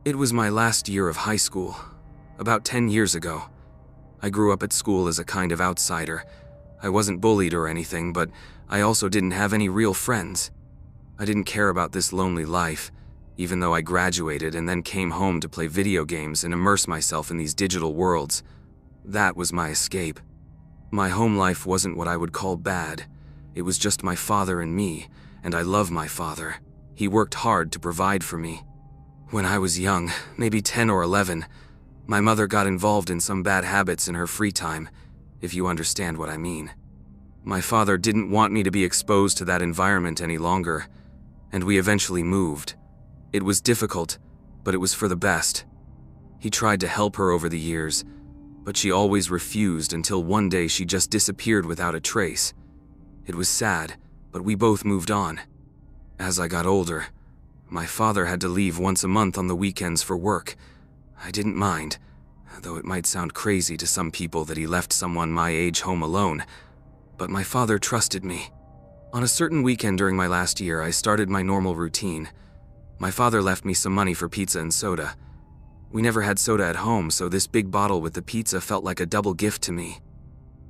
It was my last year of high school, about 10 years ago. I grew up at school as a kind of outsider. I wasn't bullied or anything, but I also didn't have any real friends. I didn't care about this lonely life, even though I graduated and then came home to play video games and immerse myself in these digital worlds. That was my escape. My home life wasn't what I would call bad. It was just my father and me, and I love my father. He worked hard to provide for me. When I was young, maybe 10 or 11, my mother got involved in some bad habits in her free time, if you understand what I mean. My father didn't want me to be exposed to that environment any longer, and we eventually moved. It was difficult, but it was for the best. He tried to help her over the years, but she always refused until one day she just disappeared without a trace. It was sad, but we both moved on. As I got older, my father had to leave once a month on the weekends for work. I didn't mind, though it might sound crazy to some people that he left someone my age home alone, but my father trusted me. On a certain weekend during my last year, I started my normal routine. My father left me some money for pizza and soda. We never had soda at home, so this big bottle with the pizza felt like a double gift to me.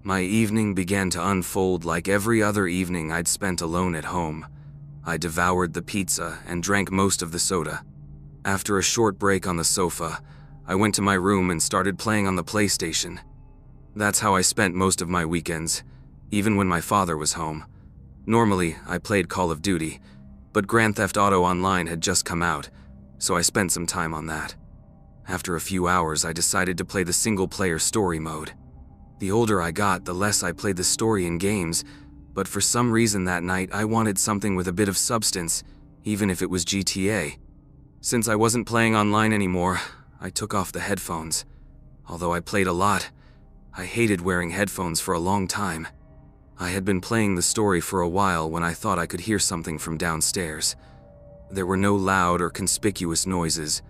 My evening began to unfold like every other evening I'd spent alone at home. I devoured the pizza and drank most of the soda. After a short break on the sofa, I went to my room and started playing on the PlayStation. That's how I spent most of my weekends, even when my father was home. Normally, I played Call of Duty, but Grand Theft Auto Online had just come out, so I spent some time on that. After a few hours, I decided to play the single-player story mode. The older I got, the less I played the story in games, but for some reason that night I wanted something with a bit of substance, even if it was GTA. Since I wasn't playing online anymore, I took off the headphones. Although I played a lot, I hated wearing headphones for a long time. I had been playing the story for a while when I thought I could hear something from downstairs. There were no loud or conspicuous noises,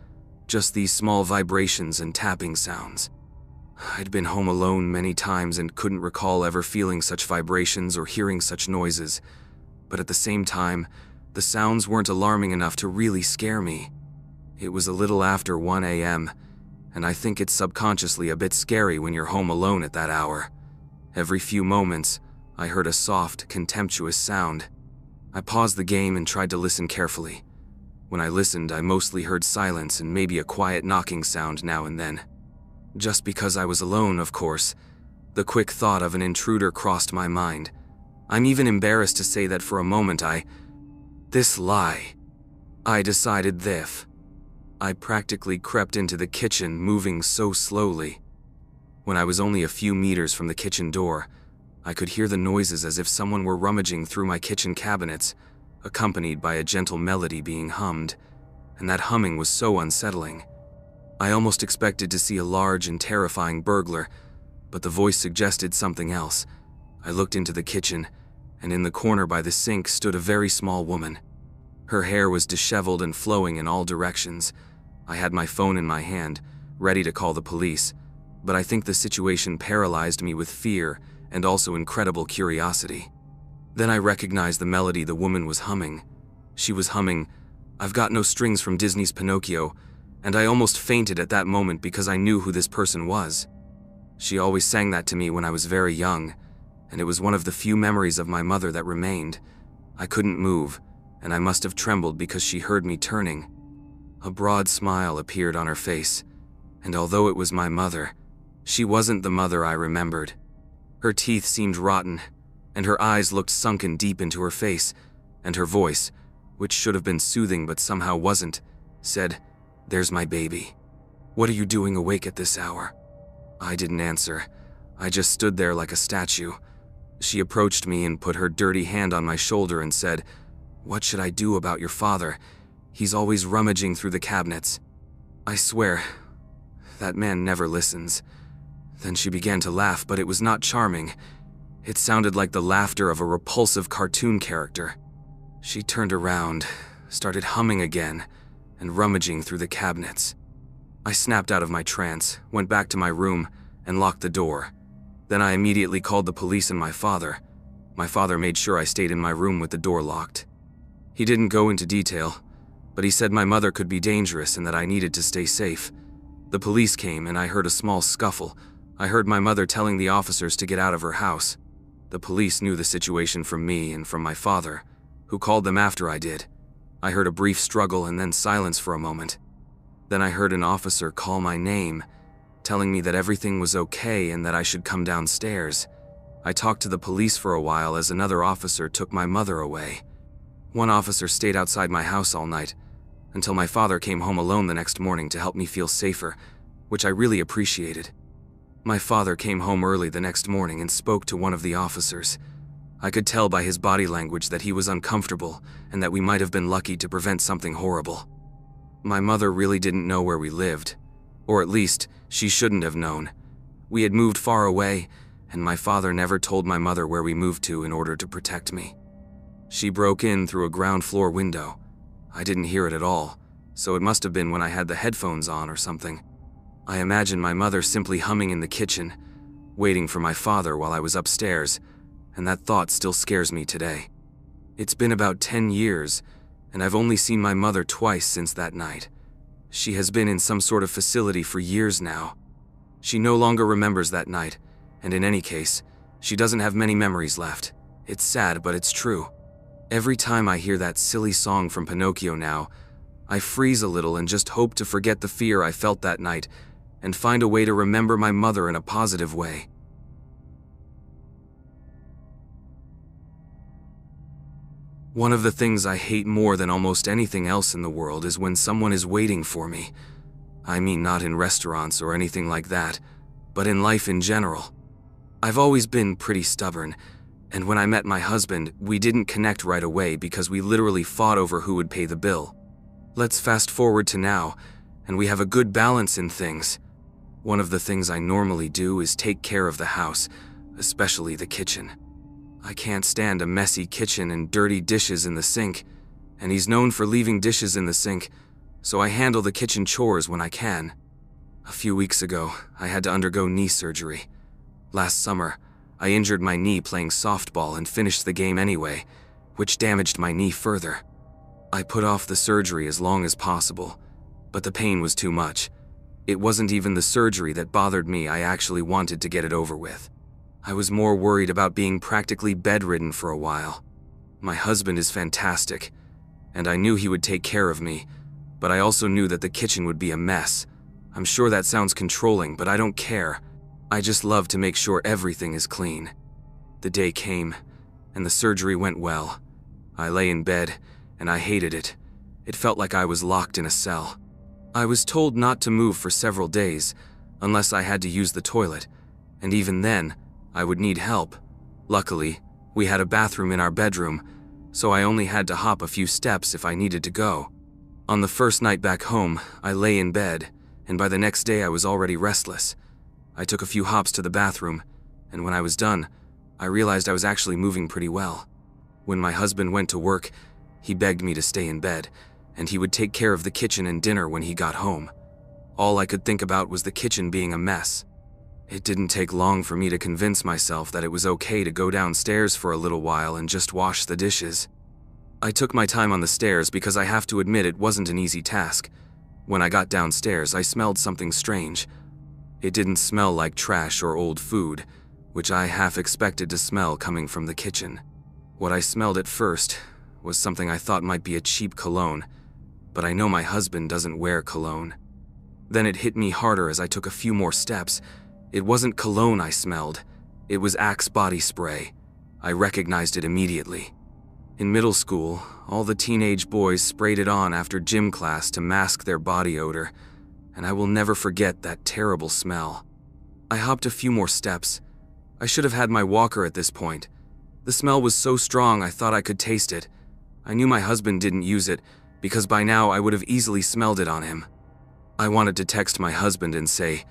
just these small vibrations and tapping sounds. I'd been home alone many times and couldn't recall ever feeling such vibrations or hearing such noises, but at the same time, the sounds weren't alarming enough to really scare me. It was a little after 1 a.m., and I think it's subconsciously a bit scary when you're home alone at that hour. Every few moments, I heard a soft, contemptuous sound. I paused the game and tried to listen carefully. When I listened, I mostly heard silence and maybe a quiet knocking sound now and then. Just because I was alone, of course, the quick thought of an intruder crossed my mind. I'm even embarrassed to say that for a moment I decided this. I practically crept into the kitchen, moving so slowly. When I was only a few meters from the kitchen door, I could hear the noises as if someone were rummaging through my kitchen cabinets, accompanied by a gentle melody being hummed, and that humming was so unsettling. I almost expected to see a large and terrifying burglar, but the voice suggested something else. I looked into the kitchen, and in the corner by the sink stood a very small woman. Her hair was disheveled and flowing in all directions. I had my phone in my hand, ready to call the police, but I think the situation paralyzed me with fear and also incredible curiosity. Then I recognized the melody the woman was humming. She was humming, "I've Got No Strings" from Disney's Pinocchio, and I almost fainted at that moment because I knew who this person was. She always sang that to me when I was very young, and it was one of the few memories of my mother that remained. I couldn't move, and I must have trembled because she heard me turning. A broad smile appeared on her face, and although it was my mother, she wasn't the mother I remembered. Her teeth seemed rotten, and her eyes looked sunken deep into her face, and her voice, which should have been soothing but somehow wasn't, said, "There's my baby. What are you doing awake at this hour?" I didn't answer. I just stood there like a statue. She approached me and put her dirty hand on my shoulder and said, "What should I do about your father? He's always rummaging through the cabinets." I swear, that man never listens. Then she began to laugh, but it was not charming. It sounded like the laughter of a repulsive cartoon character. She turned around, started humming again, and rummaging through the cabinets. I snapped out of my trance, went back to my room, and locked the door. Then I immediately called the police and my father. My father made sure I stayed in my room with the door locked. He didn't go into detail, but he said my mother could be dangerous and that I needed to stay safe. The police came and I heard a small scuffle. I heard my mother telling the officers to get out of her house. The police knew the situation from me and from my father, who called them after I did. I heard a brief struggle and then silence for a moment. Then I heard an officer call my name, telling me that everything was okay and that I should come downstairs. I talked to the police for a while as another officer took my mother away. One officer stayed outside my house all night, until my father came home alone the next morning to help me feel safer, which I really appreciated. My father came home early the next morning and spoke to one of the officers. I could tell by his body language that he was uncomfortable and that we might have been lucky to prevent something horrible. My mother really didn't know where we lived, or at least, she shouldn't have known. We had moved far away, and my father never told my mother where we moved to in order to protect me. She broke in through a ground floor window. I didn't hear it at all, so it must have been when I had the headphones on or something. I imagine my mother simply humming in the kitchen, waiting for my father while I was upstairs, and that thought still scares me today. It's been about 10 years, and I've only seen my mother twice since that night. She has been in some sort of facility for years now. She no longer remembers that night, and in any case, she doesn't have many memories left. It's sad, but it's true. Every time I hear that silly song from Pinocchio now, I freeze a little and just hope to forget the fear I felt that night and find a way to remember my mother in a positive way. One of the things I hate more than almost anything else in the world is when someone is waiting for me. I mean, not in restaurants or anything like that, but in life in general. I've always been pretty stubborn, and when I met my husband, we didn't connect right away because we literally fought over who would pay the bill. Let's fast forward to now, and we have a good balance in things. One of the things I normally do is take care of the house, especially the kitchen. I can't stand a messy kitchen and dirty dishes in the sink, and he's known for leaving dishes in the sink, so I handle the kitchen chores when I can. A few weeks ago, I had to undergo knee surgery. Last summer, I injured my knee playing softball and finished the game anyway, which damaged my knee further. I put off the surgery as long as possible, but the pain was too much. It wasn't even the surgery that bothered me, I actually wanted to get it over with. I was more worried about being practically bedridden for a while. My husband is fantastic, and I knew he would take care of me, but I also knew that the kitchen would be a mess. I'm sure that sounds controlling, but I don't care. I just love to make sure everything is clean. The day came, and the surgery went well. I lay in bed, and I hated it. It felt like I was locked in a cell. I was told not to move for several days, unless I had to use the toilet, and even then, I would need help. Luckily, we had a bathroom in our bedroom, so I only had to hop a few steps if I needed to go. On the first night back home, I lay in bed, and by the next day I was already restless. I took a few hops to the bathroom, and when I was done, I realized I was actually moving pretty well. When my husband went to work, he begged me to stay in bed, and he would take care of the kitchen and dinner when he got home. All I could think about was the kitchen being a mess. It didn't take long for me to convince myself that it was okay to go downstairs for a little while and just wash the dishes. I took my time on the stairs because I have to admit it wasn't an easy task. When I got downstairs, I smelled something strange. It didn't smell like trash or old food, which I half expected to smell coming from the kitchen. What I smelled at first was something I thought might be a cheap cologne, but I know my husband doesn't wear cologne. Then it hit me harder as I took a few more steps. It wasn't cologne I smelled, it was Axe body spray. I recognized it immediately. In middle school, all the teenage boys sprayed it on after gym class to mask their body odor, and I will never forget that terrible smell. I hopped a few more steps. I should have had my walker at this point. The smell was so strong I thought I could taste it. I knew my husband didn't use it, because by now I would have easily smelled it on him. I wanted to text my husband and say,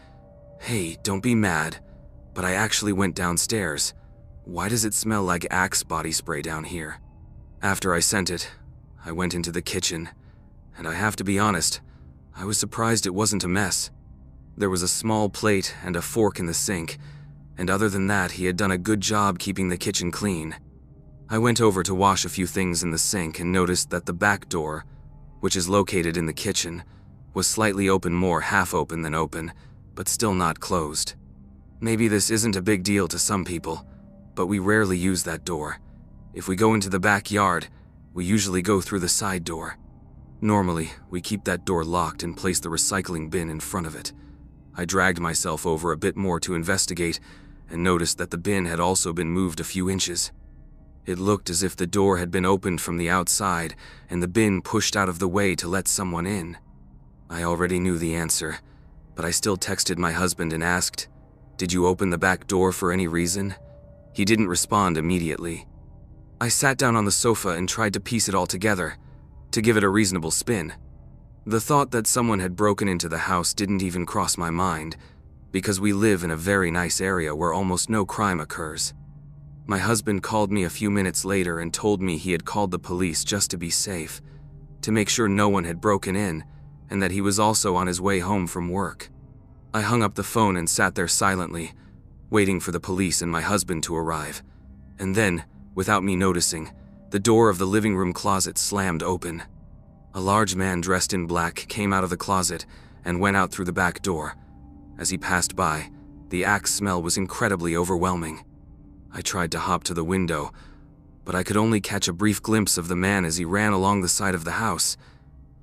"Hey, don't be mad, but I actually went downstairs. Why does it smell like Axe body spray down here?" After I sent it, I went into the kitchen, and I have to be honest, I was surprised it wasn't a mess. There was a small plate and a fork in the sink, and other than that, he had done a good job keeping the kitchen clean. I went over to wash a few things in the sink and noticed that the back door, which is located in the kitchen, was slightly open, more half open than open, but still not closed. Maybe this isn't a big deal to some people, but we rarely use that door. If we go into the backyard, we usually go through the side door. Normally, we keep that door locked and place the recycling bin in front of it. I dragged myself over a bit more to investigate and noticed that the bin had also been moved a few inches. It looked as if the door had been opened from the outside and the bin pushed out of the way to let someone in. I already knew the answer, but I still texted my husband and asked, "Did you open the back door for any reason?" He didn't respond immediately. I sat down on the sofa and tried to piece it all together, to give it a reasonable spin. The thought that someone had broken into the house didn't even cross my mind, because we live in a very nice area where almost no crime occurs. My husband called me a few minutes later and told me he had called the police just to be safe, to make sure no one had broken in, and that he was also on his way home from work. I hung up the phone and sat there silently, waiting for the police and my husband to arrive. And then, without me noticing, the door of the living room closet slammed open. A large man dressed in black came out of the closet and went out through the back door. As he passed by, the axe smell was incredibly overwhelming. I tried to hop to the window, but I could only catch a brief glimpse of the man as he ran along the side of the house.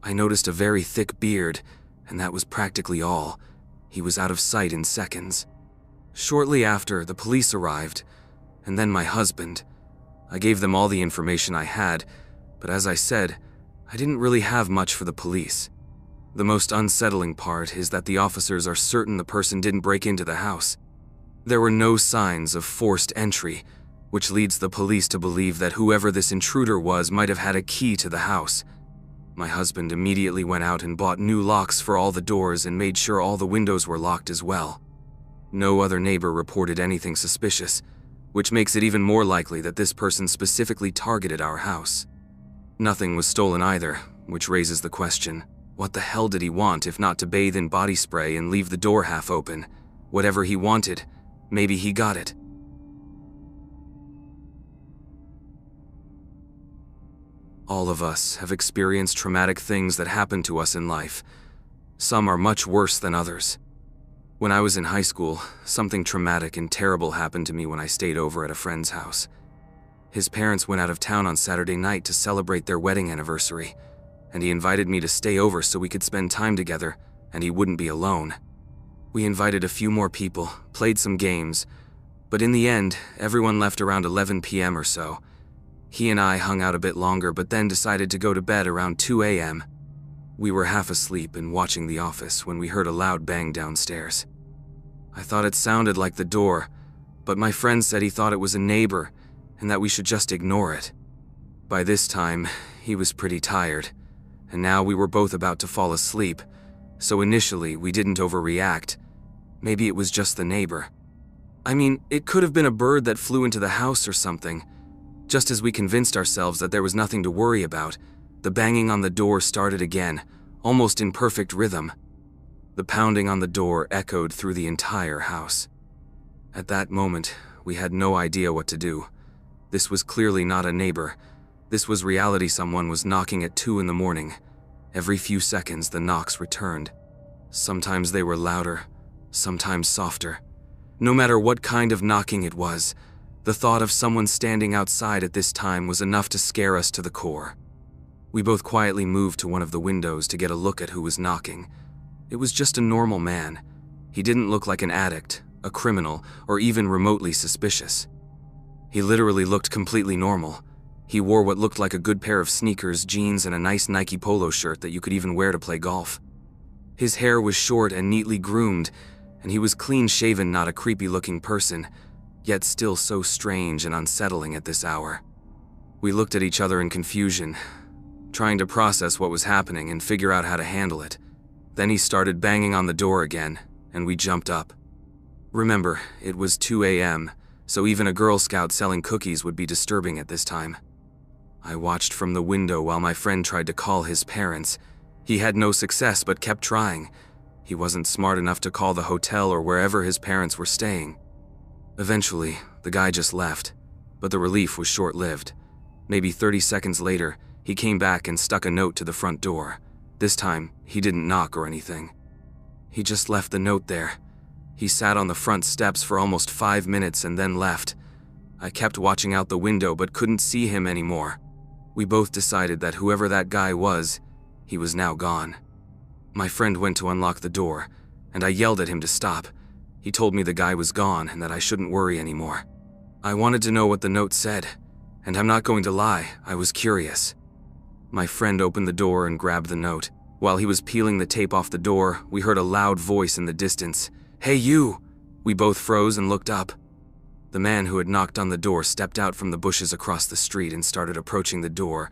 I noticed a very thick beard, and that was practically all. He was out of sight in seconds. Shortly after, the police arrived, and then my husband. I gave them all the information I had, but as I said, I didn't really have much for the police. The most unsettling part is that the officers are certain the person didn't break into the house. There were no signs of forced entry, which leads the police to believe that whoever this intruder was might have had a key to the house. My husband immediately went out and bought new locks for all the doors and made sure all the windows were locked as well. No other neighbor reported anything suspicious, which makes it even more likely that this person specifically targeted our house. Nothing was stolen either, which raises the question, what the hell did he want if not to bathe in body spray and leave the door half open? Whatever he wanted, maybe he got it. All of us have experienced traumatic things that happen to us in life. Some are much worse than others. When I was in high school, something traumatic and terrible happened to me when I stayed over at a friend's house. His parents went out of town on Saturday night to celebrate their wedding anniversary, and he invited me to stay over so we could spend time together and he wouldn't be alone. We invited a few more people, played some games, but in the end, everyone left around 11 p.m. or so. He and I hung out a bit longer but then decided to go to bed around 2 a.m. We were half asleep and watching The Office when we heard a loud bang downstairs. I thought it sounded like the door, but my friend said he thought it was a neighbor and that we should just ignore it. By this time, he was pretty tired, and now we were both about to fall asleep, so initially we didn't overreact. Maybe it was just the neighbor. I mean, it could have been a bird that flew into the house or something. Just as we convinced ourselves that there was nothing to worry about, the banging on the door started again, almost in perfect rhythm. The pounding on the door echoed through the entire house. At that moment, we had no idea what to do. This was clearly not a neighbor. This was reality. Someone was knocking at 2 in the morning. Every few seconds, the knocks returned. Sometimes they were louder, sometimes softer. No matter what kind of knocking it was, the thought of someone standing outside at this time was enough to scare us to the core. We both quietly moved to one of the windows to get a look at who was knocking. It was just a normal man. He didn't look like an addict, a criminal, or even remotely suspicious. He literally looked completely normal. He wore what looked like a good pair of sneakers, jeans, and a nice Nike polo shirt that you could even wear to play golf. His hair was short and neatly groomed, and he was clean-shaven, not a creepy-looking person, yet still so strange and unsettling at this hour. We looked at each other in confusion, trying to process what was happening and figure out how to handle it. Then he started banging on the door again, and we jumped up. Remember, it was 2 a.m., so even a Girl Scout selling cookies would be disturbing at this time. I watched from the window while my friend tried to call his parents. He had no success but kept trying. He wasn't smart enough to call the hotel or wherever his parents were staying. Eventually, the guy just left, but the relief was short-lived. Maybe 30 seconds later, He came back and stuck a note to the front door. This time, he didn't knock or anything. He just left the note there. He sat on the front steps for almost 5 minutes and then left. I kept watching out the window but couldn't see him anymore. We both decided that whoever that guy was, he was now gone. My friend went to unlock the door, and I yelled at him to stop. He told me the guy was gone and that I shouldn't worry anymore. I wanted to know what the note said, and I'm not going to lie, I was curious. My friend opened the door and grabbed the note. While he was peeling the tape off the door, we heard a loud voice in the distance. "Hey, you!" We both froze and looked up. The man who had knocked on the door stepped out from the bushes across the street and started approaching the door.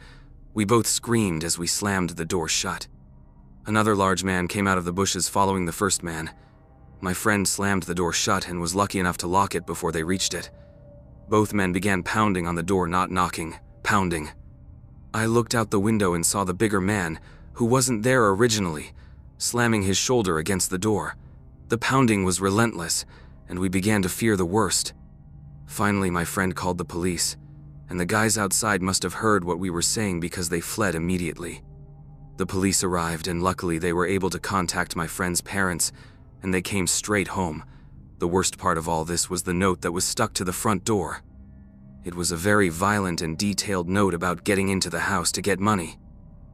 We both screamed as we slammed the door shut. Another large man came out of the bushes following the first man. My friend slammed the door shut and was lucky enough to lock it before they reached it. Both men began pounding on the door, not knocking, pounding. I looked out the window and saw the bigger man, who wasn't there originally, slamming his shoulder against the door. The pounding was relentless, and we began to fear the worst. Finally, my friend called the police, and the guys outside must have heard what we were saying because they fled immediately. The police arrived, and luckily they were able to contact my friend's parents, and they came straight home. The worst part of all this was the note that was stuck to the front door. It was a very violent and detailed note about getting into the house to get money.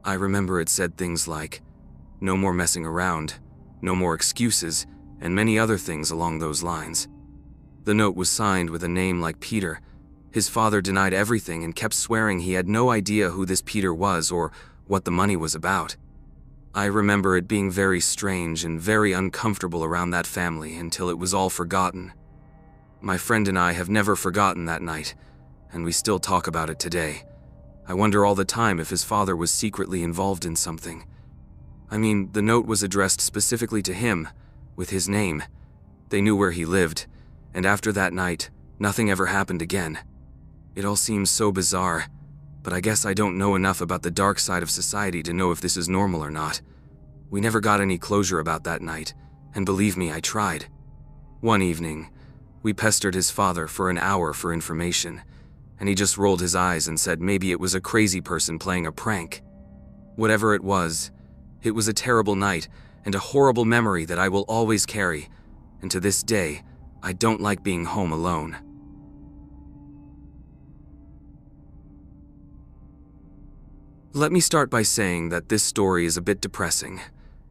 I remember it said things like, "No more messing around, no more excuses," and many other things along those lines. The note was signed with a name like Peter. His father denied everything and kept swearing he had no idea who this Peter was or what the money was about. I remember it being very strange and very uncomfortable around that family until it was all forgotten. My friend and I have never forgotten that night, and we still talk about it today. I wonder all the time if his father was secretly involved in something. I mean, the note was addressed specifically to him, with his name. They knew where he lived, and after that night, nothing ever happened again. It all seems so bizarre, but I guess I don't know enough about the dark side of society to know if this is normal or not. We never got any closure about that night, and believe me, I tried. One evening, we pestered his father for an hour for information, and he just rolled his eyes and said maybe it was a crazy person playing a prank. Whatever it was a terrible night and a horrible memory that I will always carry, and to this day, I don't like being home alone. Let me start by saying that this story is a bit depressing,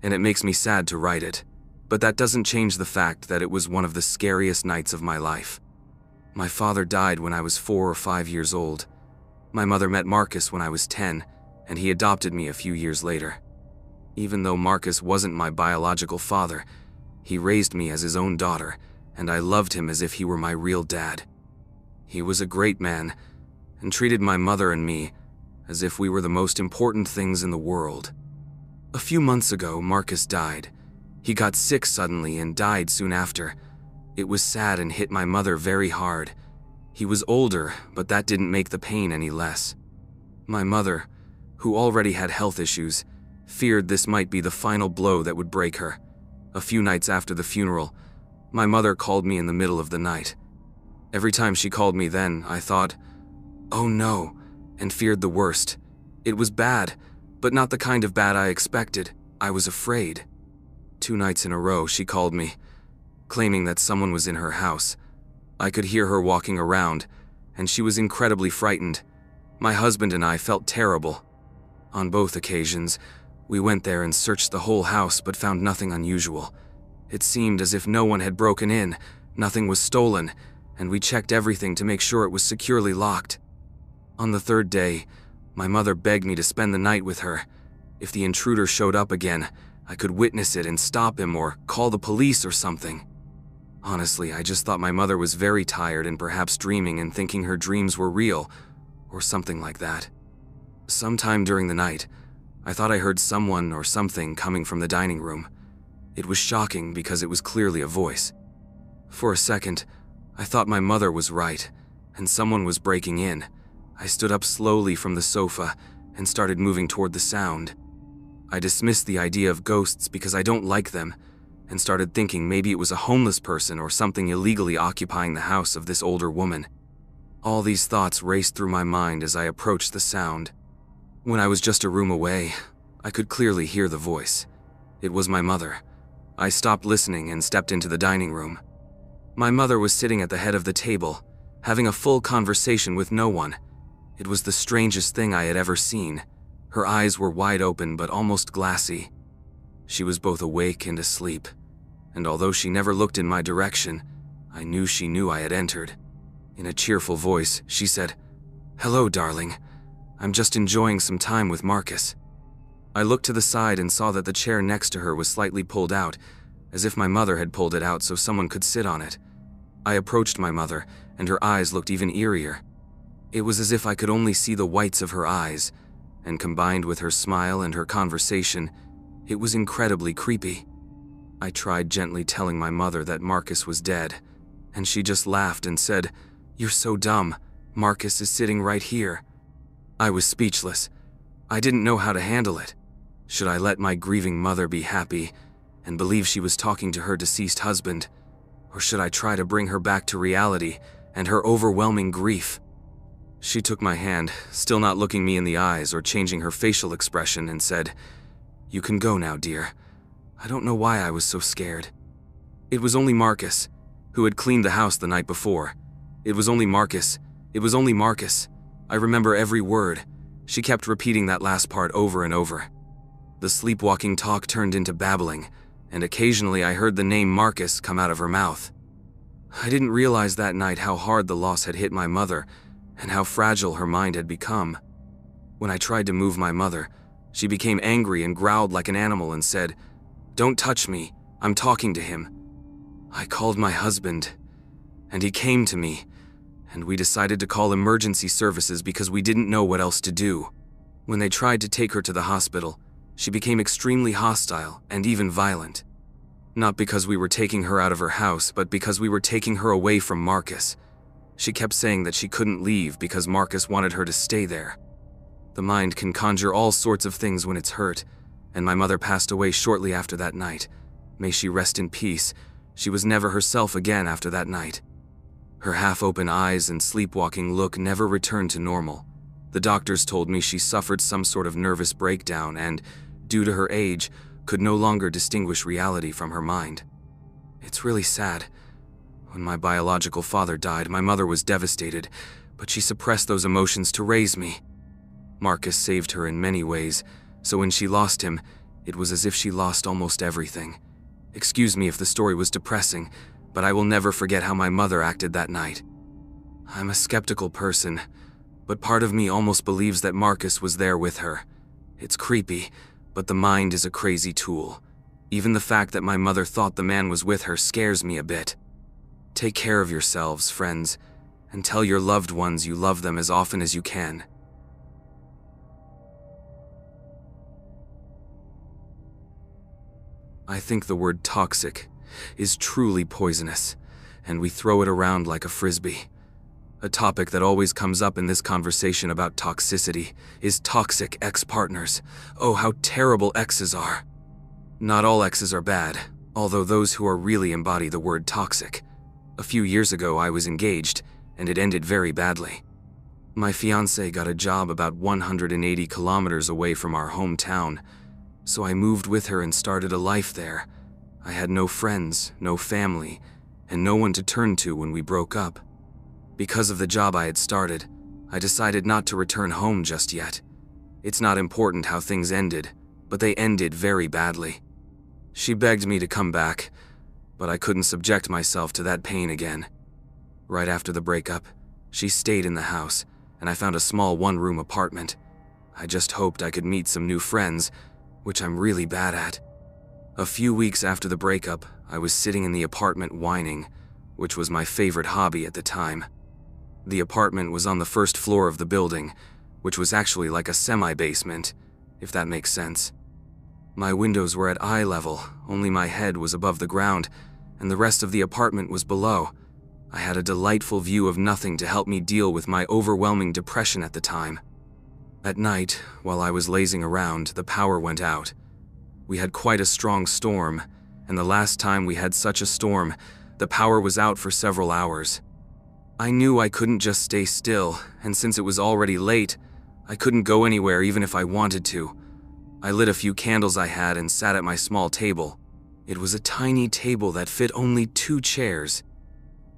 and it makes me sad to write it, but that doesn't change the fact that it was one of the scariest nights of my life. My father died when I was 4 or 5 years old. My mother met Marcus when I was 10, and he adopted me a few years later. Even though Marcus wasn't my biological father, he raised me as his own daughter, and I loved him as if he were my real dad. He was a great man, and treated my mother and me as if we were the most important things in the world. A few months ago, Marcus died. He got sick suddenly and died soon after. It was sad and hit my mother very hard. He was older, but that didn't make the pain any less. My mother, who already had health issues, feared this might be the final blow that would break her. A few nights after the funeral, my mother called me in the middle of the night. Every time she called me then, I thought, "Oh no," and feared the worst. It was bad, but not the kind of bad I expected. I was afraid. 2 nights in a row, she called me, claiming that someone was in her house. I could hear her walking around, and she was incredibly frightened. My husband and I felt terrible. On both occasions, we went there and searched the whole house but found nothing unusual. It seemed as if no one had broken in, nothing was stolen, and we checked everything to make sure it was securely locked. On the 3rd day, my mother begged me to spend the night with her. If the intruder showed up again, I could witness it and stop him or call the police or something. Honestly, I just thought my mother was very tired and perhaps dreaming and thinking her dreams were real, or something like that. Sometime during the night, I thought I heard someone or something coming from the dining room. It was shocking because it was clearly a voice. For a second, I thought my mother was right, and someone was breaking in. I stood up slowly from the sofa and started moving toward the sound. I dismissed the idea of ghosts because I don't like them, and started thinking maybe it was a homeless person or something illegally occupying the house of this older woman. All these thoughts raced through my mind as I approached the sound. When I was just a room away, I could clearly hear the voice. It was my mother. I stopped listening and stepped into the dining room. My mother was sitting at the head of the table, having a full conversation with no one. It was the strangest thing I had ever seen. Her eyes were wide open but almost glassy. She was both awake and asleep, and although she never looked in my direction, I knew she knew I had entered. In a cheerful voice, she said, "Hello, darling. I'm just enjoying some time with Marcus." I looked to the side and saw that the chair next to her was slightly pulled out, as if my mother had pulled it out so someone could sit on it. I approached my mother, and her eyes looked even eerier. It was as if I could only see the whites of her eyes, and combined with her smile and her conversation, it was incredibly creepy. I tried gently telling my mother that Marcus was dead, and she just laughed and said, "You're so dumb. Marcus is sitting right here." I was speechless. I didn't know how to handle it. Should I let my grieving mother be happy and believe she was talking to her deceased husband, or should I try to bring her back to reality and her overwhelming grief? She took my hand, still not looking me in the eyes or changing her facial expression, and said, "You can go now, dear." I don't know why I was so scared. It was only Marcus, who had cleaned the house the night before. It was only Marcus. It was only Marcus. I remember every word. She kept repeating that last part over and over. The sleepwalking talk turned into babbling, and occasionally I heard the name Marcus come out of her mouth. I didn't realize that night how hard the loss had hit my mother and how fragile her mind had become. When I tried to move my mother, she became angry and growled like an animal and said, "Don't touch me, I'm talking to him." I called my husband, and he came to me, and we decided to call emergency services because we didn't know what else to do. When they tried to take her to the hospital, she became extremely hostile and even violent. Not because we were taking her out of her house, but because we were taking her away from Marcus. She kept saying that she couldn't leave because Marcus wanted her to stay there. The mind can conjure all sorts of things when it's hurt, and my mother passed away shortly after that night. May she rest in peace. She was never herself again after that night. Her half-open eyes and sleepwalking look never returned to normal. The doctors told me she suffered some sort of nervous breakdown and, due to her age, could no longer distinguish reality from her mind. It's really sad. When my biological father died, my mother was devastated, but she suppressed those emotions to raise me. Marcus saved her in many ways, so when she lost him, it was as if she lost almost everything. Excuse me if the story was depressing, but I will never forget how my mother acted that night. I'm a skeptical person, but part of me almost believes that Marcus was there with her. It's creepy, but the mind is a crazy tool. Even the fact that my mother thought the man was with her scares me a bit. Take care of yourselves, friends, and tell your loved ones you love them as often as you can. I think the word toxic is truly poisonous, and we throw it around like a frisbee. A topic that always comes up in this conversation about toxicity is toxic ex-partners. Oh, how terrible exes are. Not all exes are bad, although those who are really embody the word toxic. A few years ago, I was engaged, and it ended very badly. My fiancée got a job about 180 kilometers away from our hometown, so I moved with her and started a life there. I had no friends, no family, and no one to turn to when we broke up. Because of the job I had started, I decided not to return home just yet. It's not important how things ended, but they ended very badly. She begged me to come back, but I couldn't subject myself to that pain again. Right after the breakup, she stayed in the house, and I found a small one-room apartment. I just hoped I could meet some new friends, which I'm really bad at. A few weeks after the breakup, I was sitting in the apartment whining, which was my favorite hobby at the time. The apartment was on the first floor of the building, which was actually like a semi-basement, if that makes sense. My windows were at eye level, only my head was above the ground, and the rest of the apartment was below. I had a delightful view of nothing to help me deal with my overwhelming depression at the time. At night, while I was lazing around, the power went out. We had quite a strong storm, and the last time we had such a storm, the power was out for several hours. I knew I couldn't just stay still, and since it was already late, I couldn't go anywhere even if I wanted to. I lit a few candles I had and sat at my small table. It was a tiny table that fit only 2 chairs.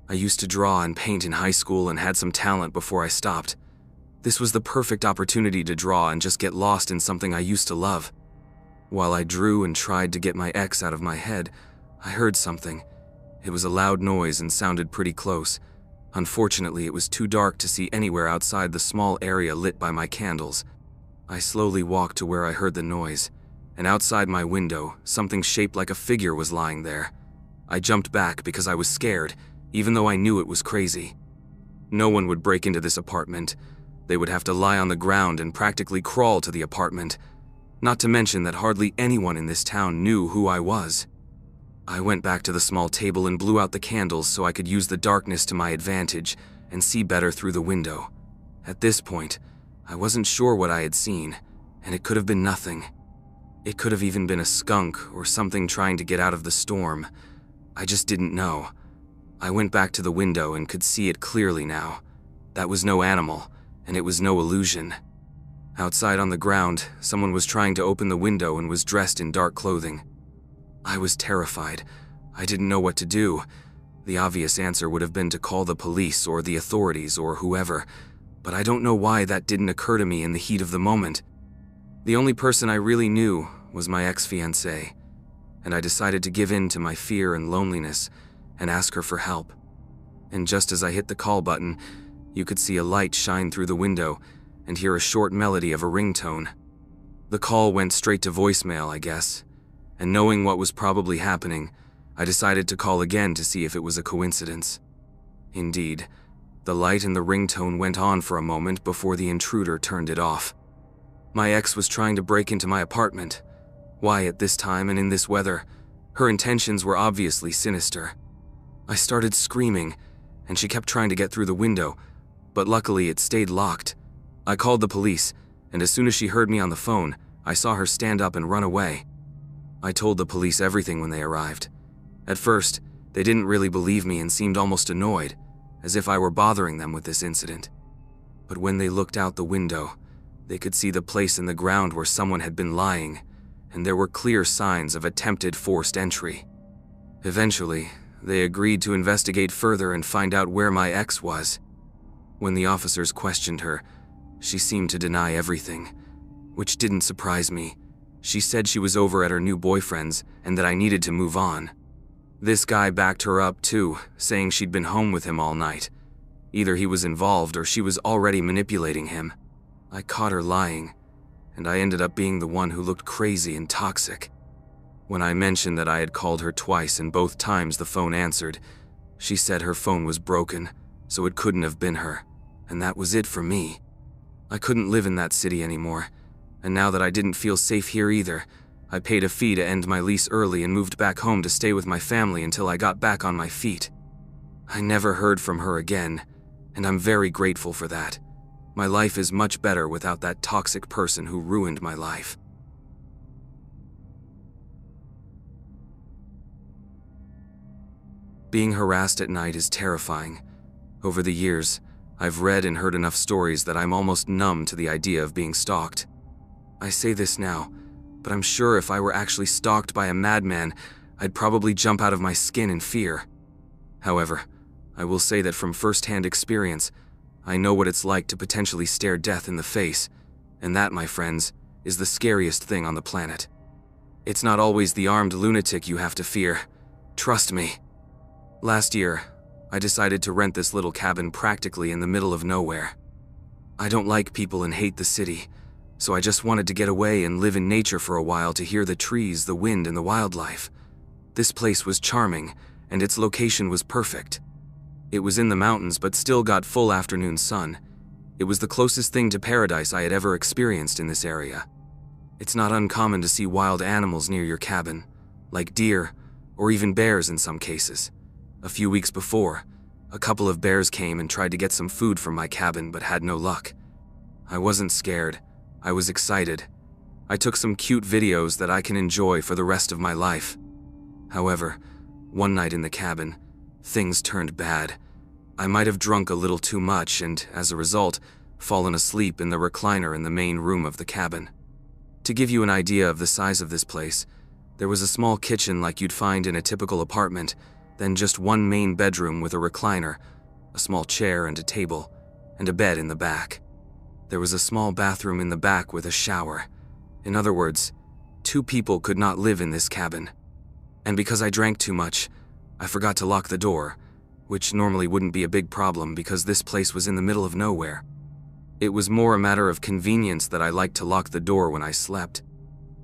I used to draw and paint in high school and had some talent before I stopped. This was the perfect opportunity to draw and just get lost in something I used to love. While I drew and tried to get my ex out of my head, I heard something. It was a loud noise and sounded pretty close. Unfortunately, it was too dark to see anywhere outside the small area lit by my candles. I slowly walked to where I heard the noise, and outside my window, something shaped like a figure was lying there. I jumped back because I was scared, even though I knew it was crazy. No one would break into this apartment. They would have to lie on the ground and practically crawl to the apartment. Not to mention that hardly anyone in this town knew who I was. I went back to the small table and blew out the candles so I could use the darkness to my advantage and see better through the window. At this point, I wasn't sure what I had seen, and it could have been nothing. It could have even been a skunk or something trying to get out of the storm. I just didn't know. I went back to the window and could see it clearly now. That was no animal, and it was no illusion. Outside on the ground, someone was trying to open the window and was dressed in dark clothing. I was terrified. I didn't know what to do. The obvious answer would have been to call the police or the authorities or whoever, but I don't know why that didn't occur to me in the heat of the moment. The only person I really knew was my ex-fiancée, and I decided to give in to my fear and loneliness and ask her for help. And just as I hit the call button, you could see a light shine through the window and hear a short melody of a ringtone. The call went straight to voicemail, I guess, and knowing what was probably happening, I decided to call again to see if it was a coincidence. Indeed, the light and the ringtone went on for a moment before the intruder turned it off. My ex was trying to break into my apartment. Why at this time and in this weather? Her intentions were obviously sinister. I started screaming, and she kept trying to get through the window, but luckily it stayed locked. I called the police, and as soon as she heard me on the phone, I saw her stand up and run away. I told the police everything when they arrived. At first, they didn't really believe me and seemed almost annoyed, as if I were bothering them with this incident. But when they looked out the window, they could see the place in the ground where someone had been lying, and there were clear signs of attempted forced entry. Eventually, they agreed to investigate further and find out where my ex was. When the officers questioned her, she seemed to deny everything, which didn't surprise me. She said she was over at her new boyfriend's and that I needed to move on. This guy backed her up too, saying she'd been home with him all night. Either he was involved or she was already manipulating him. I caught her lying, and I ended up being the one who looked crazy and toxic. When I mentioned that I had called her twice and both times the phone answered, she said her phone was broken, so it couldn't have been her, and that was it for me. I couldn't live in that city anymore, and now that I didn't feel safe here either, I paid a fee to end my lease early and moved back home to stay with my family until I got back on my feet. I never heard from her again, and I'm very grateful for that. My life is much better without that toxic person who ruined my life. Being harassed at night is terrifying. Over the years, I've read and heard enough stories that I'm almost numb to the idea of being stalked. I say this now, but I'm sure if I were actually stalked by a madman, I'd probably jump out of my skin in fear. However, I will say that from first-hand experience, I know what it's like to potentially stare death in the face, and that, my friends, is the scariest thing on the planet. It's not always the armed lunatic you have to fear. Trust me. Last year, I decided to rent this little cabin practically in the middle of nowhere. I don't like people and hate the city, so I just wanted to get away and live in nature for a while to hear the trees, the wind, and the wildlife. This place was charming, and its location was perfect. It was in the mountains but still got full afternoon sun. It was the closest thing to paradise I had ever experienced in this area. It's not uncommon to see wild animals near your cabin, like deer, or even bears in some cases. A few weeks before, a couple of bears came and tried to get some food from my cabin but had no luck. I wasn't scared. I was excited. I took some cute videos that I can enjoy for the rest of my life. However, one night in the cabin, things turned bad. I might have drunk a little too much and, as a result, fallen asleep in the recliner in the main room of the cabin. To give you an idea of the size of this place, there was a small kitchen like you'd find in a typical apartment, then just one main bedroom with a recliner, a small chair and a table, and a bed in the back. There was a small bathroom in the back with a shower. In other words, 2 people could not live in this cabin. And because I drank too much, I forgot to lock the door, which normally wouldn't be a big problem because this place was in the middle of nowhere. It was more a matter of convenience that I liked to lock the door when I slept.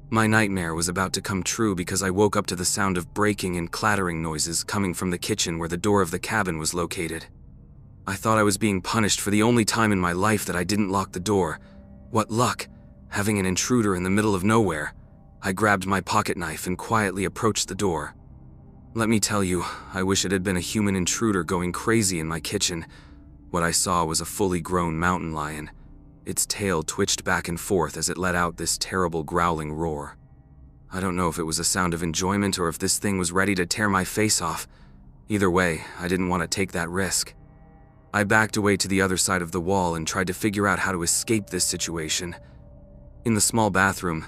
My nightmare was about to come true because I woke up to the sound of breaking and clattering noises coming from the kitchen where the door of the cabin was located. I thought I was being punished for the only time in my life that I didn't lock the door. What luck, having an intruder in the middle of nowhere. I grabbed my pocket knife and quietly approached the door. Let me tell you, I wish it had been a human intruder going crazy in my kitchen. What I saw was a fully grown mountain lion. Its tail twitched back and forth as it let out this terrible growling roar. I don't know if it was a sound of enjoyment or if this thing was ready to tear my face off. Either way, I didn't want to take that risk. I backed away to the other side of the wall and tried to figure out how to escape this situation. In the small bathroom,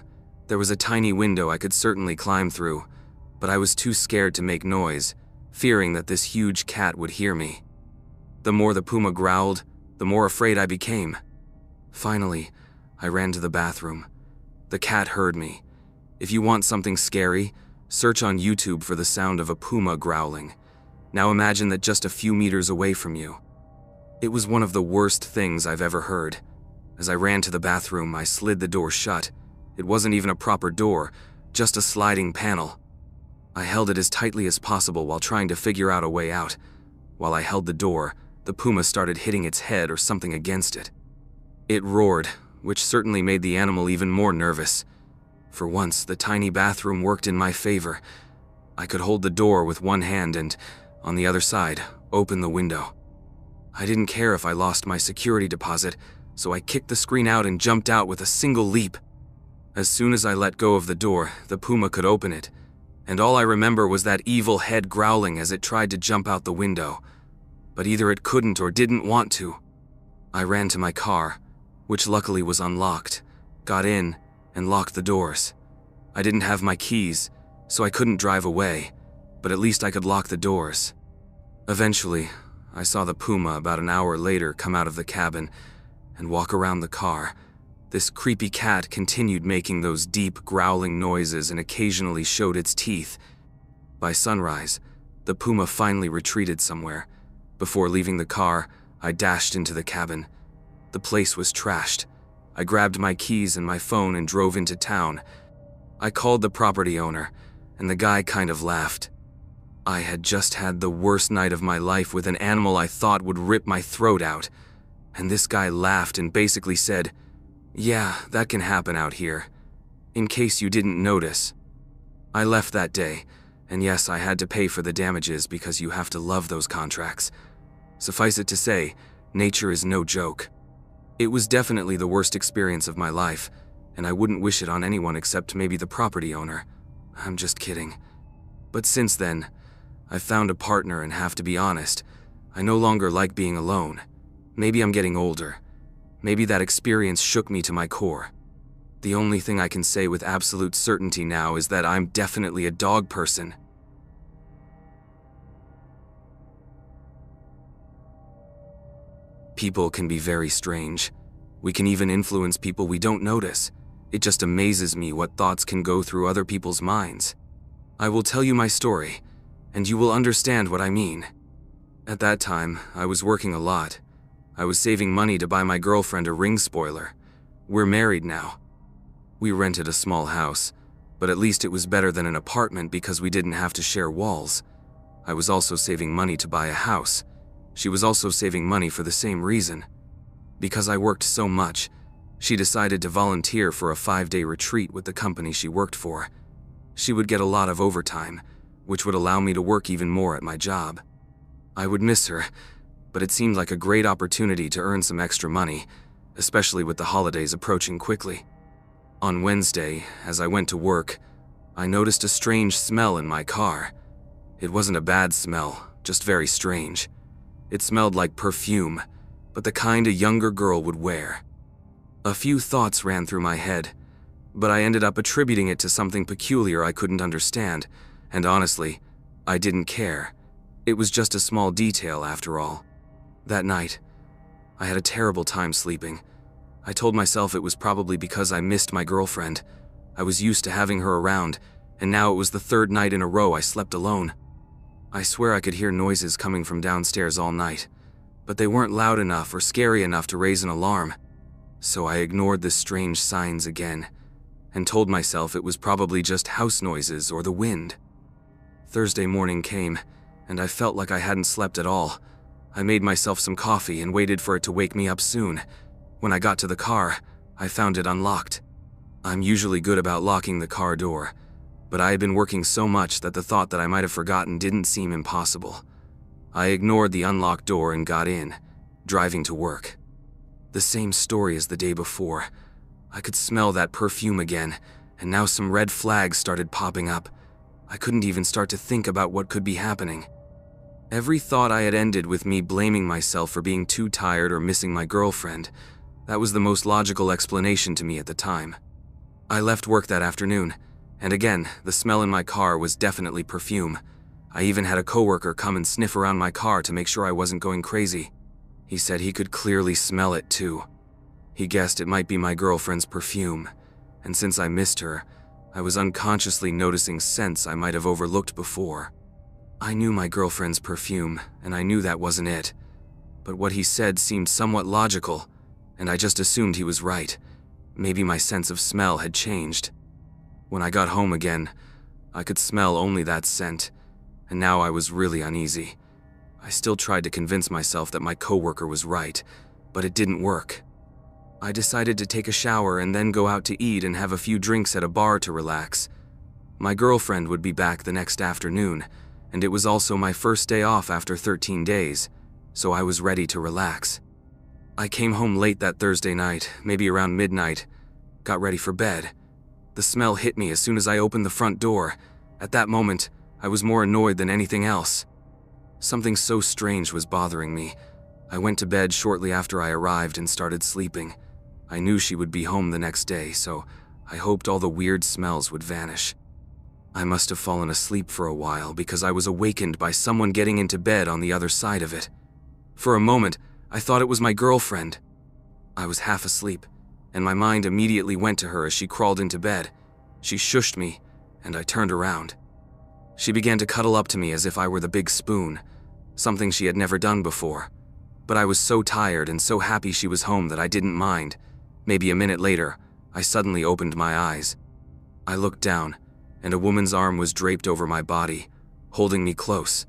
there was a tiny window I could certainly climb through, but I was too scared to make noise, fearing that this huge cat would hear me. The more the puma growled, the more afraid I became. Finally, I ran to the bathroom. The cat heard me. If you want something scary, search on YouTube for the sound of a puma growling. Now imagine that just a few meters away from you. It was one of the worst things I've ever heard. As I ran to the bathroom, I slid the door shut. It wasn't even a proper door, just a sliding panel. I held it as tightly as possible while trying to figure out a way out. While I held the door, the puma started hitting its head or something against it. It roared, which certainly made the animal even more nervous. For once, the tiny bathroom worked in my favor. I could hold the door with one hand and, on the other side, open the window. I didn't care if I lost my security deposit, so I kicked the screen out and jumped out with a single leap. As soon as I let go of the door, the puma could open it, and all I remember was that evil head growling as it tried to jump out the window. But either it couldn't or didn't want to. I ran to my car, which luckily was unlocked, got in, and locked the doors. I didn't have my keys, so I couldn't drive away, but at least I could lock the doors. Eventually, I saw the puma about an hour later come out of the cabin and walk around the car. This creepy cat continued making those deep, growling noises and occasionally showed its teeth. By sunrise, the puma finally retreated somewhere. Before leaving the car, I dashed into the cabin. The place was trashed. I grabbed my keys and my phone and drove into town. I called the property owner, and the guy kind of laughed. I had just had the worst night of my life with an animal I thought would rip my throat out, and this guy laughed and basically said, "Yeah, that can happen out here. In case you didn't notice." I left that day, and yes, I had to pay for the damages because you have to love those contracts. Suffice it to say, nature is no joke. It was definitely the worst experience of my life, and I wouldn't wish it on anyone except maybe the property owner. I'm just kidding. But since then, I've found a partner and have to be honest, I no longer like being alone. Maybe I'm getting older. Maybe that experience shook me to my core. The only thing I can say with absolute certainty now is that I'm definitely a dog person. People can be very strange. We can even influence people we don't notice. It just amazes me what thoughts can go through other people's minds. I will tell you my story, and you will understand what I mean. At that time, I was working a lot. I was saving money to buy my girlfriend a ring spoiler. We're married now. We rented a small house, but at least it was better than an apartment because we didn't have to share walls. I was also saving money to buy a house. She was also saving money for the same reason. Because I worked so much, she decided to volunteer for a 5-day retreat with the company she worked for. She would get a lot of overtime, which would allow me to work even more at my job. I would miss her, but it seemed like a great opportunity to earn some extra money, especially with the holidays approaching quickly. On Wednesday, as I went to work, I noticed a strange smell in my car. It wasn't a bad smell, just very strange. It smelled like perfume. but the kind a younger girl would wear. A few thoughts ran through my head, but I ended up attributing it to something peculiar I couldn't understand, and honestly, I didn't care. It was just a small detail after all. That night, I had a terrible time sleeping. I told myself it was probably because I missed my girlfriend. I was used to having her around, and now it was the third night in a row I slept alone. I swear I could hear noises coming from downstairs all night, but they weren't loud enough or scary enough to raise an alarm. So I ignored the strange signs again, and told myself it was probably just house noises or the wind. Thursday morning came, and I felt like I hadn't slept at all. I made myself some coffee and waited for it to wake me up soon. When I got to the car, I found it unlocked. I'm usually good about locking the car door, but I had been working so much that the thought that I might have forgotten didn't seem impossible. I ignored the unlocked door and got in, driving to work. The same story as the day before. I could smell that perfume again, and now some red flags started popping up. I couldn't even start to think about what could be happening. Every thought I had ended with me blaming myself for being too tired or missing my girlfriend. That was the most logical explanation to me at the time. I left work that afternoon, and again, the smell in my car was definitely perfume. I even had a coworker come and sniff around my car to make sure I wasn't going crazy. He said he could clearly smell it too. He guessed it might be my girlfriend's perfume, and since I missed her, I was unconsciously noticing scents I might have overlooked before. I knew my girlfriend's perfume, and I knew that wasn't it. But what he said seemed somewhat logical, and I just assumed he was right. Maybe my sense of smell had changed. When I got home again, I could smell only that scent, and now I was really uneasy. I still tried to convince myself that my coworker was right, but it didn't work. I decided to take a shower and then go out to eat and have a few drinks at a bar to relax. My girlfriend would be back the next afternoon, and it was also my first day off after 13 days, so I was ready to relax. I came home late that Thursday night, maybe around midnight, got ready for bed. The smell hit me as soon as I opened the front door. At that moment, I was more annoyed than anything else. Something so strange was bothering me. I went to bed shortly after I arrived and started sleeping. I knew she would be home the next day, so I hoped all the weird smells would vanish. I must have fallen asleep for a while because I was awakened by someone getting into bed on the other side of it. For a moment, I thought it was my girlfriend. I was half asleep, and my mind immediately went to her as she crawled into bed. She shushed me, and I turned around. She began to cuddle up to me as if I were the big spoon, something she had never done before. But I was so tired and so happy she was home that I didn't mind. Maybe a minute later, I suddenly opened my eyes. I looked down, and a woman's arm was draped over my body, holding me close.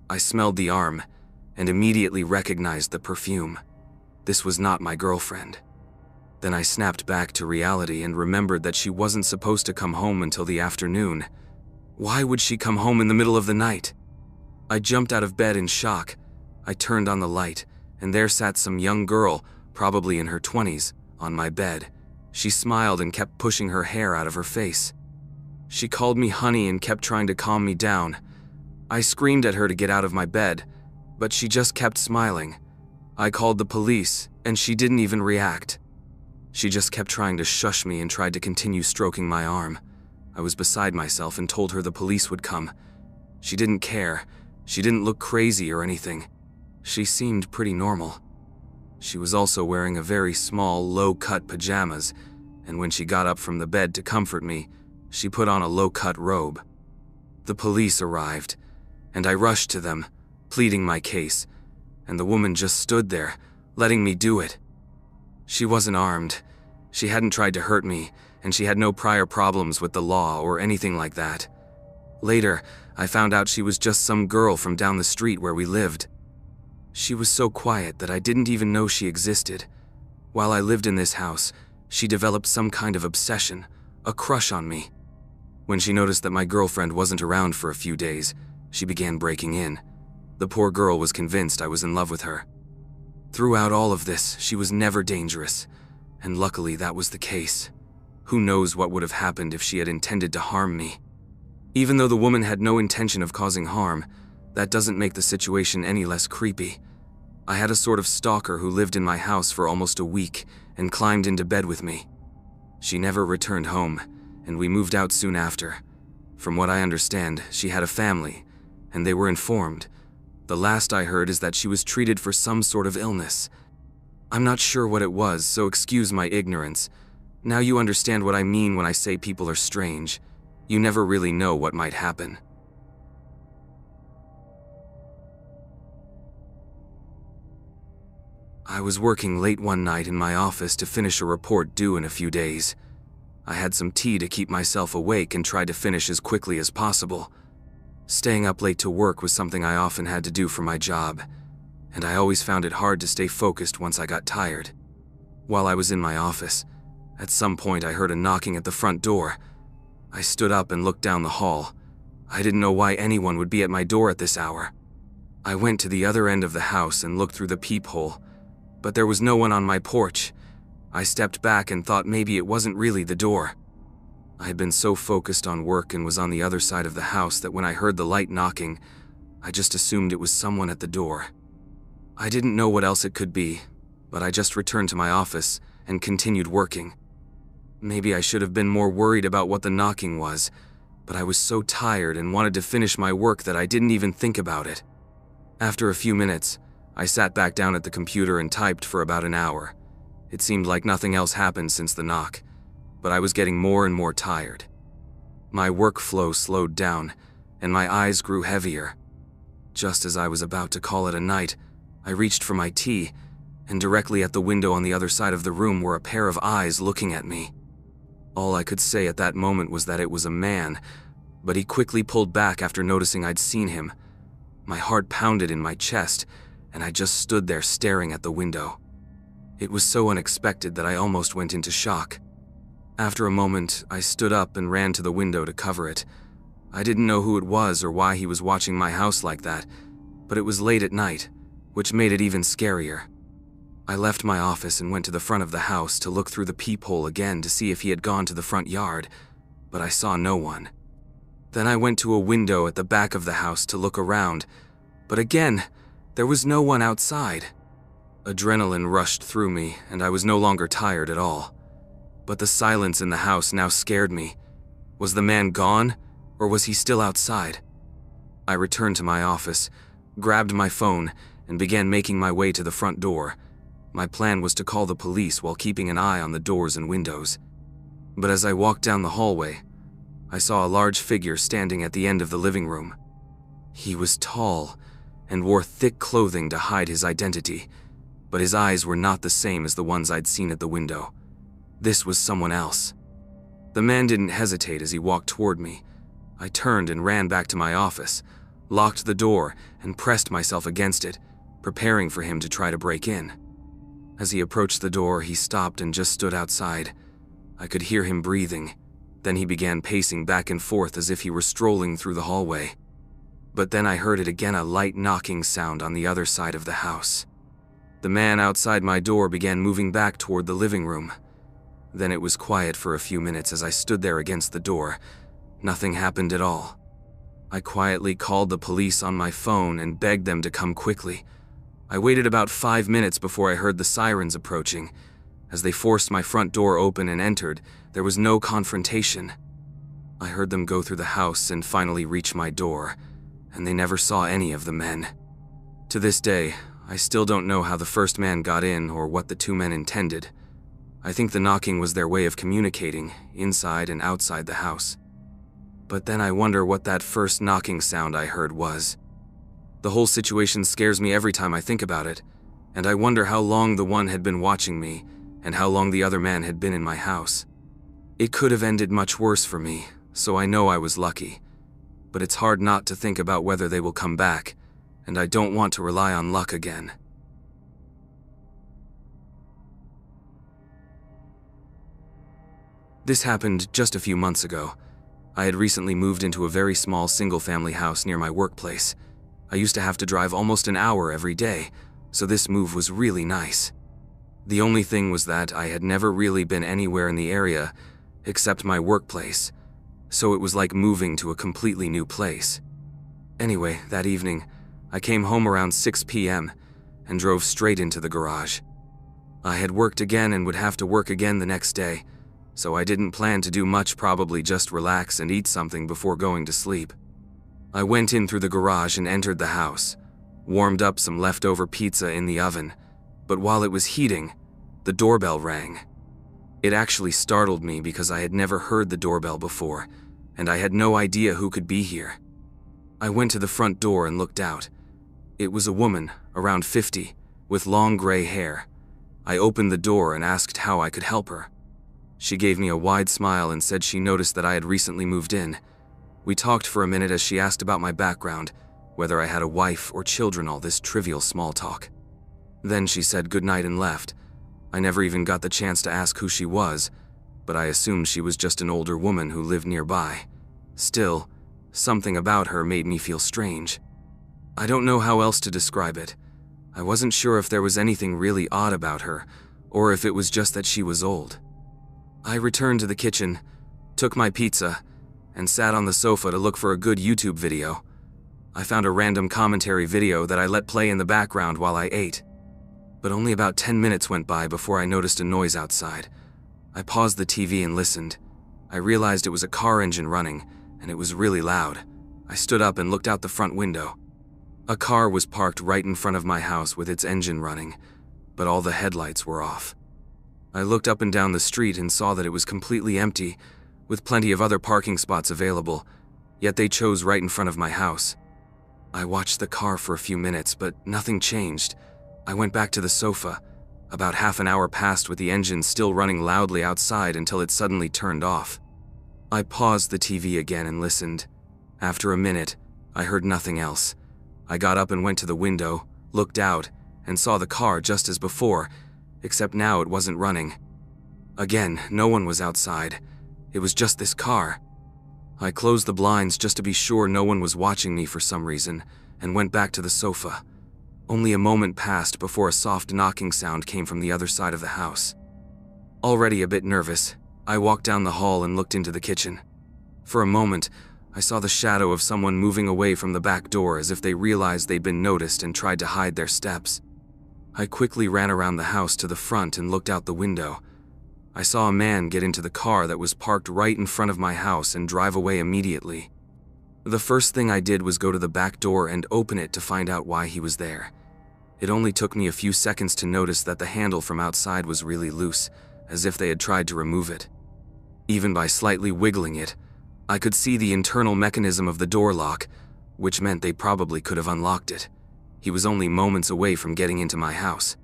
I smelled the arm, and immediately recognized the perfume. This was not my girlfriend. Then I snapped back to reality and remembered that she wasn't supposed to come home until the afternoon. Why would she come home in the middle of the night? I jumped out of bed in shock. I turned on the light, and there sat some young girl, probably in her 20s, on my bed. She smiled and kept pushing her hair out of her face. She called me honey and kept trying to calm me down. I screamed at her to get out of my bed, but she just kept smiling. I called the police, and she didn't even react. She just kept trying to shush me and tried to continue stroking my arm. I was beside myself and told her the police would come. She didn't care. She didn't look crazy or anything. She seemed pretty normal. She was also wearing a very small, low-cut pajamas, and when she got up from the bed to comfort me, she put on a low-cut robe. The police arrived, and I rushed to them, pleading my case, and the woman just stood there, letting me do it. She wasn't armed. She hadn't tried to hurt me, and she had no prior problems with the law or anything like that. Later, I found out she was just some girl from down the street where we lived. She was so quiet that I didn't even know she existed. While I lived in this house, she developed some kind of obsession, a crush on me. When she noticed that my girlfriend wasn't around for a few days, she began breaking in. The poor girl was convinced I was in love with her. Throughout all of this, she was never dangerous, and luckily that was the case. Who knows what would have happened if she had intended to harm me. Even though the woman had no intention of causing harm, that doesn't make the situation any less creepy. I had a sort of stalker who lived in my house for almost a week and climbed into bed with me. She never returned home, and we moved out soon after. From what I understand, she had a family, and they were informed. The last I heard is that she was treated for some sort of illness. I'm not sure what it was, so excuse my ignorance. Now you understand what I mean when I say people are strange. You never really know what might happen. I was working late one night in my office to finish a report due in a few days. I had some tea to keep myself awake and tried to finish as quickly as possible. Staying up late to work was something I often had to do for my job, and I always found it hard to stay focused once I got tired. While I was in my office, at some point I heard a knocking at the front door. I stood up and looked down the hall. I didn't know why anyone would be at my door at this hour. I went to the other end of the house and looked through the peephole, but there was no one on my porch. I stepped back and thought maybe it wasn't really the door. I had been so focused on work and was on the other side of the house that when I heard the light knocking, I just assumed it was someone at the door. I didn't know what else it could be, but I just returned to my office and continued working. Maybe I should have been more worried about what the knocking was, but I was so tired and wanted to finish my work that I didn't even think about it. After a few minutes, I sat back down at the computer and typed for about an hour. It seemed like nothing else happened since the knock, but I was getting more and more tired. My workflow slowed down, and my eyes grew heavier. Just as I was about to call it a night, I reached for my tea, and directly at the window on the other side of the room were a pair of eyes looking at me. All I could say at that moment was that it was a man, but he quickly pulled back after noticing I'd seen him. My heart pounded in my chest, and I just stood there staring at the window. It was so unexpected that I almost went into shock. After a moment, I stood up and ran to the window to cover it. I didn't know who it was or why he was watching my house like that, but it was late at night, which made it even scarier. I left my office and went to the front of the house to look through the peephole again to see if he had gone to the front yard, but I saw no one. Then I went to a window at the back of the house to look around, but again, there was no one outside. Adrenaline rushed through me, and I was no longer tired at all. But the silence in the house now scared me. Was the man gone, or was he still outside? I returned to my office, grabbed my phone, and began making my way to the front door. My plan was to call the police while keeping an eye on the doors and windows. But as I walked down the hallway, I saw a large figure standing at the end of the living room. He was tall and wore thick clothing to hide his identity, but his eyes were not the same as the ones I'd seen at the window. This was someone else. The man didn't hesitate as he walked toward me. I turned and ran back to my office, locked the door, and pressed myself against it, preparing for him to try to break in. As he approached the door, he stopped and just stood outside. I could hear him breathing. Then he began pacing back and forth as if he were strolling through the hallway. But then I heard it again, a light knocking sound on the other side of the house. The man outside my door began moving back toward the living room. Then it was quiet for a few minutes as I stood there against the door. Nothing happened at all. I quietly called the police on my phone and begged them to come quickly. I waited about 5 minutes before I heard the sirens approaching. As they forced my front door open and entered, there was no confrontation. I heard them go through the house and finally reach my door, and they never saw any of the men. To this day, I still don't know how the first man got in or what the two men intended. I think the knocking was their way of communicating, inside and outside the house. But then I wonder what that first knocking sound I heard was. The whole situation scares me every time I think about it, and I wonder how long the one had been watching me and how long the other man had been in my house. It could have ended much worse for me, so I know I was lucky. But it's hard not to think about whether they will come back, and I don't want to rely on luck again. This happened just a few months ago. I had recently moved into a very small single-family house near my workplace. I used to have to drive almost an hour every day, so this move was really nice. The only thing was that I had never really been anywhere in the area except my workplace, so it was like moving to a completely new place. Anyway, that evening, I came home around 6 p.m., and drove straight into the garage. I had worked again and would have to work again the next day, so I didn't plan to do much, probably just relax and eat something before going to sleep. I went in through the garage and entered the house, warmed up some leftover pizza in the oven, but while it was heating, the doorbell rang. It actually startled me because I had never heard the doorbell before, and I had no idea who could be here. I went to the front door and looked out. It was a woman, around 50, with long gray hair. I opened the door and asked how I could help her. She gave me a wide smile and said she noticed that I had recently moved in. We talked for a minute as she asked about my background, whether I had a wife or children, all this trivial small talk. Then she said goodnight and left. I never even got the chance to ask who she was, but I assumed she was just an older woman who lived nearby. Still, something about her made me feel strange. I don't know how else to describe it. I wasn't sure if there was anything really odd about her, or if it was just that she was old. I returned to the kitchen, took my pizza, and sat on the sofa to look for a good YouTube video. I found a random commentary video that I let play in the background while I ate. But only about 10 minutes went by before I noticed a noise outside. I paused the TV and listened. I realized it was a car engine running, and it was really loud. I stood up and looked out the front window. A car was parked right in front of my house with its engine running, but all the headlights were off. I looked up and down the street and saw that it was completely empty, with plenty of other parking spots available, yet they chose right in front of my house. I watched the car for a few minutes, but nothing changed. I went back to the sofa. About half an hour passed with the engine still running loudly outside until it suddenly turned off. I paused the TV again and listened. After a minute, I heard nothing else. I got up and went to the window, looked out, and saw the car just as before, except now it wasn't running. Again, no one was outside. It was just this car. I closed the blinds just to be sure no one was watching me for some reason, and went back to the sofa. Only a moment passed before a soft knocking sound came from the other side of the house. Already a bit nervous, I walked down the hall and looked into the kitchen. For a moment, I saw the shadow of someone moving away from the back door as if they realized they'd been noticed and tried to hide their steps. I quickly ran around the house to the front and looked out the window. I saw a man get into the car that was parked right in front of my house and drive away immediately. The first thing I did was go to the back door and open it to find out why he was there. It only took me a few seconds to notice that the handle from outside was really loose, as if they had tried to remove it. Even by slightly wiggling it, I could see the internal mechanism of the door lock, which meant they probably could have unlocked it. He was only moments away from getting into my house.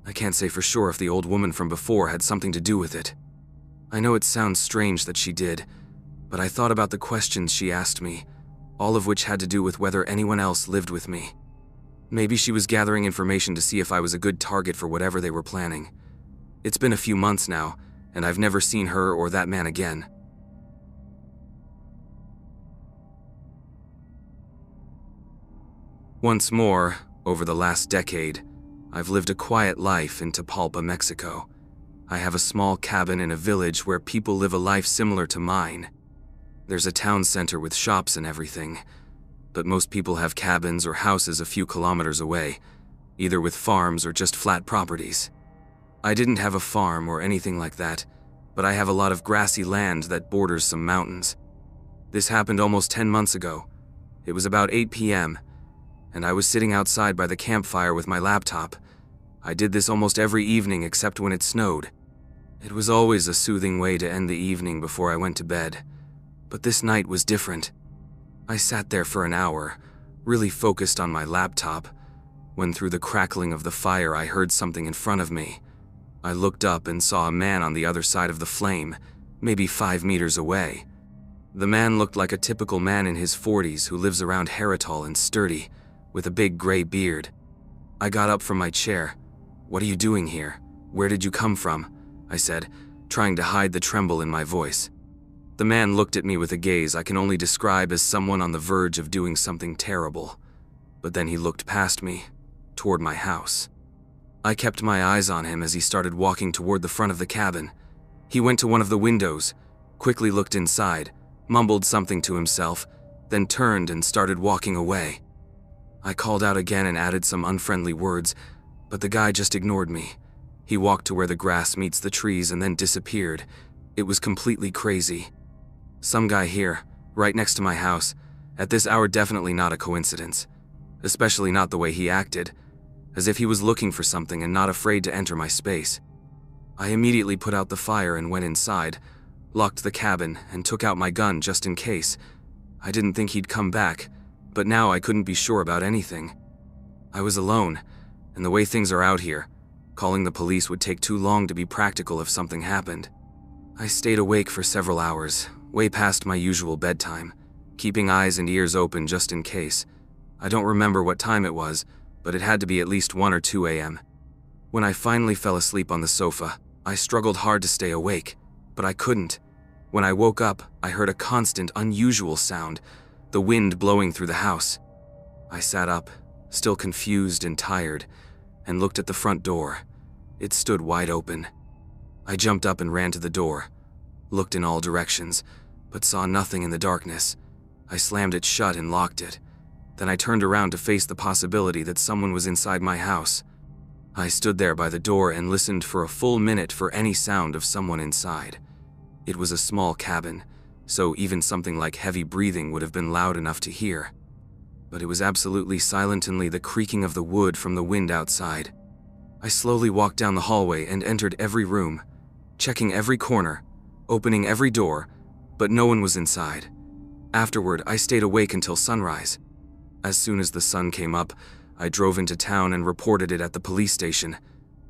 I can't say for sure if the old woman from before had something to do with it. I know it sounds strange that she did, but I thought about the questions she asked me, all of which had to do with whether anyone else lived with me. Maybe she was gathering information to see if I was a good target for whatever they were planning. It's been a few months now, and I've never seen her or that man again. Once more, over the last decade, I've lived a quiet life in Tapalpa, Mexico. I have a small cabin in a village where people live a life similar to mine. There's a town center with shops and everything, but most people have cabins or houses a few kilometers away, either with farms or just flat properties. I didn't have a farm or anything like that, but I have a lot of grassy land that borders some mountains. This happened almost 10 months ago. It was about 8 p.m., and I was sitting outside by the campfire with my laptop. I did this almost every evening except when it snowed. It was always a soothing way to end the evening before I went to bed, but this night was different. I sat there for an hour, really focused on my laptop, when through the crackling of the fire I heard something in front of me. I looked up and saw a man on the other side of the flame, maybe 5 meters away. The man looked like a typical man in his 40s who lives around Haritol and sturdy, with a big gray beard. I got up from my chair. "What are you doing here? Where did you come from?" I said, trying to hide the tremble in my voice. The man looked at me with a gaze I can only describe as someone on the verge of doing something terrible. But then he looked past me, toward my house. I kept my eyes on him as he started walking toward the front of the cabin. He went to one of the windows, quickly looked inside, mumbled something to himself, then turned and started walking away. I called out again and added some unfriendly words, but the guy just ignored me. He walked to where the grass meets the trees and then disappeared. It was completely crazy. Some guy here, right next to my house, at this hour, definitely not a coincidence. Especially not the way he acted, as if he was looking for something and not afraid to enter my space. I immediately put out the fire and went inside, locked the cabin, and took out my gun just in case. I didn't think he'd come back, but now I couldn't be sure about anything. I was alone, and the way things are out here, calling the police would take too long to be practical if something happened. I stayed awake for several hours, way past my usual bedtime, keeping eyes and ears open just in case. I don't remember what time it was, but it had to be at least 1 or 2 a.m. When I finally fell asleep on the sofa, I struggled hard to stay awake, but I couldn't. When I woke up, I heard a constant, unusual sound, the wind blowing through the house. I sat up, still confused and tired, and looked at the front door. It stood wide open. I jumped up and ran to the door, looked in all directions, but saw nothing in the darkness. I slammed it shut and locked it. Then I turned around to face the possibility that someone was inside my house. I stood there by the door and listened for a full minute for any sound of someone inside. It was a small cabin, so even something like heavy breathing would have been loud enough to hear. But it was absolutely silent, only the creaking of the wood from the wind outside. I slowly walked down the hallway and entered every room, checking every corner, opening every door, but no one was inside. Afterward, I stayed awake until sunrise. As soon as the sun came up, I drove into town and reported it at the police station,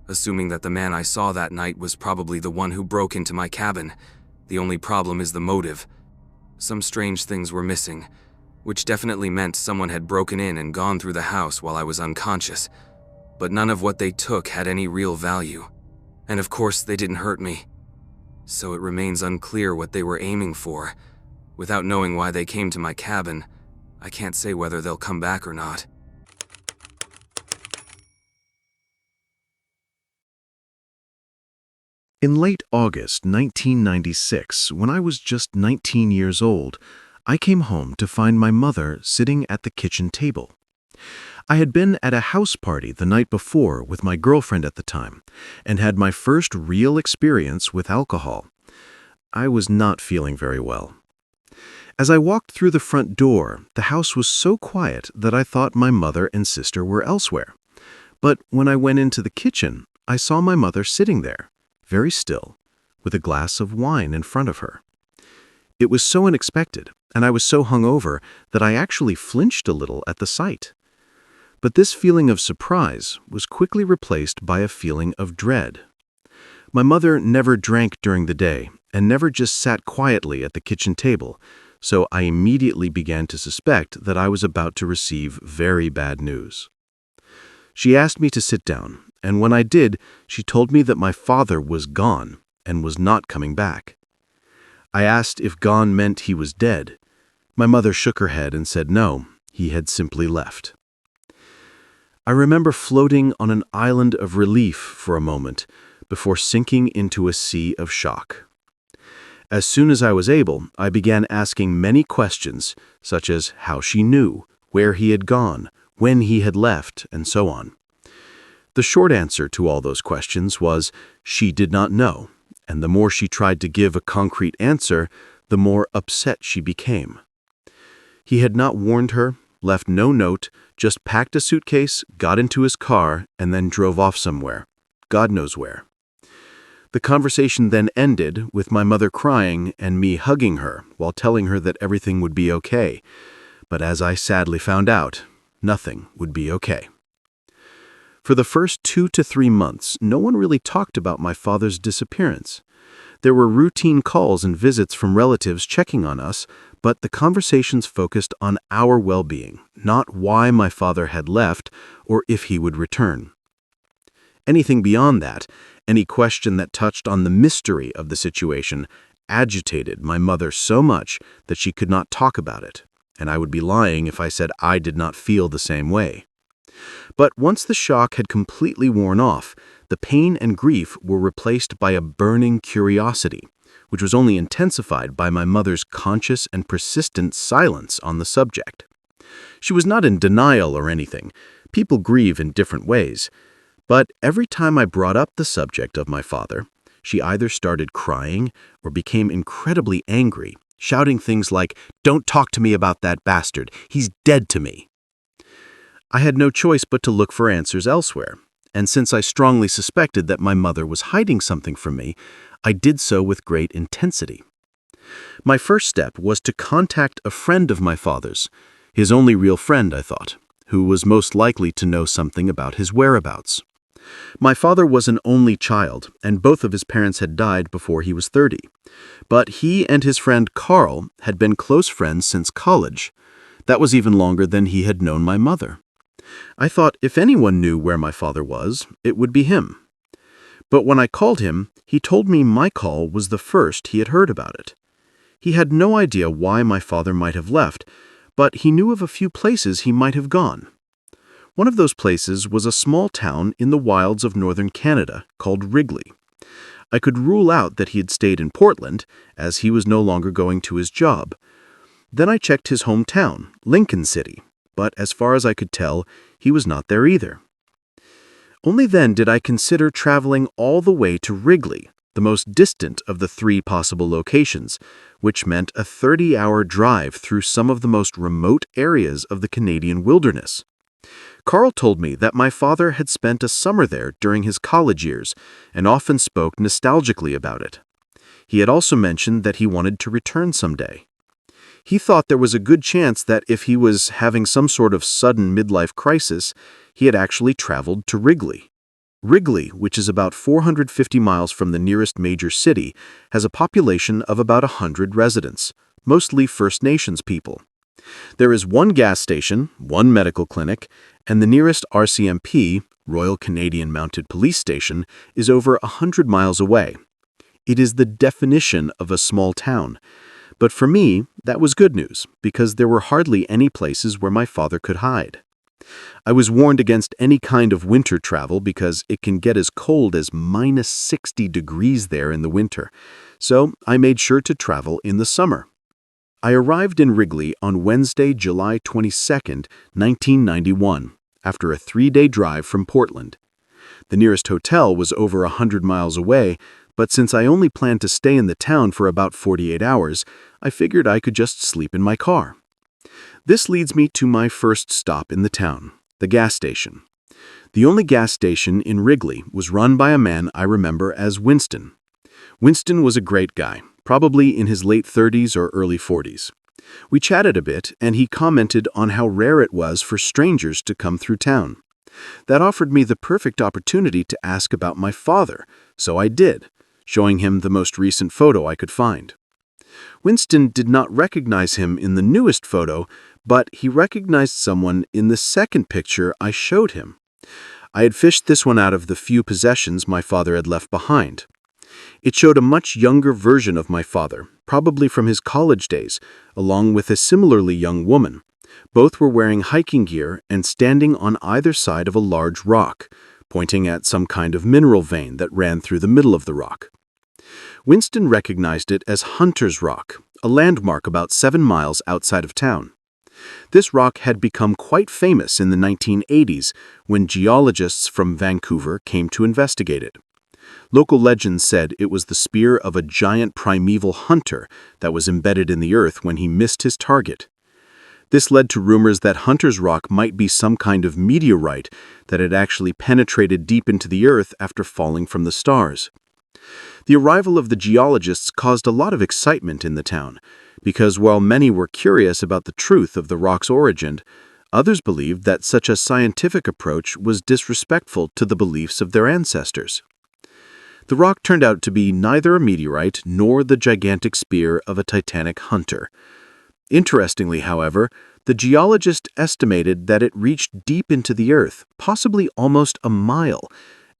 assuming that the man I saw that night was probably the one who broke into my cabin. The only problem is the motive. Some strange things were missing, which definitely meant someone had broken in and gone through the house while I was unconscious, but none of what they took had any real value. And of course, they didn't hurt me. So it remains unclear what they were aiming for. Without knowing why they came to my cabin, I can't say whether they'll come back or not. In late August 1996, when I was just 19 years old, I came home to find my mother sitting at the kitchen table. I had been at a house party the night before with my girlfriend at the time, and had my first real experience with alcohol. I was not feeling very well. As I walked through the front door, the house was so quiet that I thought my mother and sister were elsewhere. But when I went into the kitchen, I saw my mother sitting there, very still, with a glass of wine in front of her. It was so unexpected, and I was so hungover that I actually flinched a little at the sight. But this feeling of surprise was quickly replaced by a feeling of dread. My mother never drank during the day and never just sat quietly at the kitchen table, so I immediately began to suspect that I was about to receive very bad news. She asked me to sit down, and when I did, she told me that my father was gone and was not coming back. I asked if gone meant he was dead. My mother shook her head and said no, he had simply left. I remember floating on an island of relief for a moment before sinking into a sea of shock. As soon as I was able, I began asking many questions, such as how she knew, where he had gone, when he had left, and so on. The short answer to all those questions was she did not know, and the more she tried to give a concrete answer, the more upset she became. He had not warned her, left no note, just packed a suitcase, got into his car, and then drove off somewhere, God knows where. The conversation then ended with my mother crying and me hugging her while telling her that everything would be okay. But as I sadly found out, nothing would be okay. For the first 2 to 3 months, no one really talked about my father's disappearance. There were routine calls and visits from relatives checking on us, but the conversations focused on our well-being, not why my father had left or if he would return. Anything beyond that, any question that touched on the mystery of the situation, agitated my mother so much that she could not talk about it, and I would be lying if I said I did not feel the same way. But once the shock had completely worn off, the pain and grief were replaced by a burning curiosity, which was only intensified by my mother's conscious and persistent silence on the subject. She was not in denial or anything. People grieve in different ways. But every time I brought up the subject of my father, she either started crying or became incredibly angry, shouting things like, "Don't talk to me about that bastard. He's dead to me." I had no choice but to look for answers elsewhere, and since I strongly suspected that my mother was hiding something from me, I did so with great intensity. My first step was to contact a friend of my father's, his only real friend, I thought, who was most likely to know something about his whereabouts. My father was an only child, and both of his parents had died before he was 30. But he and his friend Carl had been close friends since college. That was even longer than he had known my mother. I thought if anyone knew where my father was, it would be him. But when I called him, he told me my call was the first he had heard about it. He had no idea why my father might have left, but he knew of a few places he might have gone. One of those places was a small town in the wilds of northern Canada called Wrigley. I could rule out that he had stayed in Portland, as he was no longer going to his job. Then I checked his hometown, Lincoln City, but as far as I could tell, he was not there either. Only then did I consider traveling all the way to Wrigley, the most distant of the 3 possible locations, which meant a 30-hour drive through some of the most remote areas of the Canadian wilderness. Carl told me that my father had spent a summer there during his college years and often spoke nostalgically about it. He had also mentioned that he wanted to return someday. He thought there was a good chance that if he was having some sort of sudden midlife crisis, he had actually traveled to Wrigley. Wrigley, which is about 450 miles from the nearest major city, has a population of about 100 residents, mostly First Nations people. There is 1 gas station, 1 medical clinic, and the nearest RCMP, Royal Canadian Mounted Police Station, is over 100 miles away. It is the definition of a small town. But for me, that was good news, because there were hardly any places where my father could hide. I was warned against any kind of winter travel because it can get as cold as minus 60 degrees there in the winter, so I made sure to travel in the summer. I arrived in Wrigley on Wednesday, July 22, 1991, after a 3-day drive from Portland. The nearest hotel was over 100 miles away, but since I only planned to stay in the town for about 48 hours, I figured I could just sleep in my car. This leads me to my first stop in the town, the gas station. The only gas station in Wrigley was run by a man I remember as Winston. Winston was a great guy, probably in his late 30s or early 40s. We chatted a bit, and he commented on how rare it was for strangers to come through town. That offered me the perfect opportunity to ask about my father, so I did, showing him the most recent photo I could find. Winston did not recognize him in the newest photo, but he recognized someone in the second picture I showed him. I had fished this one out of the few possessions my father had left behind. It showed a much younger version of my father, probably from his college days, along with a similarly young woman. Both were wearing hiking gear and standing on either side of a large rock, pointing at some kind of mineral vein that ran through the middle of the rock. Winston recognized it as Hunter's Rock, a landmark about 7 miles outside of town. This rock had become quite famous in the 1980s when geologists from Vancouver came to investigate it. Local legends said it was the spear of a giant primeval hunter that was embedded in the earth when he missed his target. This led to rumors that Hunter's Rock might be some kind of meteorite that had actually penetrated deep into the earth after falling from the stars. The arrival of the geologists caused a lot of excitement in the town, because while many were curious about the truth of the rock's origin, others believed that such a scientific approach was disrespectful to the beliefs of their ancestors. The rock turned out to be neither a meteorite nor the gigantic spear of a titanic hunter. Interestingly, however, the geologist estimated that it reached deep into the earth, possibly almost a mile,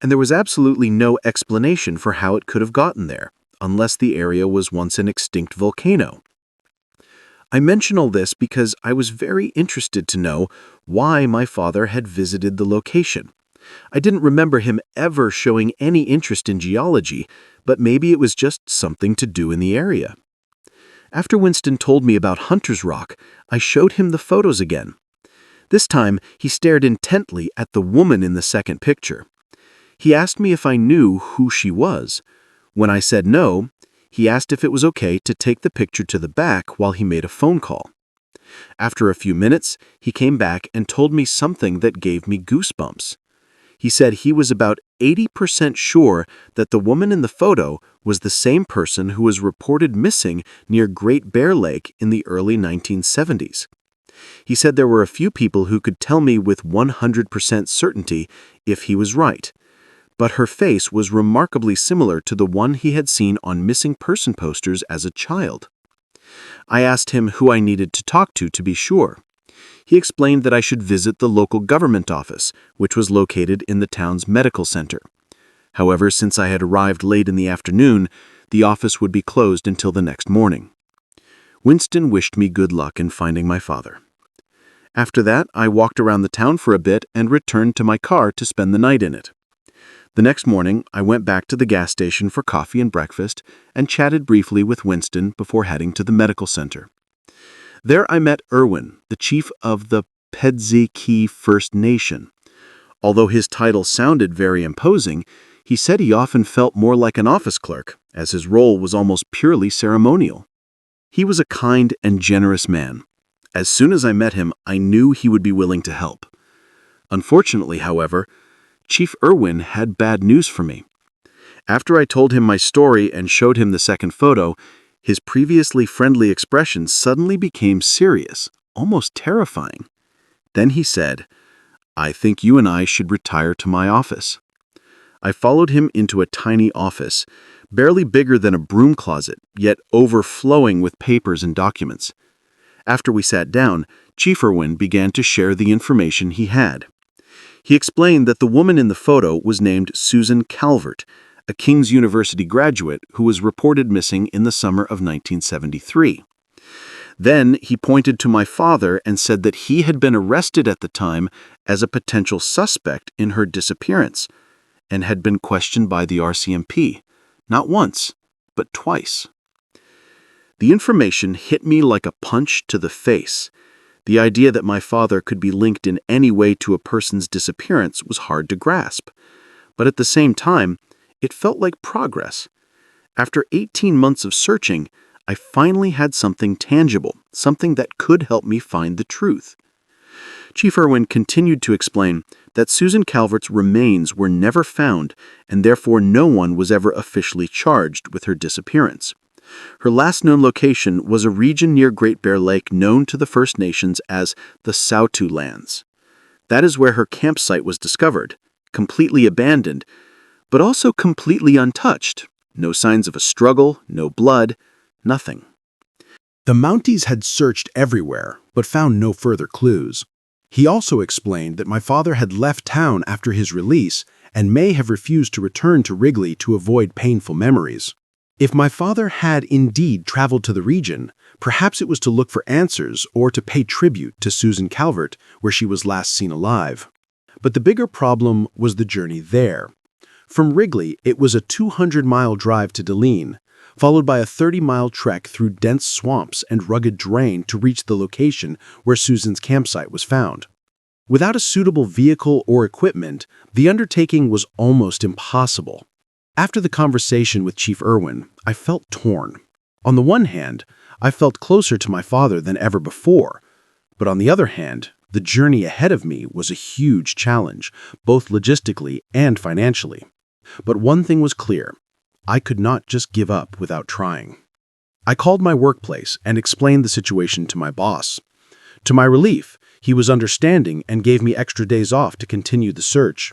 and there was absolutely no explanation for how it could have gotten there, unless the area was once an extinct volcano. I mention all this because I was very interested to know why my father had visited the location. I didn't remember him ever showing any interest in geology, but maybe it was just something to do in the area. After Winston told me about Hunter's Rock, I showed him the photos again. This time, he stared intently at the woman in the second picture. He asked me if I knew who she was. When I said no, he asked if it was okay to take the picture to the back while he made a phone call. After a few minutes, he came back and told me something that gave me goosebumps. He said he was about 80% sure that the woman in the photo was the same person who was reported missing near Great Bear Lake in the early 1970s. He said there were a few people who could tell me with 100% certainty if he was right, but her face was remarkably similar to the one he had seen on missing person posters as a child. I asked him who I needed to talk to be sure. He explained that I should visit the local government office, which was located in the town's medical center. However, since I had arrived late in the afternoon, the office would be closed until the next morning. Winston wished me good luck in finding my father. After that, I walked around the town for a bit and returned to my car to spend the night in it. The next morning, I went back to the gas station for coffee and breakfast and chatted briefly with Winston before heading to the medical center. There I met Irwin, the chief of the Pedziki First Nation. Although his title sounded very imposing, he said he often felt more like an office clerk, as his role was almost purely ceremonial. He was a kind and generous man. As soon as I met him, I knew he would be willing to help. Unfortunately, however, Chief Irwin had bad news for me. After I told him my story and showed him the second photo, his previously friendly expression suddenly became serious, almost terrifying. Then he said, "I think you and I should retire to my office." I followed him into a tiny office, barely bigger than a broom closet, yet overflowing with papers and documents. After we sat down, Chief Irwin began to share the information he had. He explained that the woman in the photo was named Susan Calvert, a King's University graduate who was reported missing in the summer of 1973. Then he pointed to my father and said that he had been arrested at the time as a potential suspect in her disappearance and had been questioned by the RCMP, not once, but twice. The information hit me like a punch to the face. The idea that my father could be linked in any way to a person's disappearance was hard to grasp. But at the same time, it felt like progress. After 18 months of searching, I finally had something tangible, something that could help me find the truth. Chief Irwin continued to explain that Susan Calvert's remains were never found, and therefore no one was ever officially charged with her disappearance. Her last known location was a region near Great Bear Lake known to the First Nations as the Saulteaux Lands. That is where her campsite was discovered, completely abandoned, but also completely untouched. No signs of a struggle, no blood, nothing. The Mounties had searched everywhere, but found no further clues. He also explained that my father had left town after his release and may have refused to return to Wrigley to avoid painful memories. If my father had indeed traveled to the region, perhaps it was to look for answers or to pay tribute to Susan Calvert, where she was last seen alive. But the bigger problem was the journey there. From Wrigley, it was a 200-mile drive to Deline, followed by a 30-mile trek through dense swamps and rugged terrain to reach the location where Susan's campsite was found. Without a suitable vehicle or equipment, the undertaking was almost impossible. After the conversation with Chief Irwin, I felt torn. On the one hand, I felt closer to my father than ever before, but on the other hand, the journey ahead of me was a huge challenge, both logistically and financially. But one thing was clear. I could not just give up without trying. I called my workplace and explained the situation to my boss. To my relief, he was understanding and gave me extra days off to continue the search.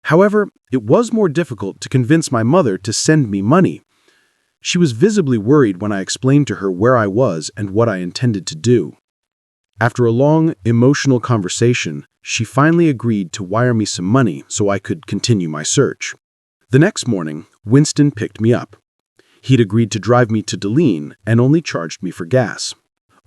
However, it was more difficult to convince my mother to send me money. She was visibly worried when I explained to her where I was and what I intended to do. After a long, emotional conversation, she finally agreed to wire me some money so I could continue my search. The next morning, Winston picked me up. He'd agreed to drive me to Deline and only charged me for gas.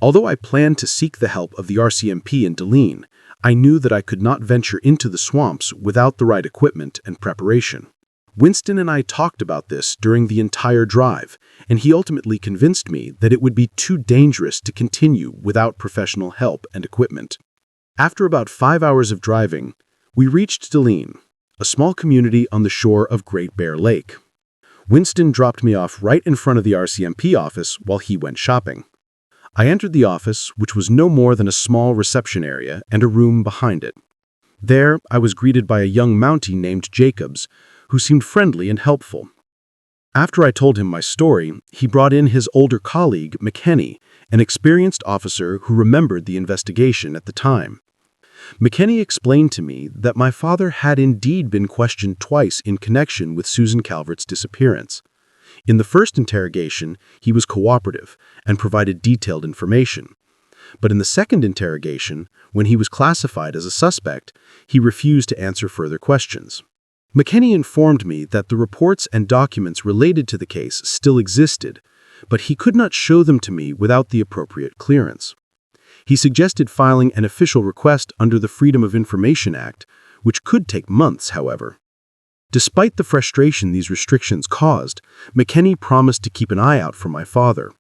Although I planned to seek the help of the RCMP in Deline, I knew that I could not venture into the swamps without the right equipment and preparation. Winston and I talked about this during the entire drive, and he ultimately convinced me that it would be too dangerous to continue without professional help and equipment. After about 5 hours of driving, we reached Deline, a small community on the shore of Great Bear Lake. Winston dropped me off right in front of the RCMP office while he went shopping. I entered the office, which was no more than a small reception area and a room behind it. There, I was greeted by a young Mountie named Jacobs, who seemed friendly and helpful. After I told him my story, he brought in his older colleague, McKinney, an experienced officer who remembered the investigation at the time. McKinney explained to me that my father had indeed been questioned twice in connection with Susan Calvert's disappearance. In the first interrogation, he was cooperative and provided detailed information. But in the second interrogation, when he was classified as a suspect, he refused to answer further questions. McKinney informed me that the reports and documents related to the case still existed, but he could not show them to me without the appropriate clearance. He suggested filing an official request under the Freedom of Information Act, which could take months, however. Despite the frustration these restrictions caused, McKinney promised to keep an eye out for my father.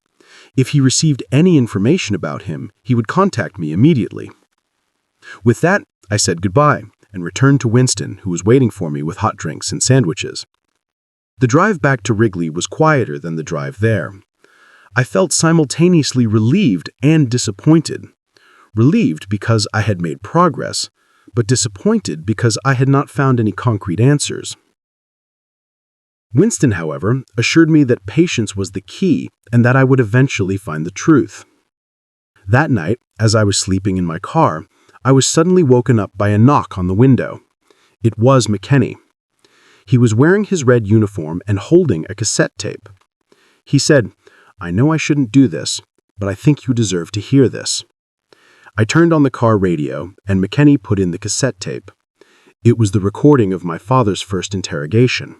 If he received any information about him, he would contact me immediately. With that, I said goodbye and returned to Winston, who was waiting for me with hot drinks and sandwiches. The drive back to Wrigley was quieter than the drive there. I felt simultaneously relieved and disappointed. Relieved because I had made progress, but disappointed because I had not found any concrete answers. Winston, however, assured me that patience was the key and that I would eventually find the truth. That night, as I was sleeping in my car, I was suddenly woken up by a knock on the window. It was McKinney. He was wearing his red uniform and holding a cassette tape. He said, "I know I shouldn't do this, but I think you deserve to hear this." I turned on the car radio, and McKinney put in the cassette tape. It was the recording of my father's first interrogation.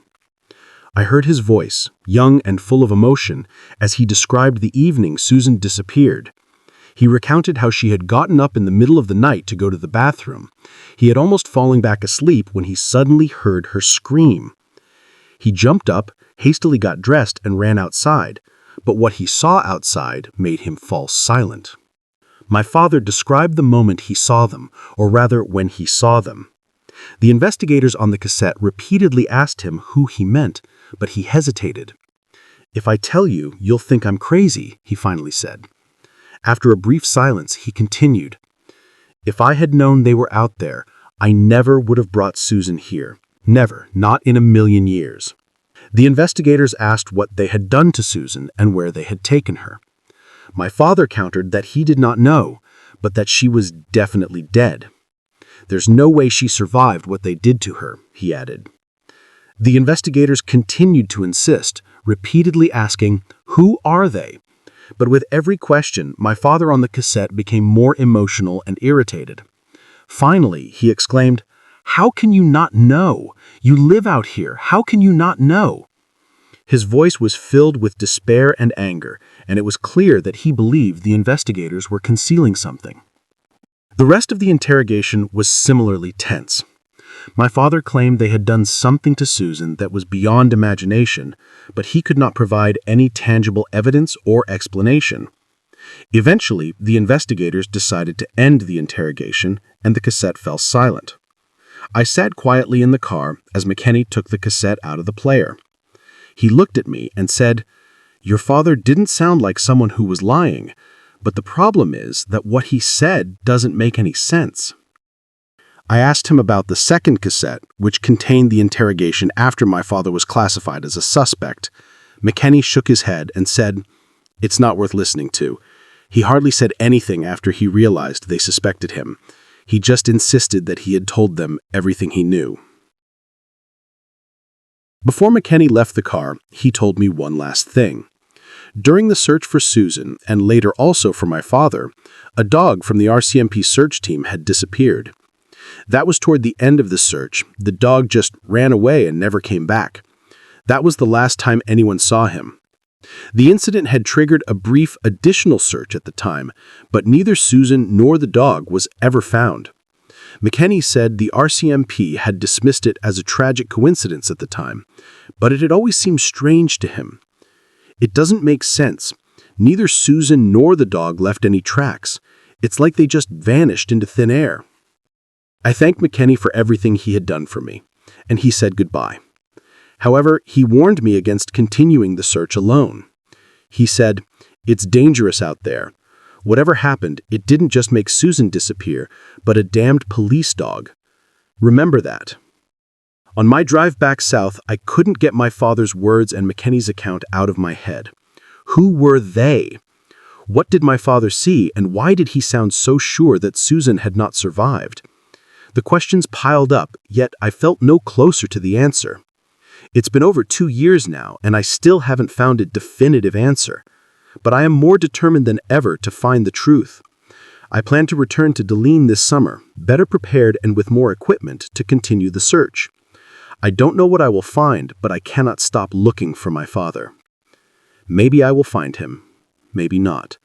I heard his voice, young and full of emotion, as he described the evening Susan disappeared. He recounted how she had gotten up in the middle of the night to go to the bathroom. He had almost fallen back asleep when he suddenly heard her scream. He jumped up, hastily got dressed, and ran outside, but what he saw outside made him fall silent. My father described the moment he saw them, or rather when he saw them. The investigators on the cassette repeatedly asked him who he meant, but he hesitated. "If I tell you, you'll think I'm crazy," he finally said. After a brief silence, he continued, "If I had known they were out there, I never would have brought Susan here. Never, not in a million years." The investigators asked what they had done to Susan and where they had taken her. My father countered that he did not know, but that she was definitely dead. "There's no way she survived what they did to her," he added. The investigators continued to insist, repeatedly asking, "Who are they?" But with every question, my father on the cassette became more emotional and irritated. Finally, he exclaimed, "How can you not know? You live out here. How can you not know?" His voice was filled with despair and anger, and it was clear that he believed the investigators were concealing something. The rest of the interrogation was similarly tense. My father claimed they had done something to Susan that was beyond imagination, but he could not provide any tangible evidence or explanation. Eventually, the investigators decided to end the interrogation, and the cassette fell silent. I sat quietly in the car as McKinney took the cassette out of the player. He looked at me and said, "Your father didn't sound like someone who was lying, but the problem is that what he said doesn't make any sense." I asked him about the second cassette, which contained the interrogation after my father was classified as a suspect. McKinney shook his head and said, "It's not worth listening to. He hardly said anything after he realized they suspected him. He just insisted that he had told them everything he knew." Before McKinney left the car, he told me one last thing. During the search for Susan, and later also for my father, a dog from the RCMP search team had disappeared. That was toward the end of the search. The dog just ran away and never came back. That was the last time anyone saw him. The incident had triggered a brief additional search at the time, but neither Susan nor the dog was ever found. McKenney said the RCMP had dismissed it as a tragic coincidence at the time, but it had always seemed strange to him. It doesn't make sense. Neither Susan nor the dog left any tracks. It's like they just vanished into thin air. I thanked McKenney for everything he had done for me, and he said goodbye. However, he warned me against continuing the search alone. He said, "It's dangerous out there. Whatever happened, it didn't just make Susan disappear, but a damned police dog. Remember that." On my drive back south, I couldn't get my father's words and McKenney's account out of my head. Who were they? What did my father see, and why did he sound so sure that Susan had not survived? The questions piled up, yet I felt no closer to the answer. It's been over 2 years now, and I still haven't found a definitive answer. But I am more determined than ever to find the truth. I plan to return to Deline this summer, better prepared and with more equipment to continue the search. I don't know what I will find, but I cannot stop looking for my father. Maybe I will find him, maybe not.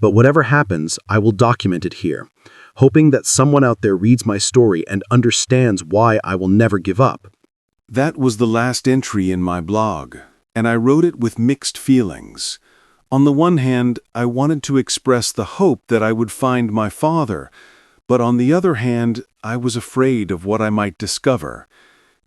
But whatever happens, I will document it here, hoping that someone out there reads my story and understands why I will never give up. That was the last entry in my blog, and I wrote it with mixed feelings. On the one hand, I wanted to express the hope that I would find my father, but on the other hand, I was afraid of what I might discover.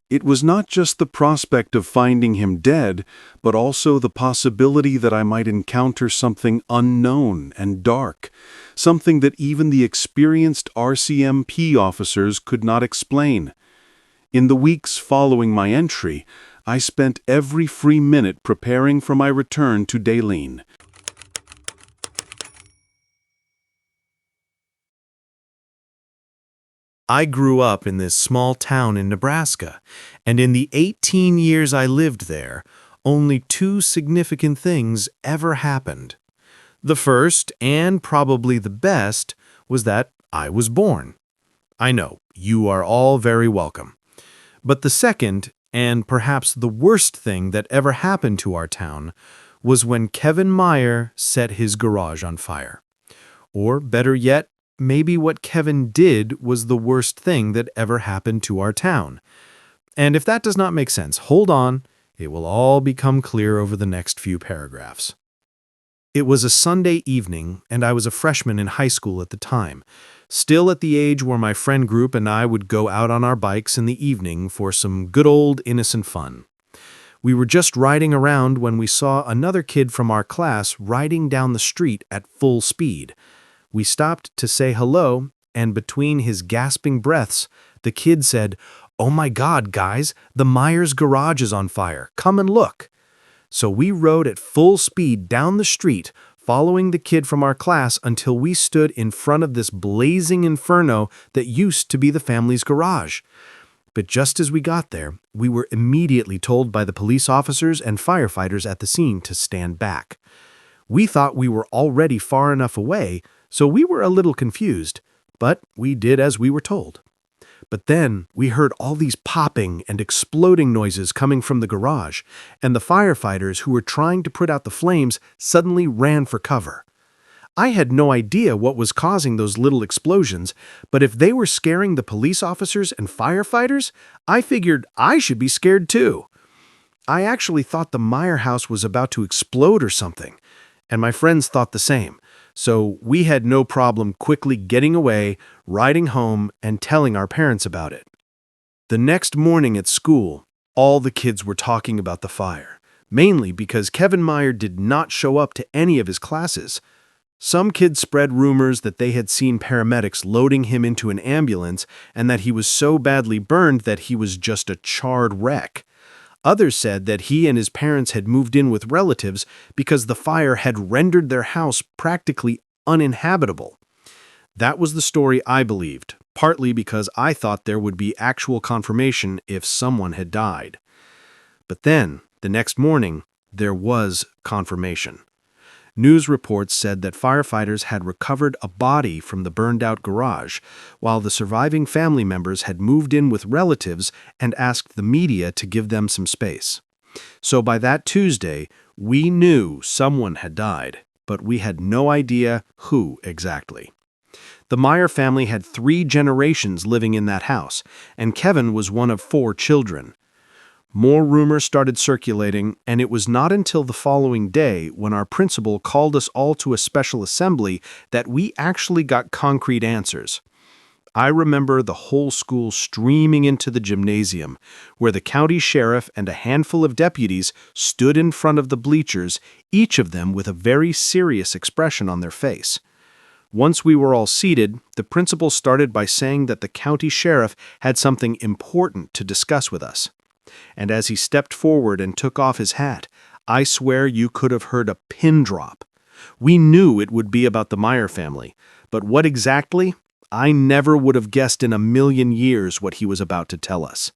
It was not just the prospect of finding him dead, but also the possibility that I might encounter something unknown and dark, something that even the experienced RCMP officers could not explain. In the weeks following my entry, I spent every free minute preparing for my return to Deline. I grew up in this small town in Nebraska, and in the 18 years I lived there, only 2 significant things ever happened. The first, and probably the best, was that I was born. I know, you are all very welcome. But the second, and perhaps the worst thing that ever happened to our town, was when Kevin Meyer set his garage on fire. Or better yet, maybe what Kevin did was the worst thing that ever happened to our town. And if that does not make sense, hold on, it will all become clear over the next few paragraphs. It was a Sunday evening, and I was a freshman in high school at the time, still at the age where my friend group and I would go out on our bikes in the evening for some good old innocent fun. We were just riding around when we saw another kid from our class riding down the street at full speed. We stopped to say hello, and between his gasping breaths, the kid said, "Oh my God, guys, the Myers garage is on fire. Come and look." So we rode at full speed down the street, following the kid from our class until we stood in front of this blazing inferno that used to be the family's garage. But just as we got there, we were immediately told by the police officers and firefighters at the scene to stand back. We thought we were already far enough away, so we were a little confused, but we did as we were told. But then we heard all these popping and exploding noises coming from the garage, and the firefighters who were trying to put out the flames suddenly ran for cover. I had no idea what was causing those little explosions, but if they were scaring the police officers and firefighters, I figured I should be scared too. I actually thought the Meyer house was about to explode or something, and my friends thought the same. So we had no problem quickly getting away, riding home, and telling our parents about it. The next morning at school, all the kids were talking about the fire, mainly because Kevin Meyer did not show up to any of his classes. Some kids spread rumors that they had seen paramedics loading him into an ambulance and that he was so badly burned that he was just a charred wreck. Others said that he and his parents had moved in with relatives because the fire had rendered their house practically uninhabitable. That was the story I believed, partly because I thought there would be actual confirmation if someone had died. But then, the next morning, there was confirmation. News reports said that firefighters had recovered a body from the burned-out garage, while the surviving family members had moved in with relatives and asked the media to give them some space. So by that Tuesday, we knew someone had died, but we had no idea who exactly. The Meyer family had 3 generations living in that house, and Kevin was one of 4 children. More rumors started circulating, and it was not until the following day, when our principal called us all to a special assembly, that we actually got concrete answers. I remember the whole school streaming into the gymnasium, where the county sheriff and a handful of deputies stood in front of the bleachers, each of them with a very serious expression on their face. Once we were all seated, the principal started by saying that the county sheriff had something important to discuss with us. And as he stepped forward and took off his hat, I swear you could have heard a pin drop. We knew it would be about the Meyer family, but what exactly? I never would have guessed in a million years what he was about to tell us.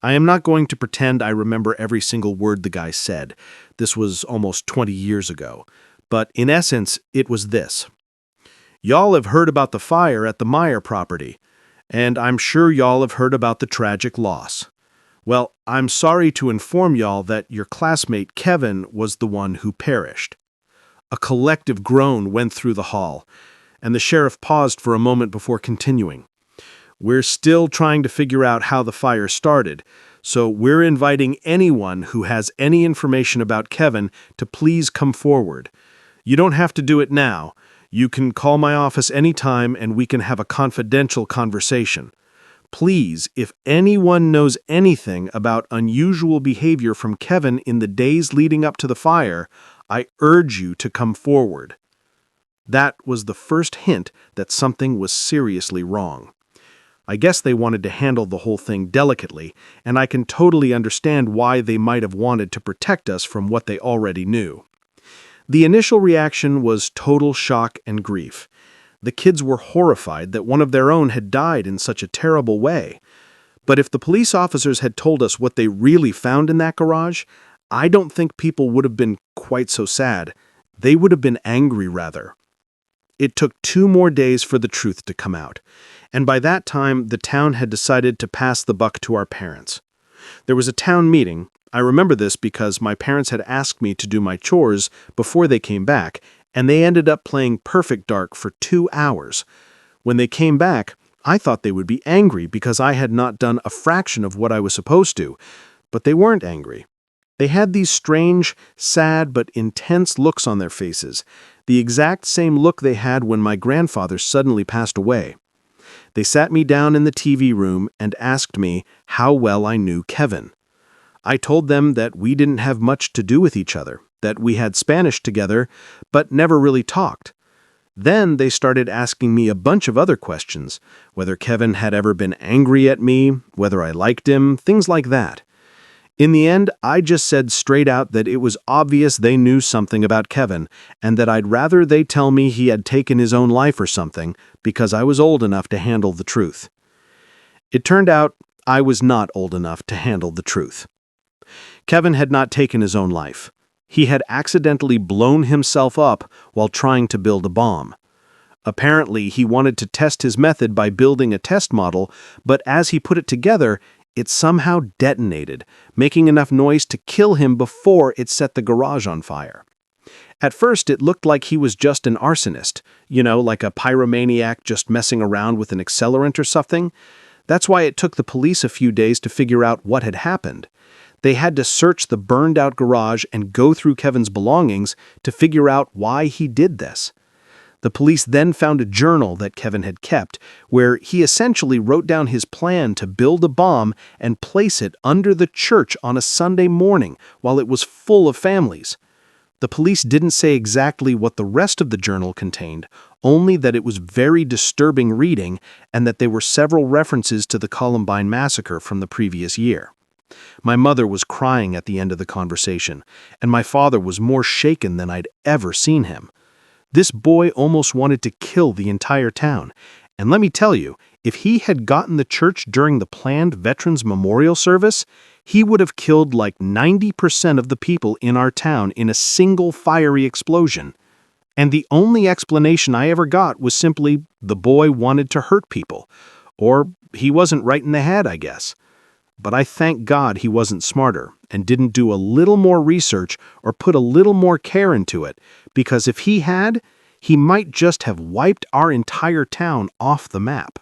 I am not going to pretend I remember every single word the guy said. This was almost 20 years ago. But in essence, it was this. Y'all have heard about the fire at the Meyer property, and I'm sure y'all have heard about the tragic loss. Well, I'm sorry to inform y'all that your classmate Kevin was the one who perished. A collective groan went through the hall, and the sheriff paused for a moment before continuing. We're still trying to figure out how the fire started, so we're inviting anyone who has any information about Kevin to please come forward. You don't have to do it now. You can call my office anytime and we can have a confidential conversation. Please, if anyone knows anything about unusual behavior from Kevin in the days leading up to the fire, I urge you to come forward. That was the first hint that something was seriously wrong. I guess they wanted to handle the whole thing delicately, and I can totally understand why they might have wanted to protect us from what they already knew. The initial reaction was total shock and grief. The kids were horrified that one of their own had died in such a terrible way. But if the police officers had told us what they really found in that garage, I don't think people would have been quite so sad. They would have been angry, rather. It took 2 more days for the truth to come out, and by that time the town had decided to pass the buck to our parents. There was a town meeting. I remember this because my parents had asked me to do my chores before they came back, and they ended up playing Perfect Dark for 2 hours. When they came back, I thought they would be angry because I had not done a fraction of what I was supposed to, but they weren't angry. They had these strange, sad, but intense looks on their faces, the exact same look they had when my grandfather suddenly passed away. They sat me down in the TV room and asked me how well I knew Kevin. I told them that we didn't have much to do with each other, that we had Spanish together, but never really talked. Then they started asking me a bunch of other questions, whether Kevin had ever been angry at me, whether I liked him, things like that. In the end, I just said straight out that it was obvious they knew something about Kevin, and that I'd rather they tell me he had taken his own life or something, because I was old enough to handle the truth. It turned out I was not old enough to handle the truth. Kevin had not taken his own life. He had accidentally blown himself up while trying to build a bomb. Apparently, he wanted to test his method by building a test model, but as he put it together, it somehow detonated, making enough noise to kill him before it set the garage on fire. At first, it looked like he was just an arsonist, like a pyromaniac just messing around with an accelerant or something. That's why it took the police a few days to figure out what had happened. They had to search the burned-out garage and go through Kevin's belongings to figure out why he did this. The police then found a journal that Kevin had kept, where he essentially wrote down his plan to build a bomb and place it under the church on a Sunday morning while it was full of families. The police didn't say exactly what the rest of the journal contained, only that it was very disturbing reading and that there were several references to the Columbine massacre from the previous year. My mother was crying at the end of the conversation, and my father was more shaken than I'd ever seen him. This boy almost wanted to kill the entire town, and let me tell you, if he had gotten the church during the planned Veterans Memorial Service, he would have killed like 90% of the people in our town in a single fiery explosion. And the only explanation I ever got was simply the boy wanted to hurt people, or he wasn't right in the head, I guess. But I thank God he wasn't smarter and didn't do a little more research or put a little more care into it, because if he had, He might just have wiped our entire town off the map.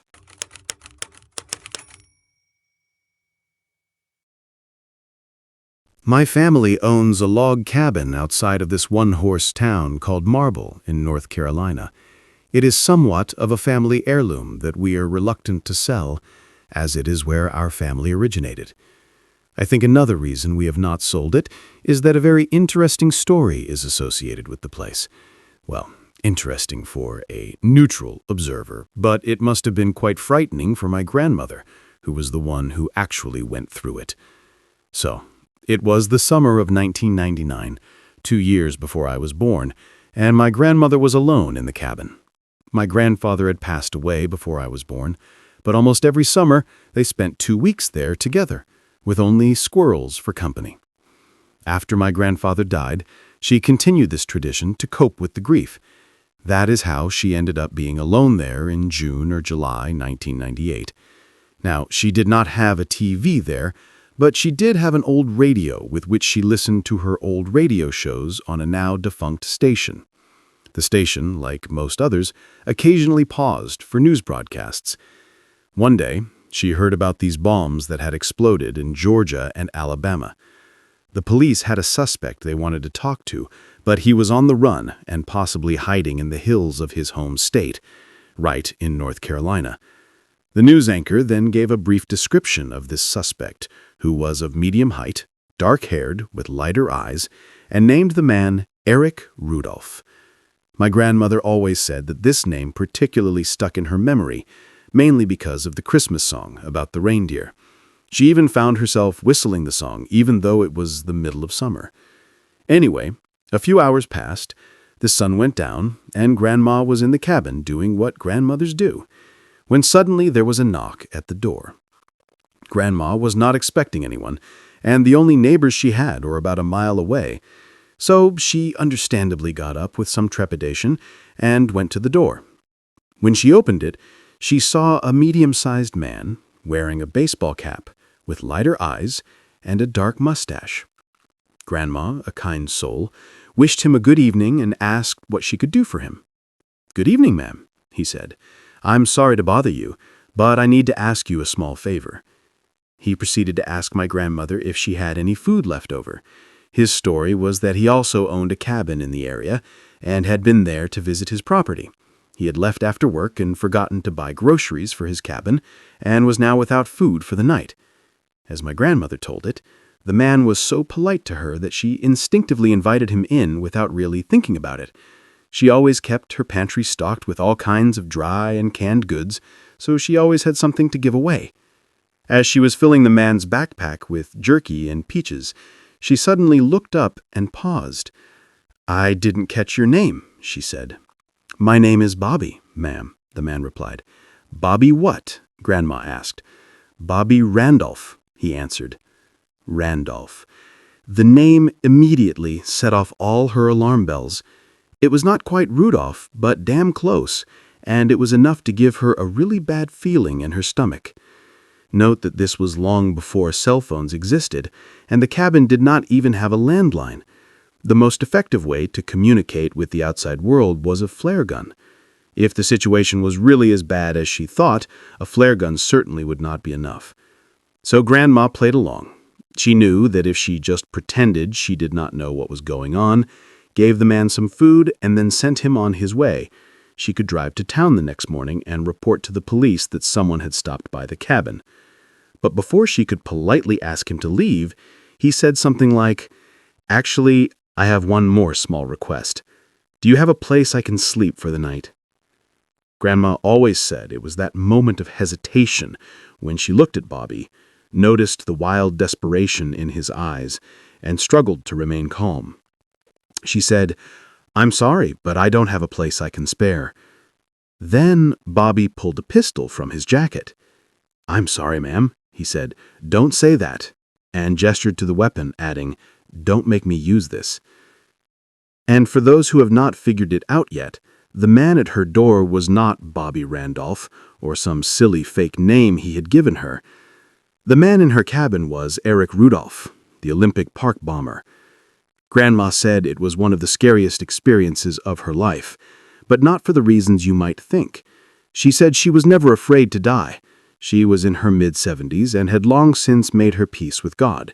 My family owns a log cabin outside of this one-horse town called Marble in North Carolina. It is somewhat of a family heirloom that we are reluctant to sell, as it is where our family originated. I think another reason we have not sold it is that a very interesting story is associated with the place. Well, interesting for a neutral observer, but it must have been quite frightening for my grandmother, who was the one who actually went through it. So, it was the summer of 1999, 2 years before I was born, and my grandmother was alone in the cabin. My grandfather had passed away before I was born, but almost every summer they spent 2 weeks there together, with only squirrels for company. After my grandfather died, she continued this tradition to cope with the grief. That is how she ended up being alone there in June or July 1998. Now, she did not have a TV there, but she did have an old radio with which she listened to her old radio shows on a now-defunct station. The station, like most others, occasionally paused for news broadcasts. One day, she heard about these bombs that had exploded in Georgia and Alabama. The police had a suspect they wanted to talk to, but he was on the run and possibly hiding in the hills of his home state, right in North Carolina. The news anchor then gave a brief description of this suspect, who was of medium height, dark-haired, with lighter eyes, and named the man Eric Rudolph. My grandmother always said that this name particularly stuck in her memory, mainly because of the Christmas song about the reindeer. She even found herself whistling the song, even though it was the middle of summer. Anyway, a few hours passed, the sun went down, and Grandma was in the cabin doing what grandmothers do, when suddenly there was a knock at the door. Grandma was not expecting anyone, and the only neighbors she had were about a mile away, so she understandably got up with some trepidation and went to the door. When she opened it, she saw a medium-sized man wearing a baseball cap with lighter eyes and a dark mustache. Grandma, a kind soul, wished him a good evening and asked what she could do for him. "Good evening, ma'am," he said. "I'm sorry to bother you, but I need to ask you a small favor." He proceeded to ask my grandmother if she had any food left over. His story was that he also owned a cabin in the area and had been there to visit his property. He had left after work and forgotten to buy groceries for his cabin and was now without food for the night. As my grandmother told it, the man was so polite to her that she instinctively invited him in without really thinking about it. She always kept her pantry stocked with all kinds of dry and canned goods, so she always had something to give away. As she was filling the man's backpack with jerky and peaches, she suddenly looked up and paused. "I didn't catch your name," she said. "My name is Bobby, ma'am," the man replied. "Bobby what?" Grandma asked. "Bobby Randolph," he answered. Randolph. The name immediately set off all her alarm bells. It was not quite Rudolph, but damn close, and it was enough to give her a really bad feeling in her stomach. Note that this was long before cell phones existed, and the cabin did not even have a landline. The most effective way to communicate with the outside world was a flare gun. If the situation was really as bad as she thought, a flare gun certainly would not be enough. So Grandma played along. She knew that if she just pretended she did not know what was going on, gave the man some food, and then sent him on his way, she could drive to town the next morning and report to the police that someone had stopped by the cabin. But before she could politely ask him to leave, he said something like, "Actually, I have one more small request. Do you have a place I can sleep for the night?" Grandma always said it was that moment of hesitation when she looked at Bobby, noticed the wild desperation in his eyes, and struggled to remain calm. She said, "I'm sorry, but I don't have a place I can spare." Then Bobby pulled a pistol from his jacket. "I'm sorry, ma'am," he said. "Don't say that," and gestured to the weapon, adding, "Don't make me use this." And for those who have not figured it out yet, the man at her door was not Bobby Randolph or some silly fake name he had given her. The man in her cabin was Eric Rudolph, the Olympic park bomber. Grandma said it was one of the scariest experiences of her life, but not for the reasons you might think. She said she was never afraid to die. She was in her mid-70s and had long since made her peace with God.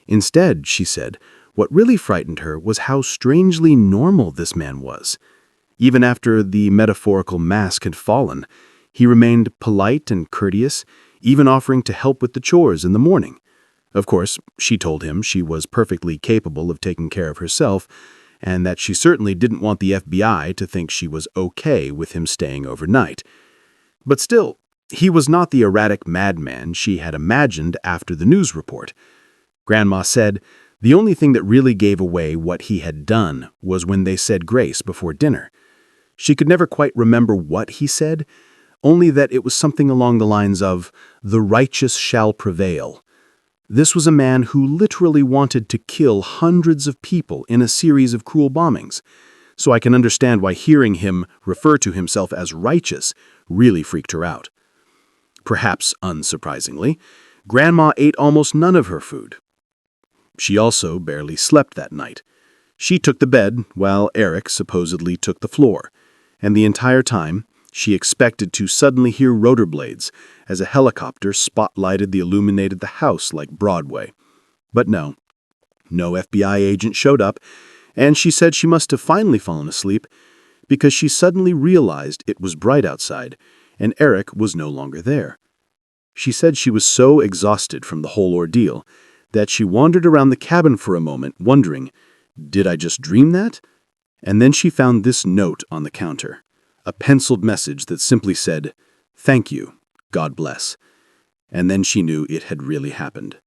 Instead, she said, what really frightened her was how strangely normal this man was. Even after the metaphorical mask had fallen, he remained polite and courteous, even offering to help with the chores in the morning. Of course, she told him she was perfectly capable of taking care of herself, and that she certainly didn't want the FBI to think she was okay with him staying overnight. But still, he was not the erratic madman she had imagined after the news report. Grandma said the only thing that really gave away what he had done was when they said grace before dinner. She could never quite remember what he said, only that it was something along the lines of, "The righteous shall prevail." This was a man who literally wanted to kill hundreds of people in a series of cruel bombings, so I can understand why hearing him refer to himself as righteous really freaked her out. Perhaps unsurprisingly, Grandma ate almost none of her food. She also barely slept that night. She took the bed while Eric supposedly took the floor, and the entire time, she expected to suddenly hear rotor blades as a helicopter spotlighted the illuminated the house like Broadway. But no FBI agent showed up, and she said she must have finally fallen asleep because she suddenly realized it was bright outside and Eric was no longer there. She said she was so exhausted from the whole ordeal that she wandered around the cabin for a moment wondering, did I just dream that? And then she found this note on the counter. A penciled message that simply said, "Thank you, God bless." And then she knew it had really happened.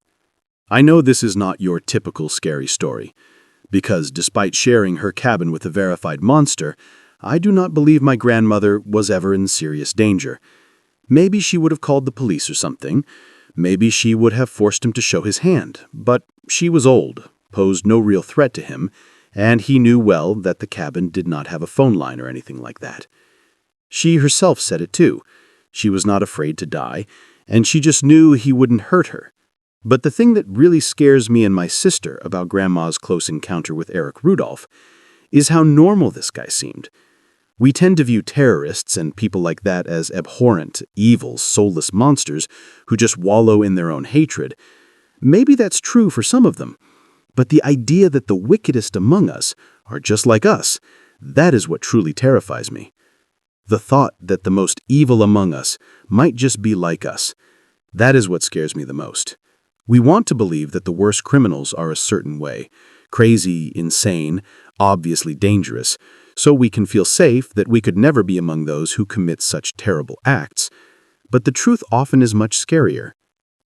I know this is not your typical scary story, because despite sharing her cabin with a verified monster, I do not believe my grandmother was ever in serious danger. Maybe she would have called the police or something. Maybe she would have forced him to show his hand. But she was old, posed no real threat to him, and he knew well that the cabin did not have a phone line or anything like that. She herself said it too. She was not afraid to die, and she just knew he wouldn't hurt her. But the thing that really scares me and my sister about Grandma's close encounter with Eric Rudolph is how normal this guy seemed. We tend to view terrorists and people like that as abhorrent, evil, soulless monsters who just wallow in their own hatred. Maybe that's true for some of them, but the idea that the wickedest among us are just like us, that is what truly terrifies me. The thought that the most evil among us might just be like us, that is what scares me the most. We want to believe that the worst criminals are a certain way, crazy, insane, obviously dangerous, so we can feel safe that we could never be among those who commit such terrible acts. But the truth often is much scarier.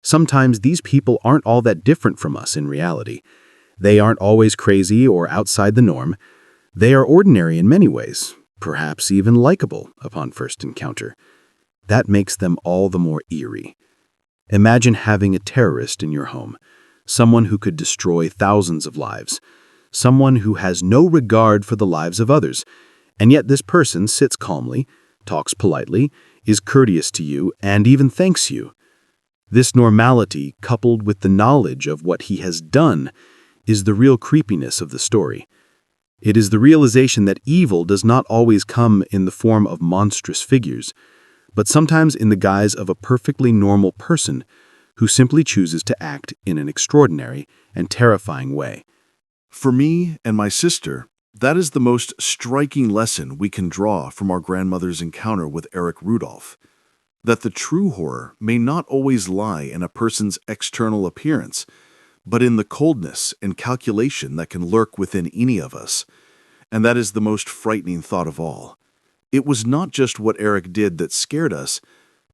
Sometimes these people aren't all that different from us in reality. They aren't always crazy or outside the norm. They are ordinary in many ways, perhaps even likable upon first encounter. That makes them all the more eerie. Imagine having a terrorist in your home, someone who could destroy thousands of lives, someone who has no regard for the lives of others, and yet this person sits calmly, talks politely, is courteous to you, and even thanks you. This normality, coupled with the knowledge of what he has done, is the real creepiness of the story. It is the realization that evil does not always come in the form of monstrous figures, but sometimes in the guise of a perfectly normal person who simply chooses to act in an extraordinary and terrifying way. For me and my sister, that is the most striking lesson we can draw from our grandmother's encounter with Eric Rudolph. That the true horror may not always lie in a person's external appearance, but in the coldness and calculation that can lurk within any of us. And that is the most frightening thought of all. It was not just what Eric did that scared us,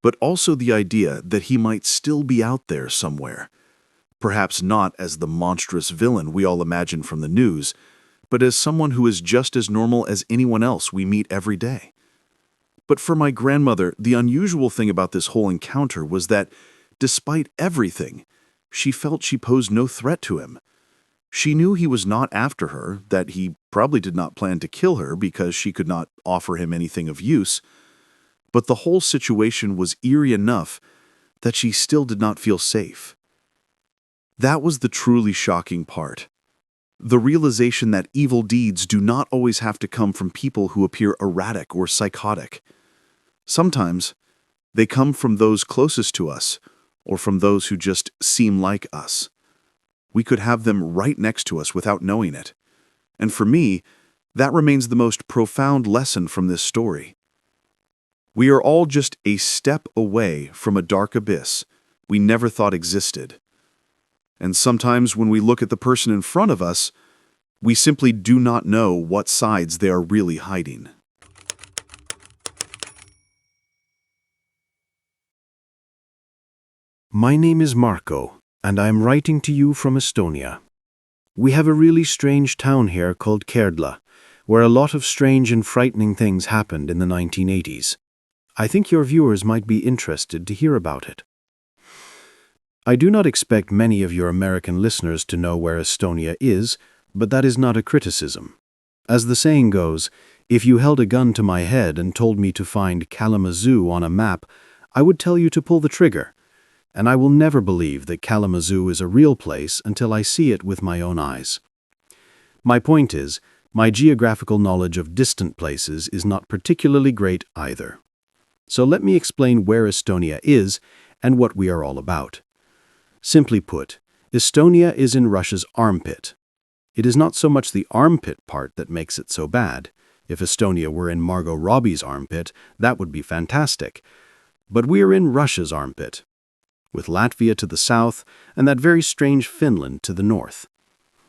but also the idea that he might still be out there somewhere. Perhaps not as the monstrous villain we all imagine from the news, but as someone who is just as normal as anyone else we meet every day. But for my grandmother, the unusual thing about this whole encounter was that, despite everything, she felt she posed no threat to him. She knew he was not after her, that he probably did not plan to kill her because she could not offer him anything of use, but the whole situation was eerie enough that she still did not feel safe. That was the truly shocking part. The realization that evil deeds do not always have to come from people who appear erratic or psychotic. Sometimes, they come from those closest to us, or from those who just seem like us. We could have them right next to us without knowing it. And for me, that remains the most profound lesson from this story. We are all just a step away from a dark abyss we never thought existed. And sometimes when we look at the person in front of us, we simply do not know what sides they are really hiding. My name is Marco, and I am writing to you from Estonia. We have a really strange town here called Kerdla, where a lot of strange and frightening things happened in the 1980s. I think your viewers might be interested to hear about it. I do not expect many of your American listeners to know where Estonia is, but that is not a criticism. As the saying goes, if you held a gun to my head and told me to find Kalamazoo on a map, I would tell you to pull the trigger. And I will never believe that Kalamazoo is a real place until I see it with my own eyes. My point is, my geographical knowledge of distant places is not particularly great either. So let me explain where Estonia is and what we are all about. Simply put, Estonia is in Russia's armpit. It is not so much the armpit part that makes it so bad. If Estonia were in Margot Robbie's armpit, that would be fantastic. But we are in Russia's armpit, with Latvia to the south and that very strange Finland to the north.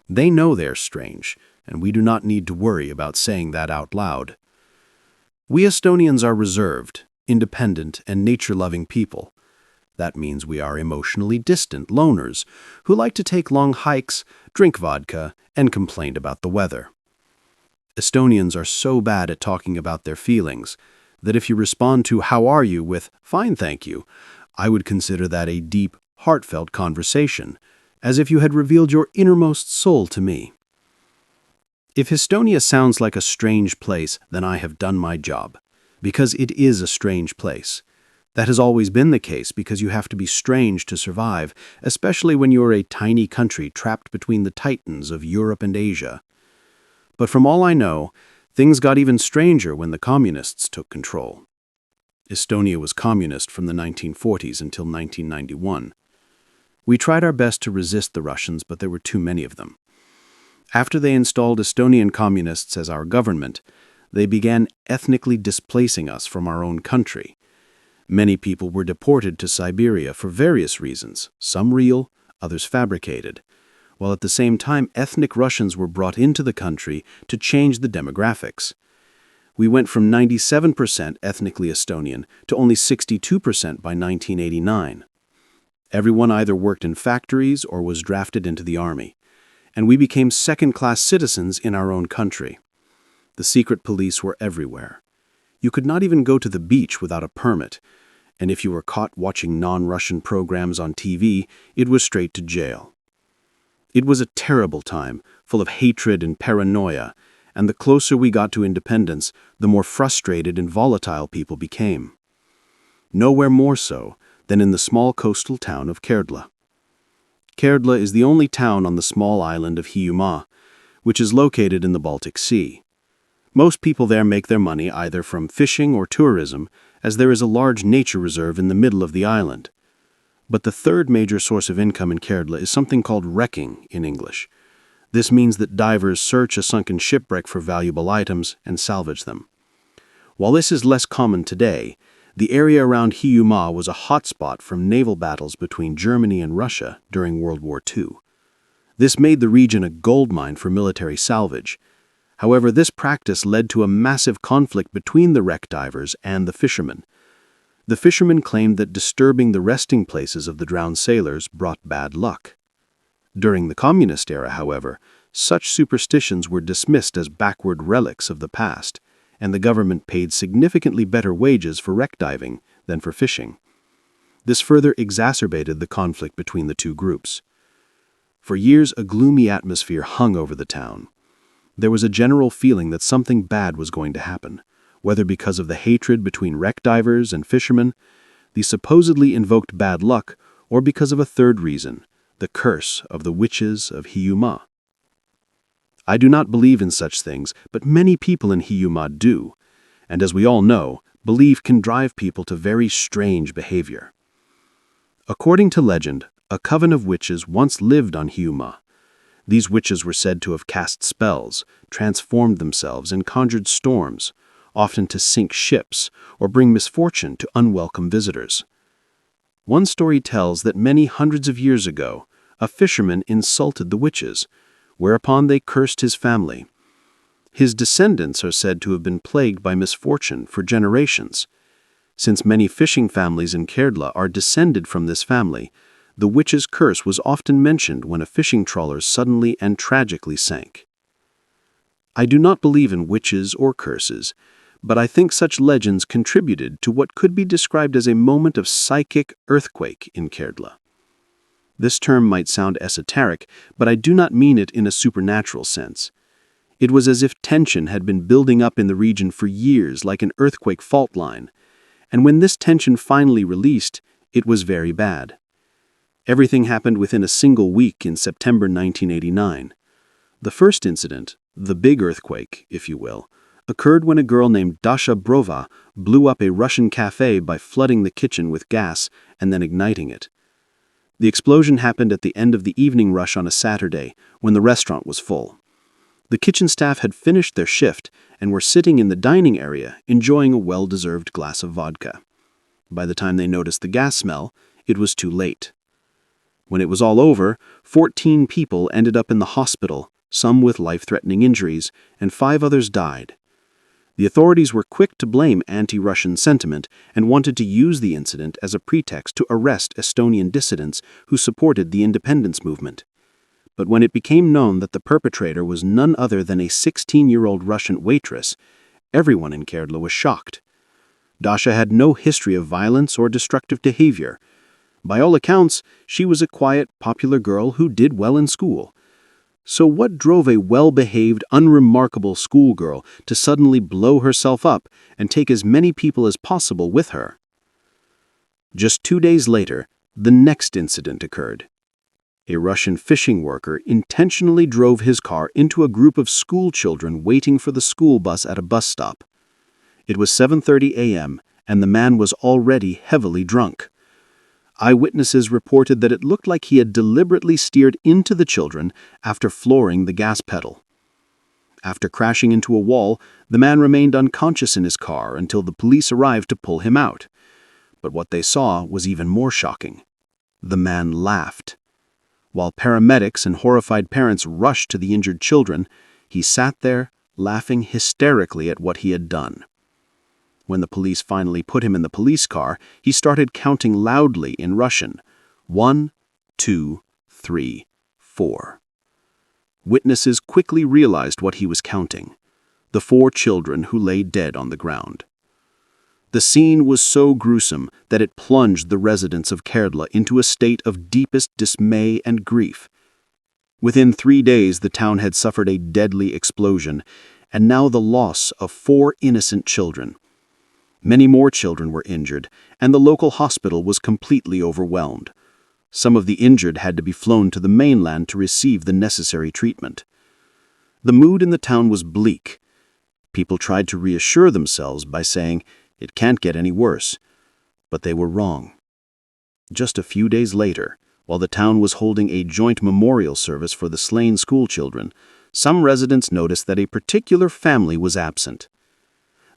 They know they're strange, and we do not need to worry about saying that out loud. We Estonians are reserved, independent, and nature-loving people. That means we are emotionally distant loners who like to take long hikes, drink vodka, and complain about the weather. Estonians are so bad at talking about their feelings that if you respond to "How are you?" with "Fine, thank you," I would consider that a deep, heartfelt conversation, as if you had revealed your innermost soul to me. If Estonia sounds like a strange place, then I have done my job, because it is a strange place. That has always been the case because you have to be strange to survive, especially when you're a tiny country trapped between the titans of Europe and Asia. But from all I know, things got even stranger when the communists took control. Estonia was communist from the 1940s until 1991. We tried our best to resist the Russians, but there were too many of them. After they installed Estonian communists as our government, they began ethnically displacing us from our own country. Many people were deported to Siberia for various reasons, some real, others fabricated, while at the same time ethnic Russians were brought into the country to change the demographics. We went from 97% ethnically Estonian to only 62% by 1989. Everyone either worked in factories or was drafted into the army, and we became second-class citizens in our own country. The secret police were everywhere. You could not even go to the beach without a permit, and if you were caught watching non-Russian programs on TV, it was straight to jail. It was a terrible time, full of hatred and paranoia, and the closer we got to independence, the more frustrated and volatile people became. Nowhere more so than in the small coastal town of Kerdla. Kerdla is the only town on the small island of Hiiumaa, which is located in the Baltic Sea. Most people there make their money either from fishing or tourism, as there is a large nature reserve in the middle of the island. But the third major source of income in Kerdla is something called wrecking in English. This means that divers search a sunken shipwreck for valuable items and salvage them. While this is less common today, the area around Hiiumaa was a hotspot from naval battles between Germany and Russia during World War II. This made the region a goldmine for military salvage. However, this practice led to a massive conflict between the wreck divers and the fishermen. The fishermen claimed that disturbing the resting places of the drowned sailors brought bad luck. During the communist era, however, such superstitions were dismissed as backward relics of the past, and the government paid significantly better wages for wreck diving than for fishing. This further exacerbated the conflict between the two groups. For years, a gloomy atmosphere hung over the town. There was a general feeling that something bad was going to happen, whether because of the hatred between wreck divers and fishermen, the supposedly invoked bad luck, or because of a third reason, the curse of the witches of Hiiumaa. I do not believe in such things, but many people in Hiiumaa do. And as we all know, belief can drive people to very strange behavior. According to legend, a coven of witches once lived on Hiiumaa. These witches were said to have cast spells, transformed themselves, and conjured storms, often to sink ships or bring misfortune to unwelcome visitors. One story tells that many hundreds of years ago, a fisherman insulted the witches, whereupon they cursed his family. His descendants are said to have been plagued by misfortune for generations. Since many fishing families in Kerala are descended from this family, the witch's curse was often mentioned when a fishing trawler suddenly and tragically sank. I do not believe in witches or curses, but I think such legends contributed to what could be described as a moment of psychic earthquake in Kerala. This term might sound esoteric, but I do not mean it in a supernatural sense. It was as if tension had been building up in the region for years like an earthquake fault line, and when this tension finally released, it was very bad. Everything happened within a single week in September 1989. The first incident, the big earthquake, if you will, occurred when a girl named Dasha Brova blew up a Russian cafe by flooding the kitchen with gas and then igniting it. The explosion happened at the end of the evening rush on a Saturday, when the restaurant was full. The kitchen staff had finished their shift and were sitting in the dining area enjoying a well-deserved glass of vodka. By the time they noticed the gas smell, it was too late. When it was all over, 14 people ended up in the hospital, some with life-threatening injuries, and 5 others died. The authorities were quick to blame anti-Russian sentiment and wanted to use the incident as a pretext to arrest Estonian dissidents who supported the independence movement. But when it became known that the perpetrator was none other than a 16-year-old Russian waitress, everyone in Kerala was shocked. Dasha had no history of violence or destructive behavior. By all accounts, she was a quiet, popular girl who did well in school. So what drove a well-behaved, unremarkable schoolgirl to suddenly blow herself up and take as many people as possible with her? Just 2 days later, the next incident occurred. A Russian fishing worker intentionally drove his car into a group of school children waiting for the school bus at a bus stop. It was 7:30 a.m., and the man was already heavily drunk. Eyewitnesses reported that it looked like he had deliberately steered into the children after flooring the gas pedal. After crashing into a wall, the man remained unconscious in his car until the police arrived to pull him out. But what they saw was even more shocking. The man laughed. While paramedics and horrified parents rushed to the injured children, he sat there, laughing hysterically at what he had done. When the police finally put him in the police car, he started counting loudly in Russian. 1, 2, 3, 4. Witnesses quickly realized what he was counting: the 4 children who lay dead on the ground. The scene was so gruesome that it plunged the residents of Kerala into a state of deepest dismay and grief. Within 3 days, the town had suffered a deadly explosion, and now the loss of 4 innocent children. Many more children were injured, and the local hospital was completely overwhelmed. Some of the injured had to be flown to the mainland to receive the necessary treatment. The mood in the town was bleak. People tried to reassure themselves by saying, "It can't get any worse." But they were wrong. Just a few days later, while the town was holding a joint memorial service for the slain schoolchildren, some residents noticed that a particular family was absent.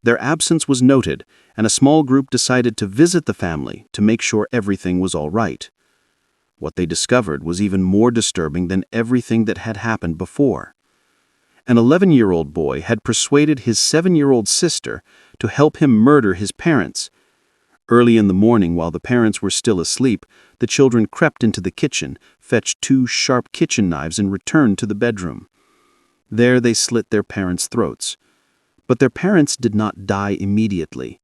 Their absence was noted, and a small group decided to visit the family to make sure everything was all right. What they discovered was even more disturbing than everything that had happened before. An 11-year-old boy had persuaded his 7-year-old sister to help him murder his parents. Early in the morning, while the parents were still asleep, the children crept into the kitchen, fetched 2 sharp kitchen knives, and returned to the bedroom. There they slit their parents' throats. But their parents did not die immediately.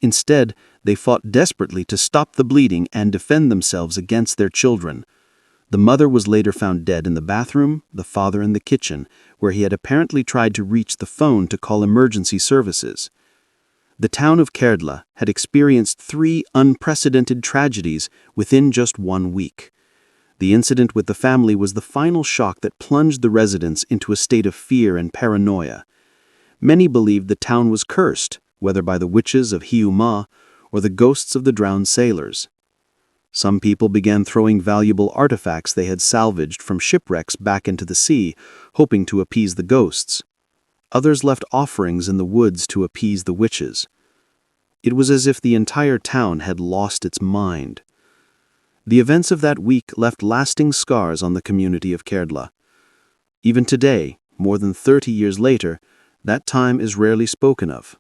Instead, they fought desperately to stop the bleeding and defend themselves against their children. The mother was later found dead in the bathroom, the father in the kitchen, where he had apparently tried to reach the phone to call emergency services. The town of Kerala had experienced 3 unprecedented tragedies within just 1 week. The incident with the family was the final shock that plunged the residents into a state of fear and paranoia. Many believed the town was cursed, whether by the witches of Hiiumaa or the ghosts of the drowned sailors. Some people began throwing valuable artifacts they had salvaged from shipwrecks back into the sea, hoping to appease the ghosts. Others left offerings in the woods to appease the witches. It was as if the entire town had lost its mind. The events of that week left lasting scars on the community of Kerdla. Even today, more than 30 years later, that time is rarely spoken of.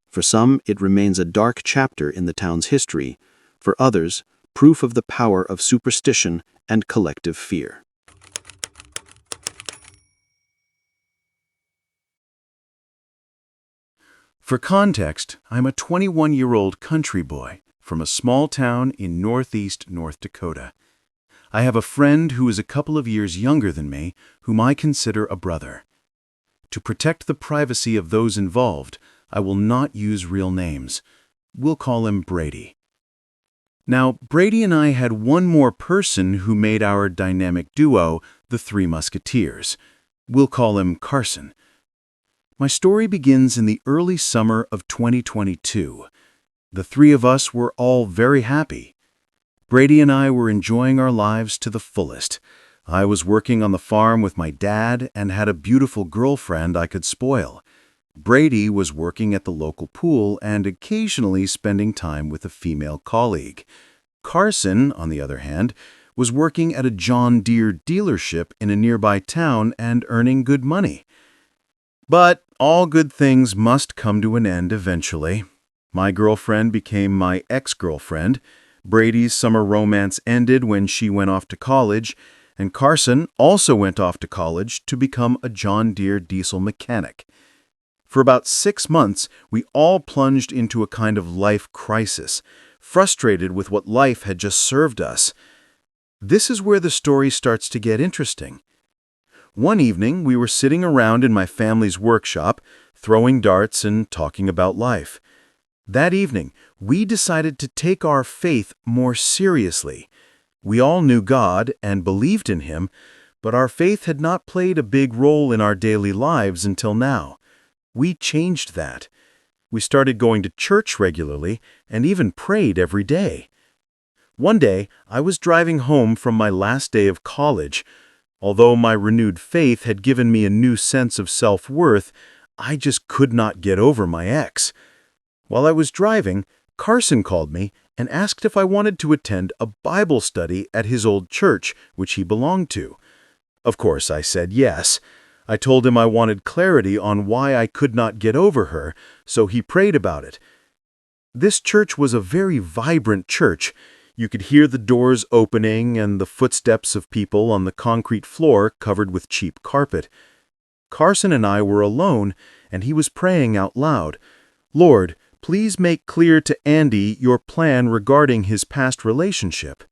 For some, it remains a dark chapter in the town's history. For others, proof of the power of superstition and collective fear. For context, I'm a 21-year-old country boy from a small town in northeast North Dakota. I have a friend who is a couple of years younger than me, whom I consider a brother. To protect the privacy of those involved, I will not use real names. We'll call him Brady. Now, Brady and I had one more person who made our dynamic duo, the Three Musketeers. We'll call him Carson. My story begins in the early summer of 2022. The three of us were all very happy. Brady and I were enjoying our lives to the fullest. I was working on the farm with my dad and had a beautiful girlfriend I could spoil. Brady was working at the local pool and occasionally spending time with a female colleague. Carson, on the other hand, was working at a John Deere dealership in a nearby town and earning good money. But all good things must come to an end eventually. My girlfriend became my ex-girlfriend, Brady's summer romance ended when she went off to college, and Carson also went off to college to become a John Deere diesel mechanic. For about 6 months, we all plunged into a kind of life crisis, frustrated with what life had just served us. This is where the story starts to get interesting. One evening, we were sitting around in my family's workshop, throwing darts and talking about life. That evening, we decided to take our faith more seriously. We all knew God and believed in Him, but our faith had not played a big role in our daily lives until now. We changed that. We started going to church regularly and even prayed every day. One day, I was driving home from my last day of college. Although my renewed faith had given me a new sense of self-worth, I just could not get over my ex. While I was driving, Carson called me and asked if I wanted to attend a Bible study at his old church, which he belonged to. Of course, I said yes. I told him I wanted clarity on why I could not get over her, so he prayed about it. This church was a very vibrant church. You could hear the doors opening and the footsteps of people on the concrete floor covered with cheap carpet. Carson and I were alone, and he was praying out loud, "Lord, please make clear to Andy your plan regarding his past relationship."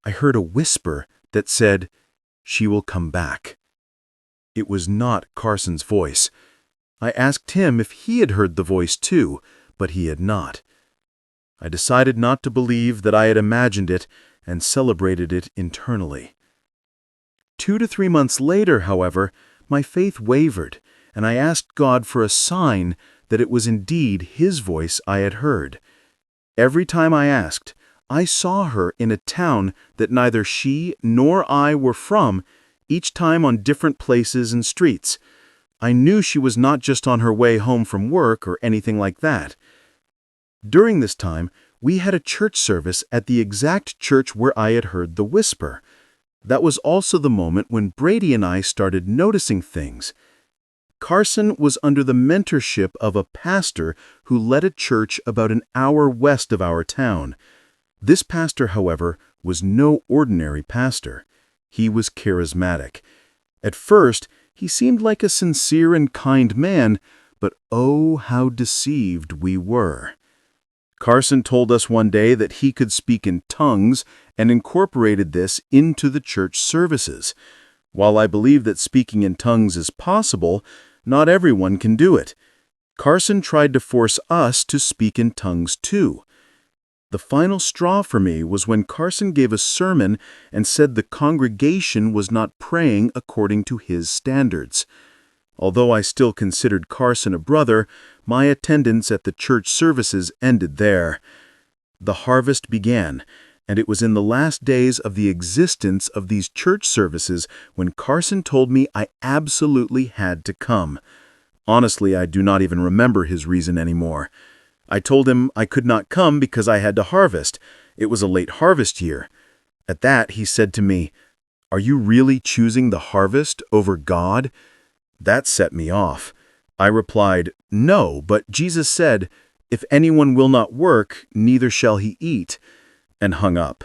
I heard a whisper that said, "She will come back." It was not Carson's voice. I asked him if he had heard the voice too, but he had not. I decided not to believe that I had imagined it and celebrated it internally. 2 to 3 months later, however, my faith wavered, and I asked God for a sign that it was indeed His voice I had heard. Every time I asked, I saw her in a town that neither she nor I were from, each time on different places and streets. I knew she was not just on her way home from work or anything like that. During this time, we had a church service at the exact church where I had heard the whisper. That was also the moment when Brady and I started noticing things. Carson was under the mentorship of a pastor who led a church about an hour west of our town. This pastor, however, was no ordinary pastor. He was charismatic. At first, he seemed like a sincere and kind man, but oh, how deceived we were. Carson told us one day that he could speak in tongues and incorporated this into the church services. While I believe that speaking in tongues is possible, not everyone can do it. Carson tried to force us to speak in tongues too. The final straw for me was when Carson gave a sermon and said the congregation was not praying according to his standards. Although I still considered Carson a brother, my attendance at the church services ended there. The harvest began, and it was in the last days of the existence of these church services when Carson told me I absolutely had to come. Honestly, I do not even remember his reason anymore. I told him I could not come because I had to harvest. It was a late harvest year. At that, he said to me, "Are you really choosing the harvest over God?" That set me off. I replied, "No, but Jesus said, 'If anyone will not work, neither shall he eat,'" and hung up.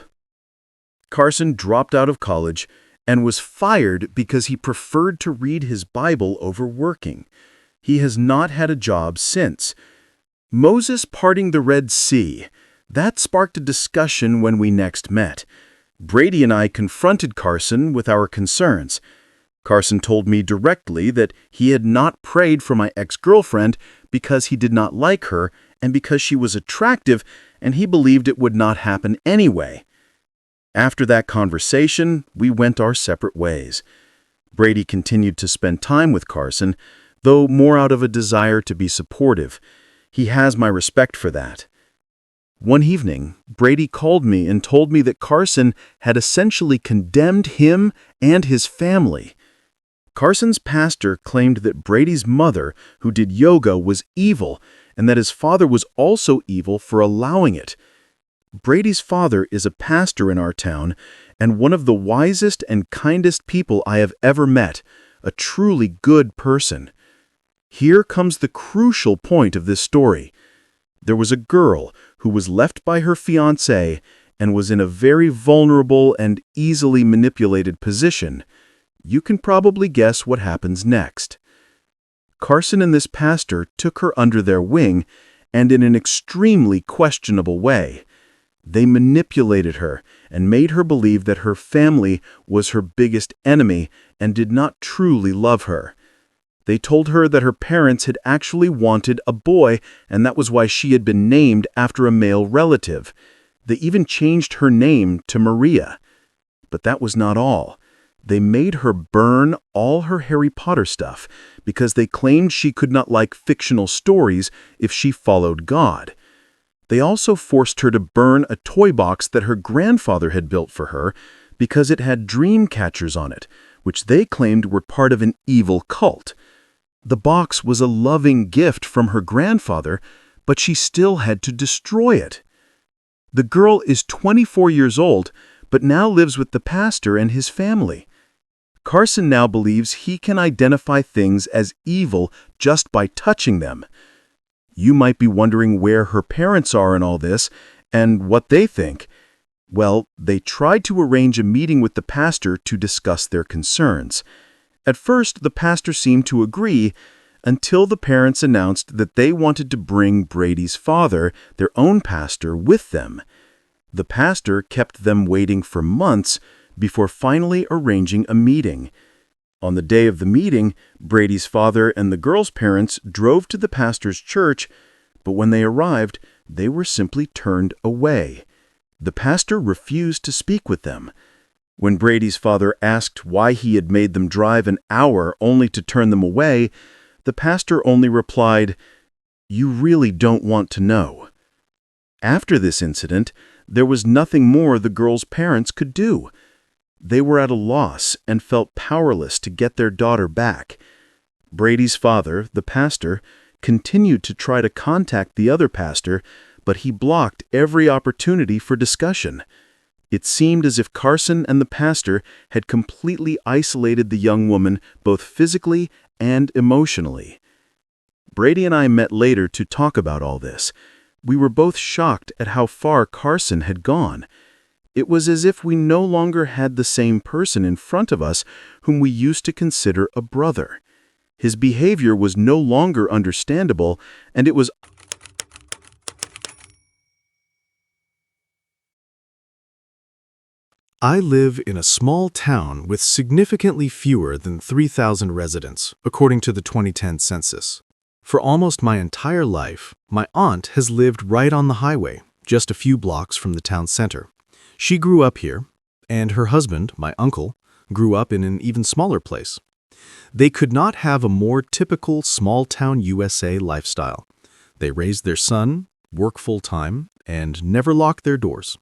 Carson dropped out of college and was fired because he preferred to read his Bible over working. He has not had a job since. Moses parting the Red Sea. That sparked a discussion when we next met. Brady and I confronted Carson with our concerns. Carson told me directly that he had not prayed for my ex-girlfriend because he did not like her and because she was attractive, and he believed it would not happen anyway. After that conversation, we went our separate ways. Brady continued to spend time with Carson, though more out of a desire to be supportive. He has my respect for that. One evening, Brady called me and told me that Carson had essentially condemned him and his family. Carson's pastor claimed that Brady's mother, who did yoga, was evil, and that his father was also evil for allowing it. Brady's father is a pastor in our town and one of the wisest and kindest people I have ever met, a truly good person. Here comes the crucial point of this story. There was a girl who was left by her fiancé and was in a very vulnerable and easily manipulated position. You can probably guess what happens next. Carson and this pastor took her under their wing, and in an extremely questionable way. They manipulated her and made her believe that her family was her biggest enemy and did not truly love her. They told her that her parents had actually wanted a boy, and that was why she had been named after a male relative. They even changed her name to Maria. But that was not all. They made her burn all her Harry Potter stuff because they claimed she could not like fictional stories if she followed God. They also forced her to burn a toy box that her grandfather had built for her because it had dream catchers on it, which they claimed were part of an evil cult. The box was a loving gift from her grandfather, but she still had to destroy it. The girl is 24 years old, but now lives with the pastor and his family. Carson now believes he can identify things as evil just by touching them. You might be wondering where her parents are in all this and what they think. Well, they tried to arrange a meeting with the pastor to discuss their concerns. At first, the pastor seemed to agree until the parents announced that they wanted to bring Brady's father, their own pastor, with them. The pastor kept them waiting for months before finally arranging a meeting. On the day of the meeting, Brady's father and the girl's parents drove to the pastor's church, but when they arrived, they were simply turned away. The pastor refused to speak with them. When Brady's father asked why he had made them drive an hour only to turn them away, the pastor only replied, "You really don't want to know." After this incident, there was nothing more the girl's parents could do. They were at a loss and felt powerless to get their daughter back. Brady's father, the pastor, continued to try to contact the other pastor, but he blocked every opportunity for discussion. It seemed as if Carson and the pastor had completely isolated the young woman both physically and emotionally. Brady and I met later to talk about all this. We were both shocked at how far Carson had gone. It was as if we no longer had the same person in front of us whom we used to consider a brother. His behavior was no longer understandable, and it was I live in a small town with significantly fewer than 3,000 residents, according to the 2010 census. For almost my entire life, my aunt has lived right on the highway, just a few blocks from the town center. She grew up here, and her husband, my uncle, grew up in an even smaller place. They could not have a more typical small-town USA lifestyle. They raised their son, work full-time, and never locked their doors.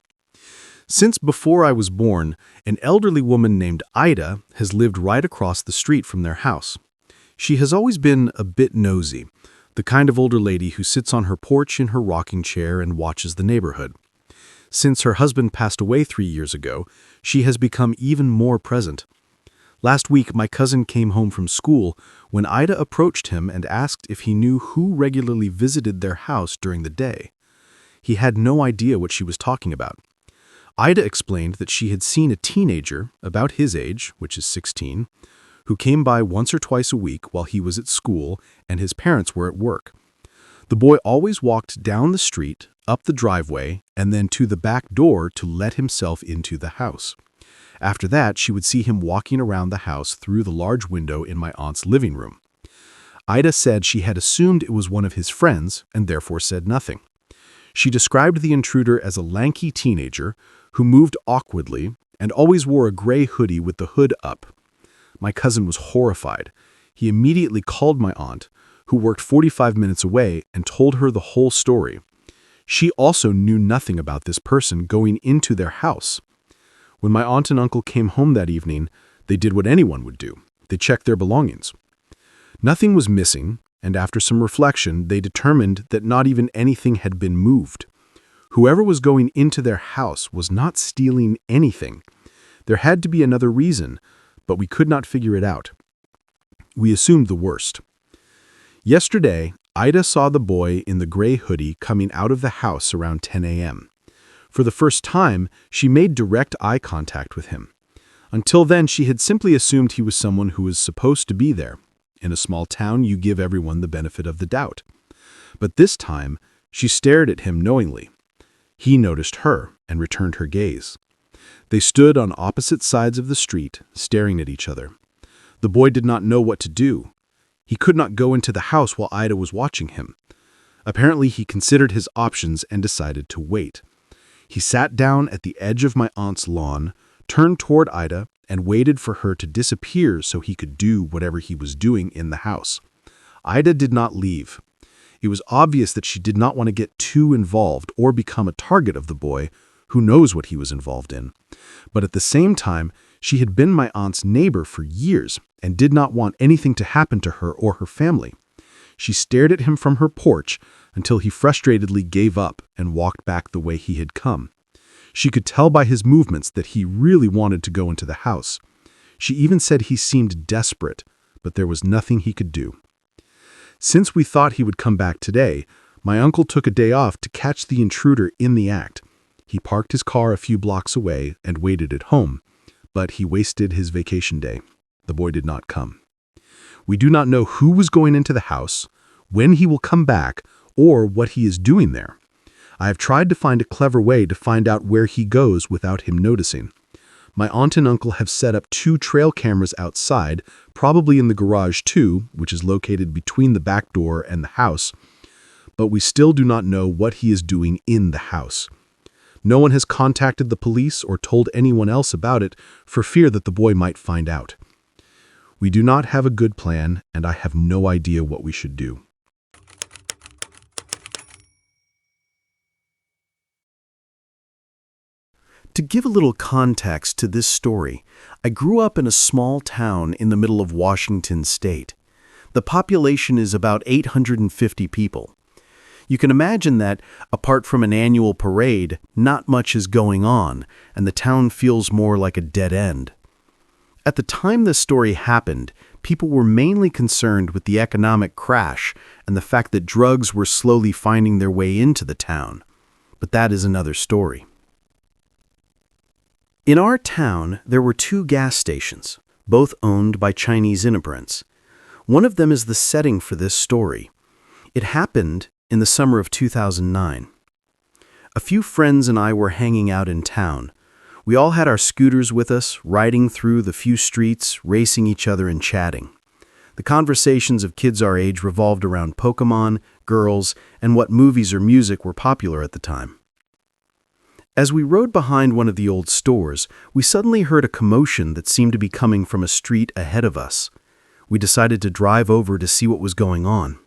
Since before I was born, an elderly woman named Ida has lived right across the street from their house. She has always been a bit nosy, the kind of older lady who sits on her porch in her rocking chair and watches the neighborhood. Since her husband passed away 3 years ago, she has become even more present. Last week, my cousin came home from school when Ida approached him and asked if he knew who regularly visited their house during the day. He had no idea what she was talking about. Ida explained that she had seen a teenager, about his age, which is 16, who came by once or twice a week while he was at school and his parents were at work. The boy always walked down the street, up the driveway, and then to the back door to let himself into the house. After that, she would see him walking around the house through the large window in my aunt's living room. Ida said she had assumed it was one of his friends and therefore said nothing. She described the intruder as a lanky teenager who moved awkwardly and always wore a gray hoodie with the hood up. My cousin was horrified. He immediately called my aunt, who worked 45 minutes away, and told her the whole story. She also knew nothing about this person going into their house. When my aunt and uncle came home that evening, they did what anyone would do. They checked their belongings. Nothing was missing, and after some reflection, they determined that not even anything had been moved. Whoever was going into their house was not stealing anything. There had to be another reason, but we could not figure it out. We assumed the worst. Yesterday, Ida saw the boy in the gray hoodie coming out of the house around 10 a.m. For the first time, she made direct eye contact with him. Until then, she had simply assumed he was someone who was supposed to be there. In a small town, you give everyone the benefit of the doubt. But this time, she stared at him knowingly. He noticed her and returned her gaze. They stood on opposite sides of the street, staring at each other. The boy did not know what to do. He could not go into the house while Ida was watching him. Apparently, he considered his options and decided to wait. He sat down at the edge of my aunt's lawn, turned toward Ida, and waited for her to disappear so he could do whatever he was doing in the house. Ida did not leave. It was obvious that she did not want to get too involved or become a target of the boy, who knows what he was involved in. But at the same time, she had been my aunt's neighbor for years and did not want anything to happen to her or her family. She stared at him from her porch until he frustratedly gave up and walked back the way he had come. She could tell by his movements that he really wanted to go into the house. She even said he seemed desperate, but there was nothing he could do. Since we thought he would come back today, my uncle took a day off to catch the intruder in the act. He parked his car a few blocks away and waited at home, but he wasted his vacation day. The boy did not come. We do not know who was going into the house, when he will come back, or what he is doing there. I have tried to find a clever way to find out where he goes without him noticing. My aunt and uncle have set up 2 trail cameras outside, probably in the garage too, which is located between the back door and the house, but we still do not know what he is doing in the house. No one has contacted the police or told anyone else about it for fear that the boy might find out. We do not have a good plan, and I have no idea what we should do. To give a little context to this story, I grew up in a small town in the middle of Washington state. The population is about 850 people. You can imagine that, apart from an annual parade, not much is going on, and the town feels more like a dead end. At the time this story happened, people were mainly concerned with the economic crash and the fact that drugs were slowly finding their way into the town. But that is another story. In our town, there were 2 gas stations, both owned by Chinese immigrants. One of them is the setting for this story. It happened in the summer of 2009. A few friends and I were hanging out in town. We all had our scooters with us, riding through the few streets, racing each other and chatting. The conversations of kids our age revolved around Pokemon, girls, and what movies or music were popular at the time. As we rode behind one of the old stores, we suddenly heard a commotion that seemed to be coming from a street ahead of us. We decided to drive over to see what was going on.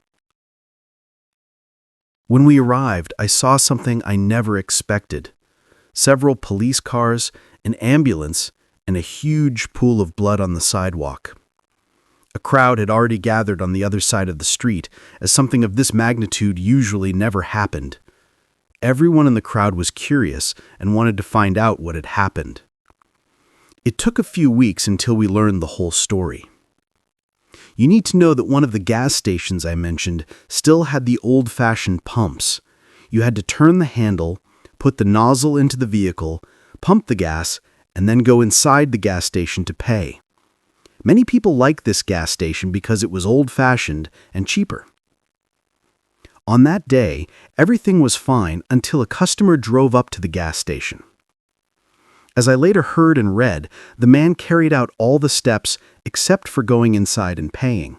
When we arrived, I saw something I never expected. Several police cars, an ambulance, and a huge pool of blood on the sidewalk. A crowd had already gathered on the other side of the street, as something of this magnitude usually never happened. Everyone in the crowd was curious and wanted to find out what had happened. It took a few weeks until we learned the whole story. You need to know that one of the gas stations I mentioned still had the old-fashioned pumps. You had to turn the handle, put the nozzle into the vehicle, pump the gas, and then go inside the gas station to pay. Many people liked this gas station because it was old-fashioned and cheaper. On that day, everything was fine until a customer drove up to the gas station. As I later heard and read, the man carried out all the steps except for going inside and paying.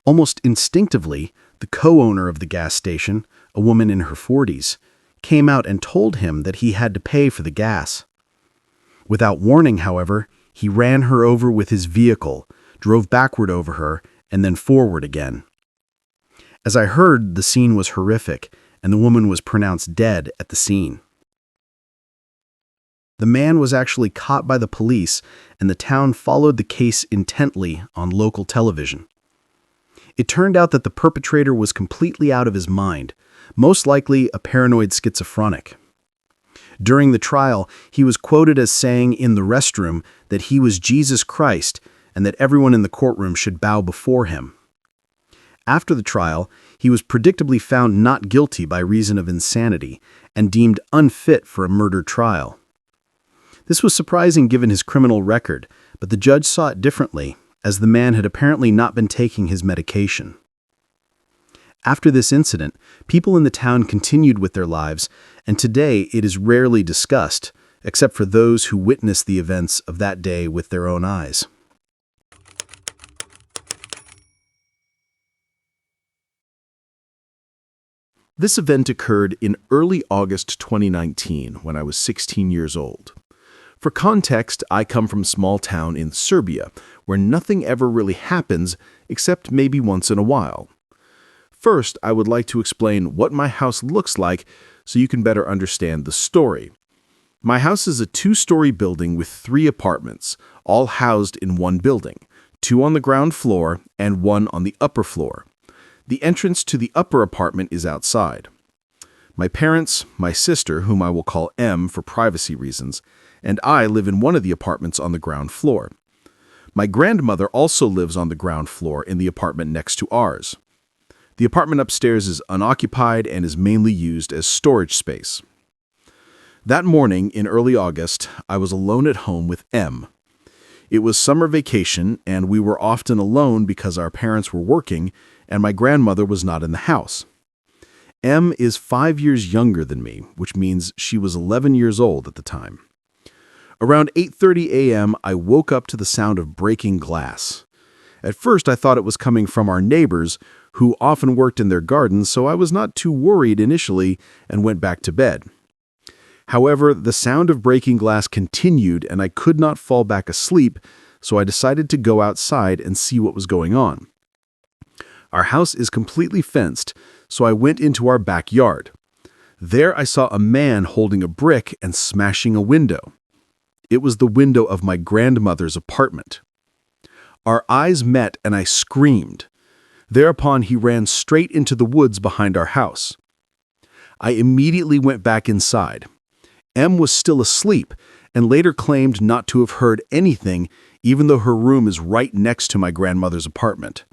Almost instinctively, the co-owner of the gas station, a woman in her 40s, came out and told him that he had to pay for the gas. Without warning, however, he ran her over with his vehicle, drove backward over her, and then forward again. As I heard, the scene was horrific, and the woman was pronounced dead at the scene. The man was actually caught by the police, and the town followed the case intently on local television. It turned out that the perpetrator was completely out of his mind, most likely a paranoid schizophrenic. During the trial, he was quoted as saying in the restroom that he was Jesus Christ and that everyone in the courtroom should bow before him. After the trial, he was predictably found not guilty by reason of insanity and deemed unfit for a murder trial. This was surprising given his criminal record, but the judge saw it differently, as the man had apparently not been taking his medication. After this incident, people in the town continued with their lives, and today it is rarely discussed, except for those who witnessed the events of that day with their own eyes. This event occurred in early August 2019 when I was 16 years old. For context, I come from a small town in Serbia where nothing ever really happens except maybe once in a while. First, I would like to explain what my house looks like so you can better understand the story. My house is a 2-story building with 3 apartments, all housed in one building, 2 on the ground floor and 1 on the upper floor. The entrance to the upper apartment is outside. My parents, my sister, whom I will call M for privacy reasons, and I live in one of the apartments on the ground floor. My grandmother also lives on the ground floor in the apartment next to ours. The apartment upstairs is unoccupied and is mainly used as storage space. That morning in early August, I was alone at home with M. It was summer vacation, and we were often alone because our parents were working and my grandmother was not in the house. M is 5 years younger than me, which means she was 11 years old at the time. Around 8:30 a.m., I woke up to the sound of breaking glass. At first, I thought it was coming from our neighbors, who often worked in their gardens, so I was not too worried initially and went back to bed. However, the sound of breaking glass continued and I could not fall back asleep, so I decided to go outside and see what was going on. Our house is completely fenced, so I went into our backyard. There I saw a man holding a brick and smashing a window. It was the window of my grandmother's apartment. Our eyes met and I screamed. Thereupon he ran straight into the woods behind our house. I immediately went back inside. M was still asleep and later claimed not to have heard anything, even though her room is right next to my grandmother's apartment.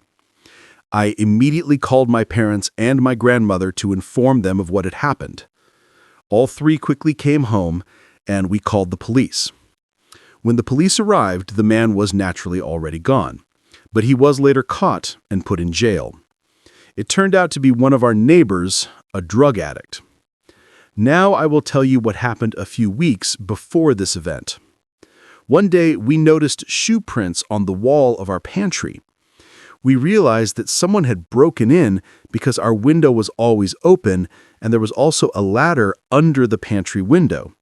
I immediately called my parents and my grandmother to inform them of what had happened. All 3 quickly came home, and we called the police. When the police arrived, the man was naturally already gone, but he was later caught and put in jail. It turned out to be one of our neighbors, a drug addict. Now I will tell you what happened a few weeks before this event. One day, we noticed shoe prints on the wall of our pantry. We realized that someone had broken in because our window was always open and there was also a ladder under the pantry window.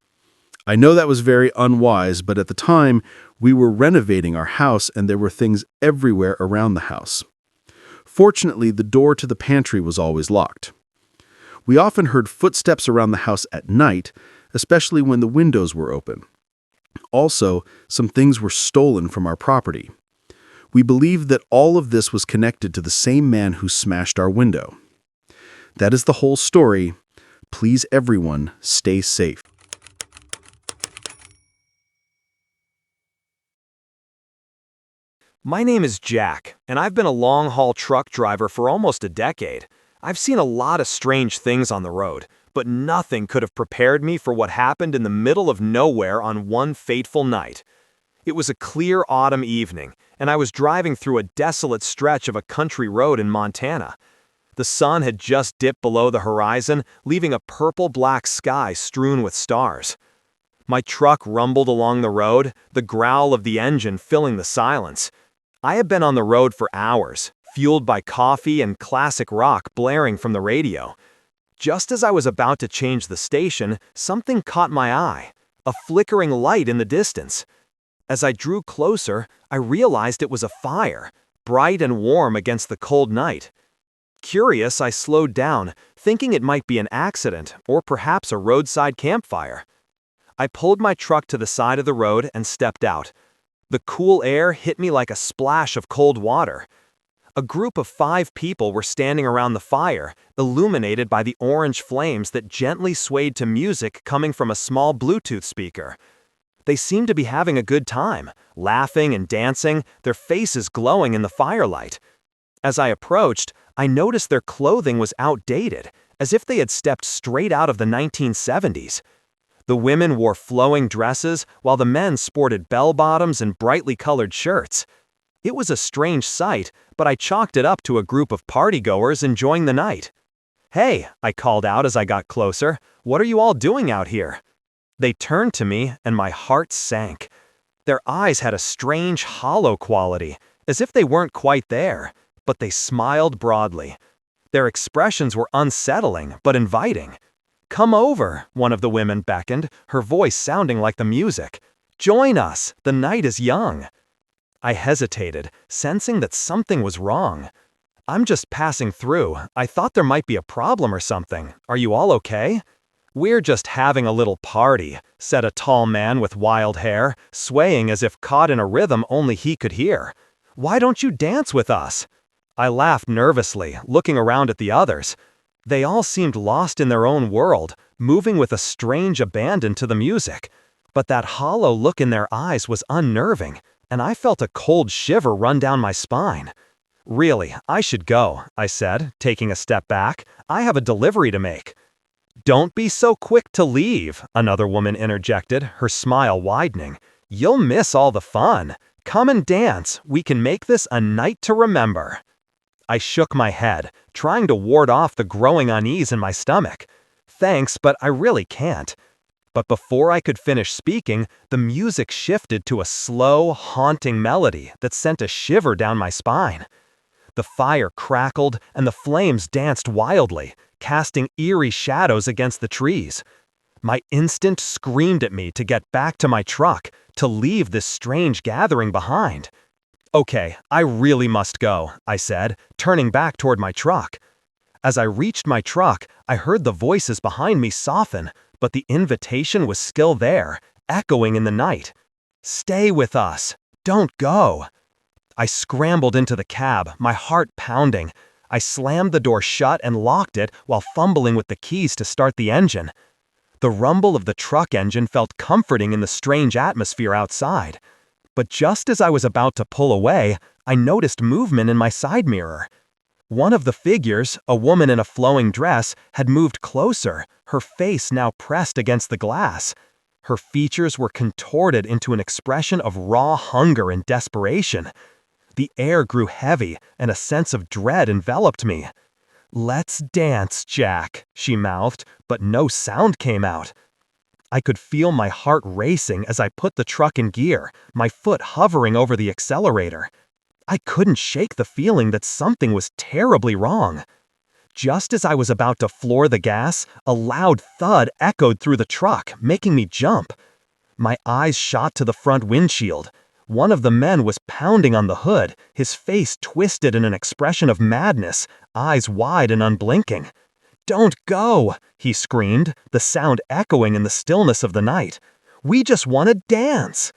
I know that was very unwise, but at the time, we were renovating our house and there were things everywhere around the house. Fortunately, the door to the pantry was always locked. We often heard footsteps around the house at night, especially when the windows were open. Also, some things were stolen from our property. We believed that all of this was connected to the same man who smashed our window. That is the whole story. Please, everyone, stay safe. My name is Jack, and I've been a long-haul truck driver for almost a decade. I've seen a lot of strange things on the road, but nothing could have prepared me for what happened in the middle of nowhere on one fateful night. It was a clear autumn evening, and I was driving through a desolate stretch of a country road in Montana. The sun had just dipped below the horizon, leaving a purple-black sky strewn with stars. My truck rumbled along the road, the growl of the engine filling the silence. I had been on the road for hours, fueled by coffee and classic rock blaring from the radio. Just as I was about to change the station, something caught my eye, a flickering light in the distance. As I drew closer, I realized it was a fire, bright and warm against the cold night. Curious, I slowed down, thinking it might be an accident or perhaps a roadside campfire. I pulled my truck to the side of the road and stepped out. The cool air hit me like a splash of cold water. A group of 5 people were standing around the fire, illuminated by the orange flames that gently swayed to music coming from a small Bluetooth speaker. They seemed to be having a good time, laughing and dancing, their faces glowing in the firelight. As I approached, I noticed their clothing was outdated, as if they had stepped straight out of the 1970s. The women wore flowing dresses, while the men sported bell-bottoms and brightly colored shirts. It was a strange sight, but I chalked it up to a group of partygoers enjoying the night. "Hey," I called out as I got closer, "what are you all doing out here?" They turned to me, and my heart sank. Their eyes had a strange, hollow quality, as if they weren't quite there, but they smiled broadly. Their expressions were unsettling, but inviting. "Come over," one of the women beckoned, her voice sounding like the music. "Join us, the night is young." I hesitated, sensing that something was wrong. "I'm just passing through. I thought there might be a problem or something. Are you all okay?" "We're just having a little party," said a tall man with wild hair, swaying as if caught in a rhythm only he could hear. "Why don't you dance with us?" I laughed nervously, looking around at the others. They all seemed lost in their own world, moving with a strange abandon to the music. But that hollow look in their eyes was unnerving, and I felt a cold shiver run down my spine. "Really, I should go," I said, taking a step back. "I have a delivery to make." "Don't be so quick to leave," another woman interjected, her smile widening. "You'll miss all the fun. Come and dance. We can make this a night to remember." I shook my head, trying to ward off the growing unease in my stomach. "Thanks, but I really can't." But before I could finish speaking, the music shifted to a slow, haunting melody that sent a shiver down my spine. The fire crackled, and the flames danced wildly, casting eerie shadows against the trees. My instinct screamed at me to get back to my truck, to leave this strange gathering behind. "Okay, I really must go," I said, turning back toward my truck. As I reached my truck, I heard the voices behind me soften, but the invitation was still there, echoing in the night. "Stay with us. Don't go." I scrambled into the cab, my heart pounding. I slammed the door shut and locked it while fumbling with the keys to start the engine. The rumble of the truck engine felt comforting in the strange atmosphere outside. But just as I was about to pull away, I noticed movement in my side mirror. One of the figures, a woman in a flowing dress, had moved closer, her face now pressed against the glass. Her features were contorted into an expression of raw hunger and desperation. The air grew heavy, and a sense of dread enveloped me. "Let's dance, Jack," she mouthed, but no sound came out. I could feel my heart racing as I put the truck in gear, my foot hovering over the accelerator. I couldn't shake the feeling that something was terribly wrong. Just as I was about to floor the gas, a loud thud echoed through the truck, making me jump. My eyes shot to the front windshield. One of the men was pounding on the hood, his face twisted in an expression of madness, eyes wide and unblinking. "Don't go!" he screamed, the sound echoing in the stillness of the night. "We just want to dance!"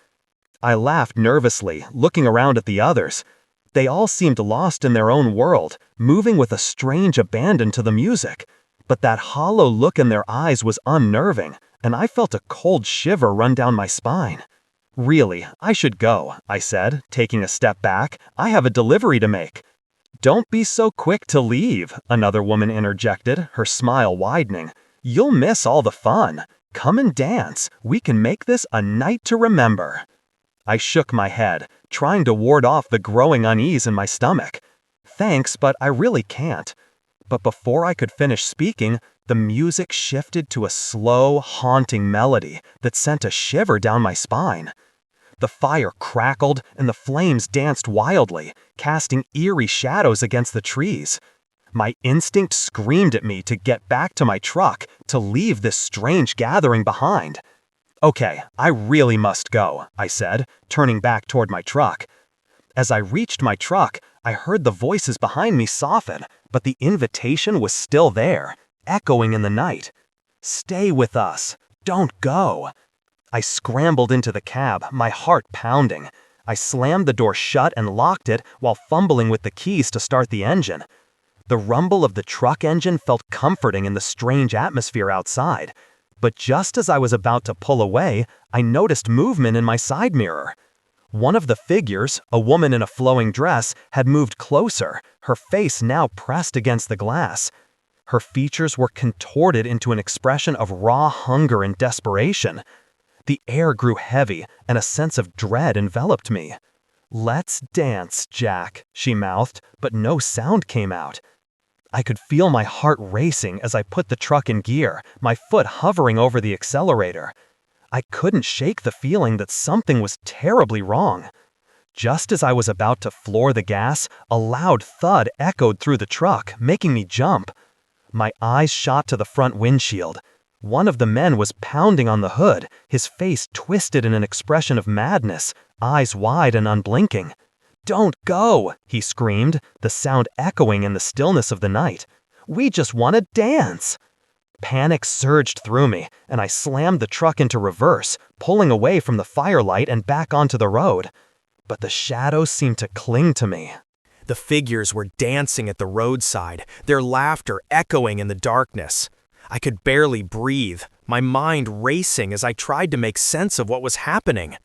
I laughed nervously, looking around at the others. They all seemed lost in their own world, moving with a strange abandon to the music. But that hollow look in their eyes was unnerving, and I felt a cold shiver run down my spine. "Really, I should go," I said, taking a step back. "I have a delivery to make." "Don't be so quick to leave," another woman interjected, her smile widening. "You'll miss all the fun. Come and dance. We can make this a night to remember." I shook my head, trying to ward off the growing unease in my stomach. "Thanks, but I really can't." But before I could finish speaking, the music shifted to a slow, haunting melody that sent a shiver down my spine. The fire crackled and the flames danced wildly, casting eerie shadows against the trees. My instinct screamed at me to get back to my truck, to leave this strange gathering behind. "Okay, I really must go," I said, turning back toward my truck. As I reached my truck, I heard the voices behind me soften, but the invitation was still there, echoing in the night. "Stay with us. Don't go." I scrambled into the cab, my heart pounding. I slammed the door shut and locked it while fumbling with the keys to start the engine. The rumble of the truck engine felt comforting in the strange atmosphere outside. But just as I was about to pull away, I noticed movement in my side mirror. One of the figures, a woman in a flowing dress, had moved closer, her face now pressed against the glass. Her features were contorted into an expression of raw hunger and desperation. The air grew heavy, and a sense of dread enveloped me. "Let's dance, Jack," she mouthed, but no sound came out. I could feel my heart racing as I put the truck in gear, my foot hovering over the accelerator. I couldn't shake the feeling that something was terribly wrong. Just as I was about to floor the gas, a loud thud echoed through the truck, making me jump. My eyes shot to the front windshield. One of the men was pounding on the hood, his face twisted in an expression of madness, eyes wide and unblinking. "Don't go!" he screamed, the sound echoing in the stillness of the night. "We just want to dance!" Panic surged through me, and I slammed the truck into reverse, pulling away from the firelight and back onto the road. But the shadows seemed to cling to me. The figures were dancing at the roadside, their laughter echoing in the darkness. I could barely breathe, my mind racing as I tried to make sense of what was happening.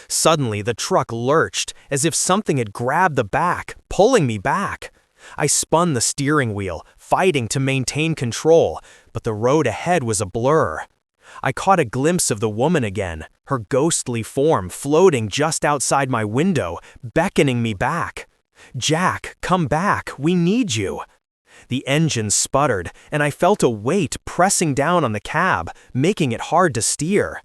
Suddenly, the truck lurched, as if something had grabbed the back, pulling me back. I spun the steering wheel, fighting to maintain control, but the road ahead was a blur. I caught a glimpse of the woman again, her ghostly form floating just outside my window, beckoning me back. "Jack, come back, we need you." The engine sputtered, and I felt a weight pressing down on the cab, making it hard to steer.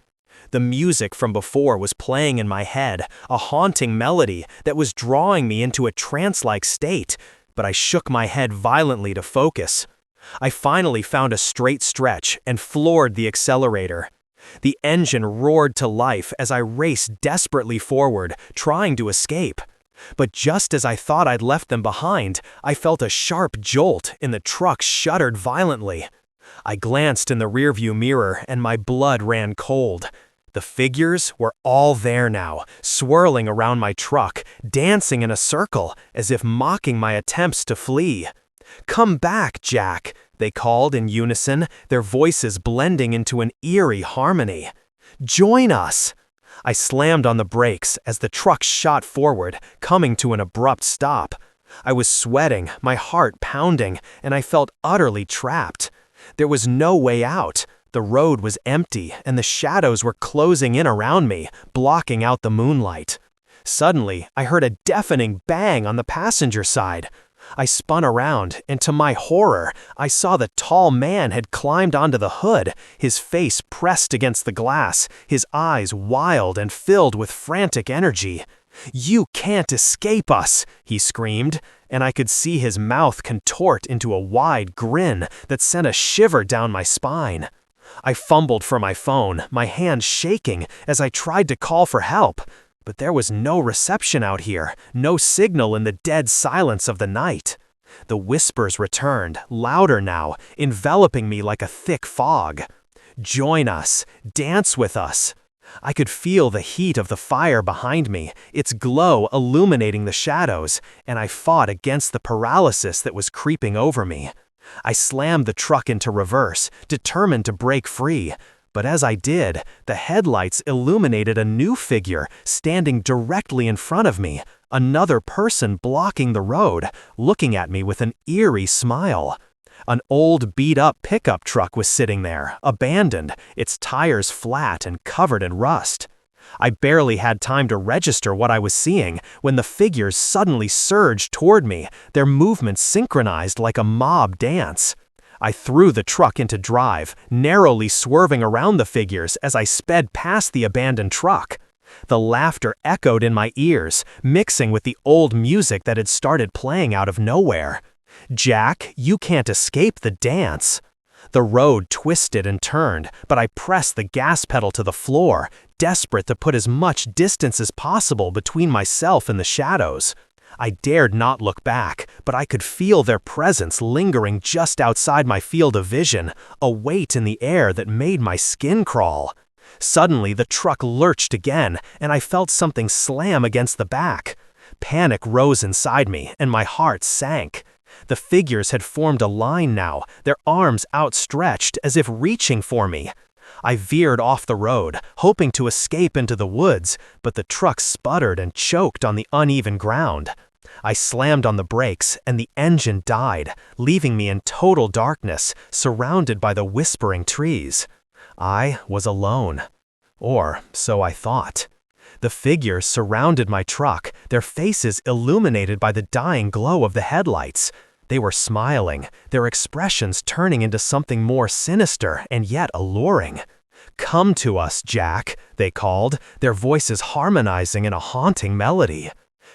The music from before was playing in my head, a haunting melody that was drawing me into a trance-like state, but I shook my head violently to focus. I finally found a straight stretch and floored the accelerator. The engine roared to life as I raced desperately forward, trying to escape. But just as I thought I'd left them behind, I felt a sharp jolt and the truck shuddered violently. I glanced in the rearview mirror and my blood ran cold. The figures were all there now, swirling around my truck, dancing in a circle, as if mocking my attempts to flee. "Come back, Jack," they called in unison, their voices blending into an eerie harmony. "Join us." I slammed on the brakes as the truck shot forward, coming to an abrupt stop. I was sweating, my heart pounding, and I felt utterly trapped. There was no way out. The road was empty, and the shadows were closing in around me, blocking out the moonlight. Suddenly, I heard a deafening bang on the passenger side. I spun around, and to my horror, I saw the tall man had climbed onto the hood, his face pressed against the glass, his eyes wild and filled with frantic energy. "You can't escape us," he screamed, and I could see his mouth contort into a wide grin that sent a shiver down my spine. I fumbled for my phone, my hand shaking as I tried to call for help, but there was no reception out here, no signal in the dead silence of the night. The whispers returned, louder now, enveloping me like a thick fog. "Join us, dance with us." I could feel the heat of the fire behind me, its glow illuminating the shadows, and I fought against the paralysis that was creeping over me. I slammed the truck into reverse, determined to break free, but as I did, the headlights illuminated a new figure standing directly in front of me, another person blocking the road, looking at me with an eerie smile. An old beat-up pickup truck was sitting there, abandoned, its tires flat and covered in rust. I barely had time to register what I was seeing when the figures suddenly surged toward me, their movements synchronized like a mob dance. I threw the truck into drive, narrowly swerving around the figures as I sped past the abandoned truck. The laughter echoed in my ears, mixing with the old music that had started playing out of nowhere. "Jack, you can't escape the dance." The road twisted and turned, but I pressed the gas pedal to the floor, desperate to put as much distance as possible between myself and the shadows. I dared not look back, but I could feel their presence lingering just outside my field of vision, a weight in the air that made my skin crawl. Suddenly, the truck lurched again, and I felt something slam against the back. Panic rose inside me, and my heart sank. The figures had formed a line now, their arms outstretched as if reaching for me. I veered off the road, hoping to escape into the woods, but the truck sputtered and choked on the uneven ground. I slammed on the brakes, and the engine died, leaving me in total darkness, surrounded by the whispering trees. I was alone. Or so I thought. The figures surrounded my truck, their faces illuminated by the dying glow of the headlights. They were smiling, their expressions turning into something more sinister and yet alluring. "Come to us, Jack," they called, their voices harmonizing in a haunting melody.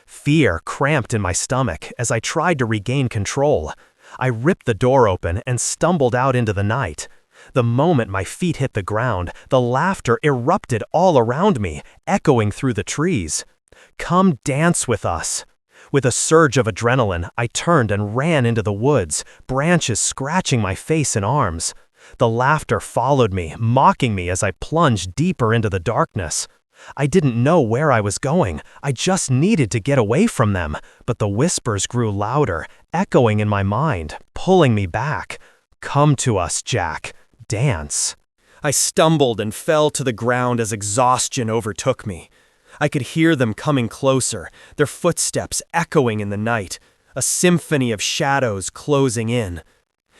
Fear cramped in my stomach as I tried to regain control. I ripped the door open and stumbled out into the night. The moment my feet hit the ground, the laughter erupted all around me, echoing through the trees. "Come dance with us." With a surge of adrenaline, I turned and ran into the woods, branches scratching my face and arms. The laughter followed me, mocking me as I plunged deeper into the darkness. I didn't know where I was going, I just needed to get away from them, but the whispers grew louder, echoing in my mind, pulling me back. "Come to us, Jack. Dance." I stumbled and fell to the ground as exhaustion overtook me. I could hear them coming closer, their footsteps echoing in the night, a symphony of shadows closing in.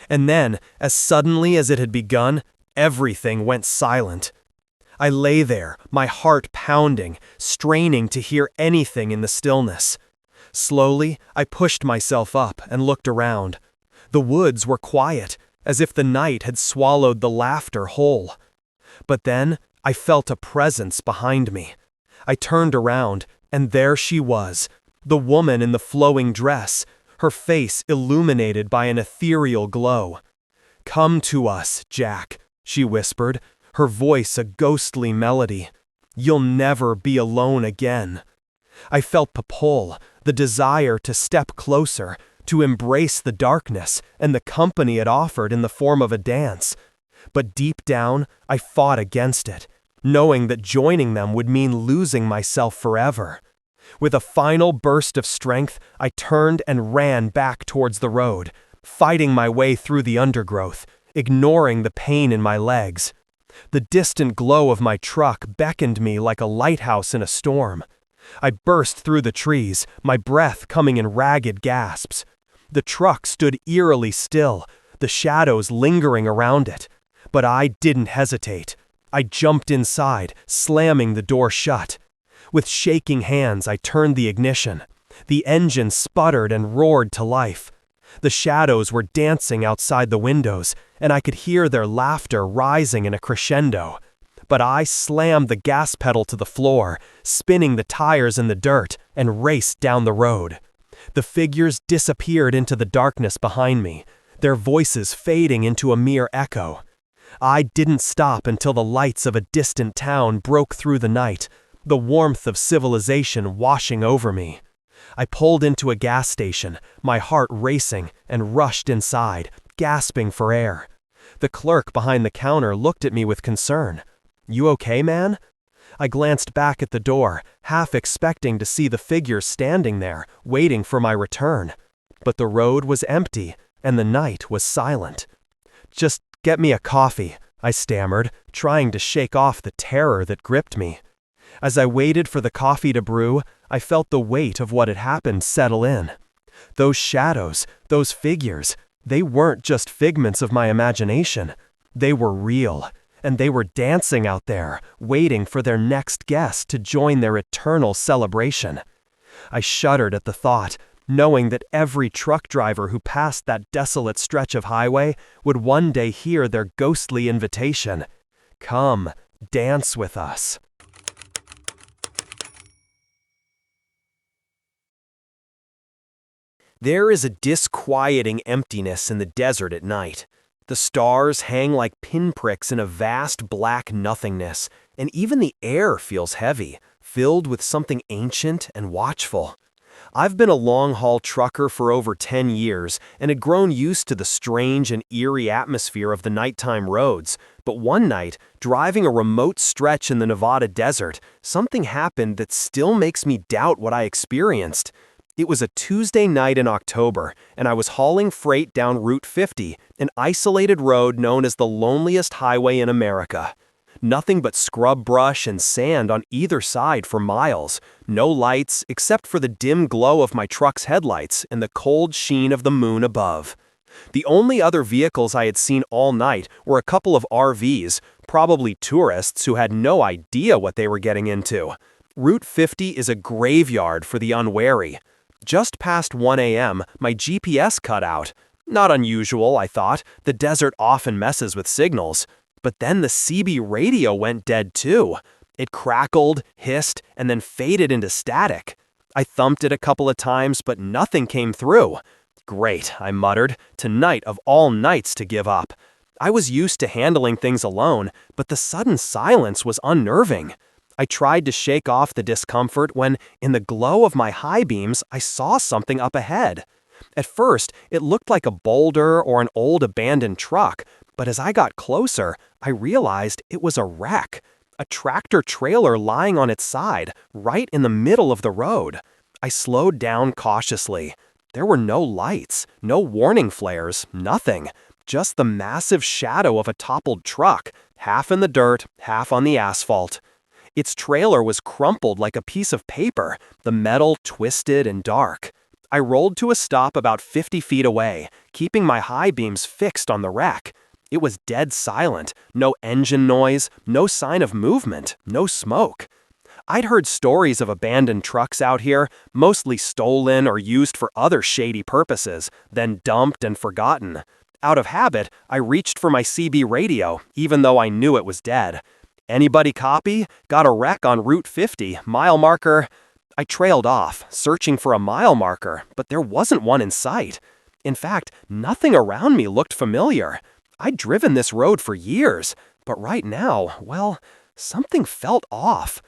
And then, as suddenly as it had begun, everything went silent. I lay there, my heart pounding, straining to hear anything in the stillness. Slowly, I pushed myself up and looked around. The woods were quiet, as if the night had swallowed the laughter whole. But then, I felt a presence behind me. I turned around, and there she was, the woman in the flowing dress, her face illuminated by an ethereal glow. "Come to us, Jack," she whispered, her voice a ghostly melody. "You'll never be alone again." I felt the pull, the desire to step closer, to embrace the darkness and the company it offered in the form of a dance. But deep down, I fought against it, knowing that joining them would mean losing myself forever. With a final burst of strength, I turned and ran back towards the road, fighting my way through the undergrowth, ignoring the pain in my legs. The distant glow of my truck beckoned me like a lighthouse in a storm. I burst through the trees, my breath coming in ragged gasps. The truck stood eerily still, the shadows lingering around it. But I didn't hesitate. I jumped inside, slamming the door shut. With shaking hands, I turned the ignition. The engine sputtered and roared to life. The shadows were dancing outside the windows, and I could hear their laughter rising in a crescendo. but I slammed the gas pedal to the floor, spinning the tires in the dirt, and raced down the road. The figures disappeared into the darkness behind me, their voices fading into a mere echo. I didn't stop until the lights of a distant town broke through the night, the warmth of civilization washing over me. I pulled into a gas station, my heart racing, and rushed inside, gasping for air. The clerk behind the counter looked at me with concern. "You okay, man?" I glanced back at the door, half expecting to see the figure standing there, waiting for my return. But the road was empty, and the night was silent. "Just get me a coffee," I stammered, trying to shake off the terror that gripped me. As I waited for the coffee to brew, I felt the weight of what had happened settle in. Those shadows, those figures, they weren't just figments of my imagination. They were real, and they were dancing out there, waiting for their next guest to join their eternal celebration. I shuddered at the thought, knowing that every truck driver who passed that desolate stretch of highway would one day hear their ghostly invitation. "Come, dance with us." There is a disquieting emptiness in the desert at night. The stars hang like pinpricks in a vast black nothingness, and even the air feels heavy, filled with something ancient and watchful. I've been a long-haul trucker for over 10 years and had grown used to the strange and eerie atmosphere of the nighttime roads, but one night, driving a remote stretch in the Nevada desert, something happened that still makes me doubt what I experienced. It was a Tuesday night in October, and I was hauling freight down Route 50, an isolated road known as the loneliest highway in America. Nothing but scrub brush and sand on either side for miles. No lights except for the dim glow of my truck's headlights and the cold sheen of the moon above. The only other vehicles I had seen all night were a couple of RVs, probably tourists who had no idea what they were getting into. Route 50 is a graveyard for the unwary. Just past 1 a.m., my GPS cut out. Not unusual, I thought. The desert often messes with signals. But then the CB radio went dead too. It crackled, hissed, and then faded into static. I thumped it a couple of times, but nothing came through. "Great," I muttered. "Tonight of all nights to give up." I was used to handling things alone, but the sudden silence was unnerving. I tried to shake off the discomfort when, in the glow of my high beams, I saw something up ahead. At first, it looked like a boulder or an old abandoned truck, but as I got closer, I realized it was a wreck. A tractor trailer lying on its side, right in the middle of the road. I slowed down cautiously. There were no lights, no warning flares, nothing. Just the massive shadow of a toppled truck, half in the dirt, half on the asphalt. Its trailer was crumpled like a piece of paper, the metal twisted and dark. I rolled to a stop about 50 feet away, keeping my high beams fixed on the wreck. It was dead silent, no engine noise, no sign of movement, no smoke. I'd heard stories of abandoned trucks out here, mostly stolen or used for other shady purposes, then dumped and forgotten. Out of habit, I reached for my CB radio, even though I knew it was dead. "Anybody copy? Got a wreck on Route 50, mile marker." I trailed off, searching for a mile marker, but there wasn't one in sight. In fact, nothing around me looked familiar. I'd driven this road for years, but right now, well, something felt off.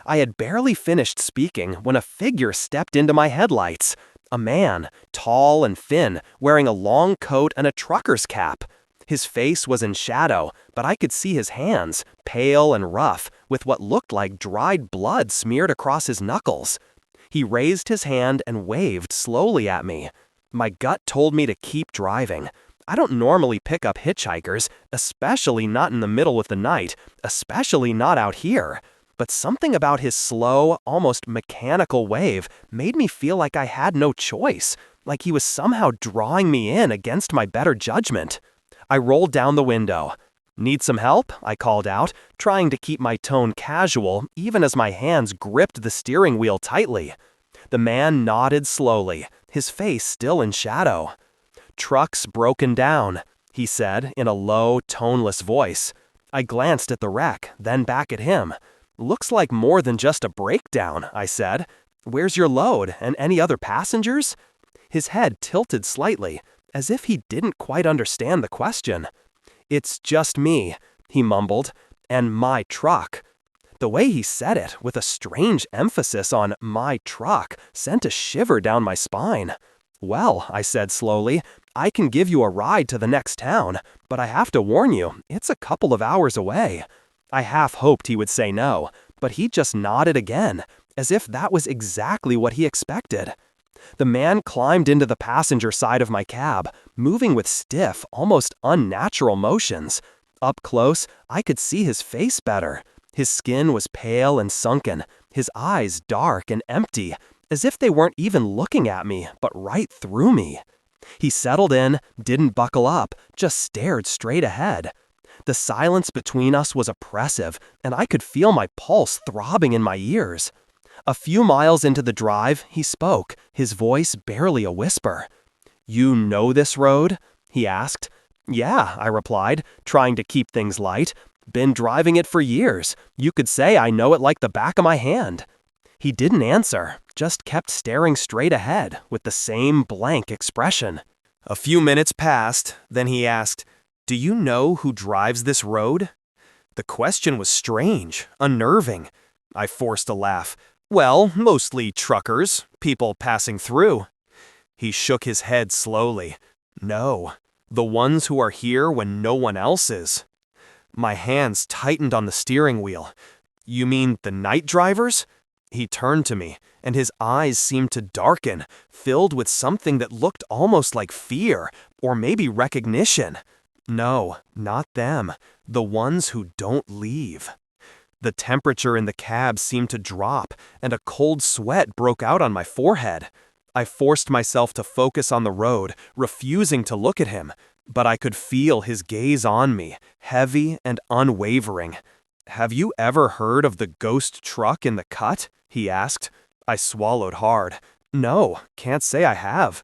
I had barely finished speaking when a figure stepped into my headlights. A man, tall and thin, wearing a long coat and a trucker's cap. His face was in shadow, but I could see his hands, pale and rough, with what looked like dried blood smeared across his knuckles. He raised his hand and waved slowly at me. My gut told me to keep driving. I don't normally pick up hitchhikers, especially not in the middle of the night, especially not out here. But something about his slow, almost mechanical wave made me feel like I had no choice, like he was somehow drawing me in against my better judgment. I rolled down the window. "Need some help?" I called out, trying to keep my tone casual even as my hands gripped the steering wheel tightly. The man nodded slowly, his face still in shadow. "Truck's broken down," he said in a low, toneless voice. I glanced at the wreck, then back at him. "Looks like more than just a breakdown," I said. "Where's your load, and any other passengers?" His head tilted slightly, as if he didn't quite understand the question. "It's just me," he mumbled, "and my truck." The way he said it, with a strange emphasis on my truck, sent a shiver down my spine. "Well," I said slowly, "I can give you a ride to the next town, but I have to warn you, it's a couple of hours away." I half hoped he would say no, but he just nodded again, as if that was exactly what he expected. The man climbed into the passenger side of my cab, moving with stiff, almost unnatural motions. Up close, I could see his face better. His skin was pale and sunken, his eyes dark and empty, as if they weren't even looking at me, but right through me. He settled in, didn't buckle up, just stared straight ahead. The silence between us was oppressive, and I could feel my pulse throbbing in my ears. A few miles into the drive, he spoke, his voice barely a whisper. "You know this road?" he asked. "Yeah," I replied, trying to keep things light. "Been driving it for years. You could say I know it like the back of my hand." He didn't answer, just kept staring straight ahead with the same blank expression. A few minutes passed, then he asked, "Do you know who drives this road?" The question was strange, unnerving. I forced a laugh. "Well, mostly truckers, people passing through." He shook his head slowly. "No, the ones who are here when no one else is." My hands tightened on the steering wheel. "You mean the night drivers?" He turned to me, and his eyes seemed to darken, filled with something that looked almost like fear, or maybe recognition. "No, not them. The ones who don't leave." The temperature in the cab seemed to drop, and a cold sweat broke out on my forehead. I forced myself to focus on the road, refusing to look at him, but I could feel his gaze on me, heavy and unwavering. "Have you ever heard of the ghost truck in the cut?" he asked. I swallowed hard. "No, can't say I have."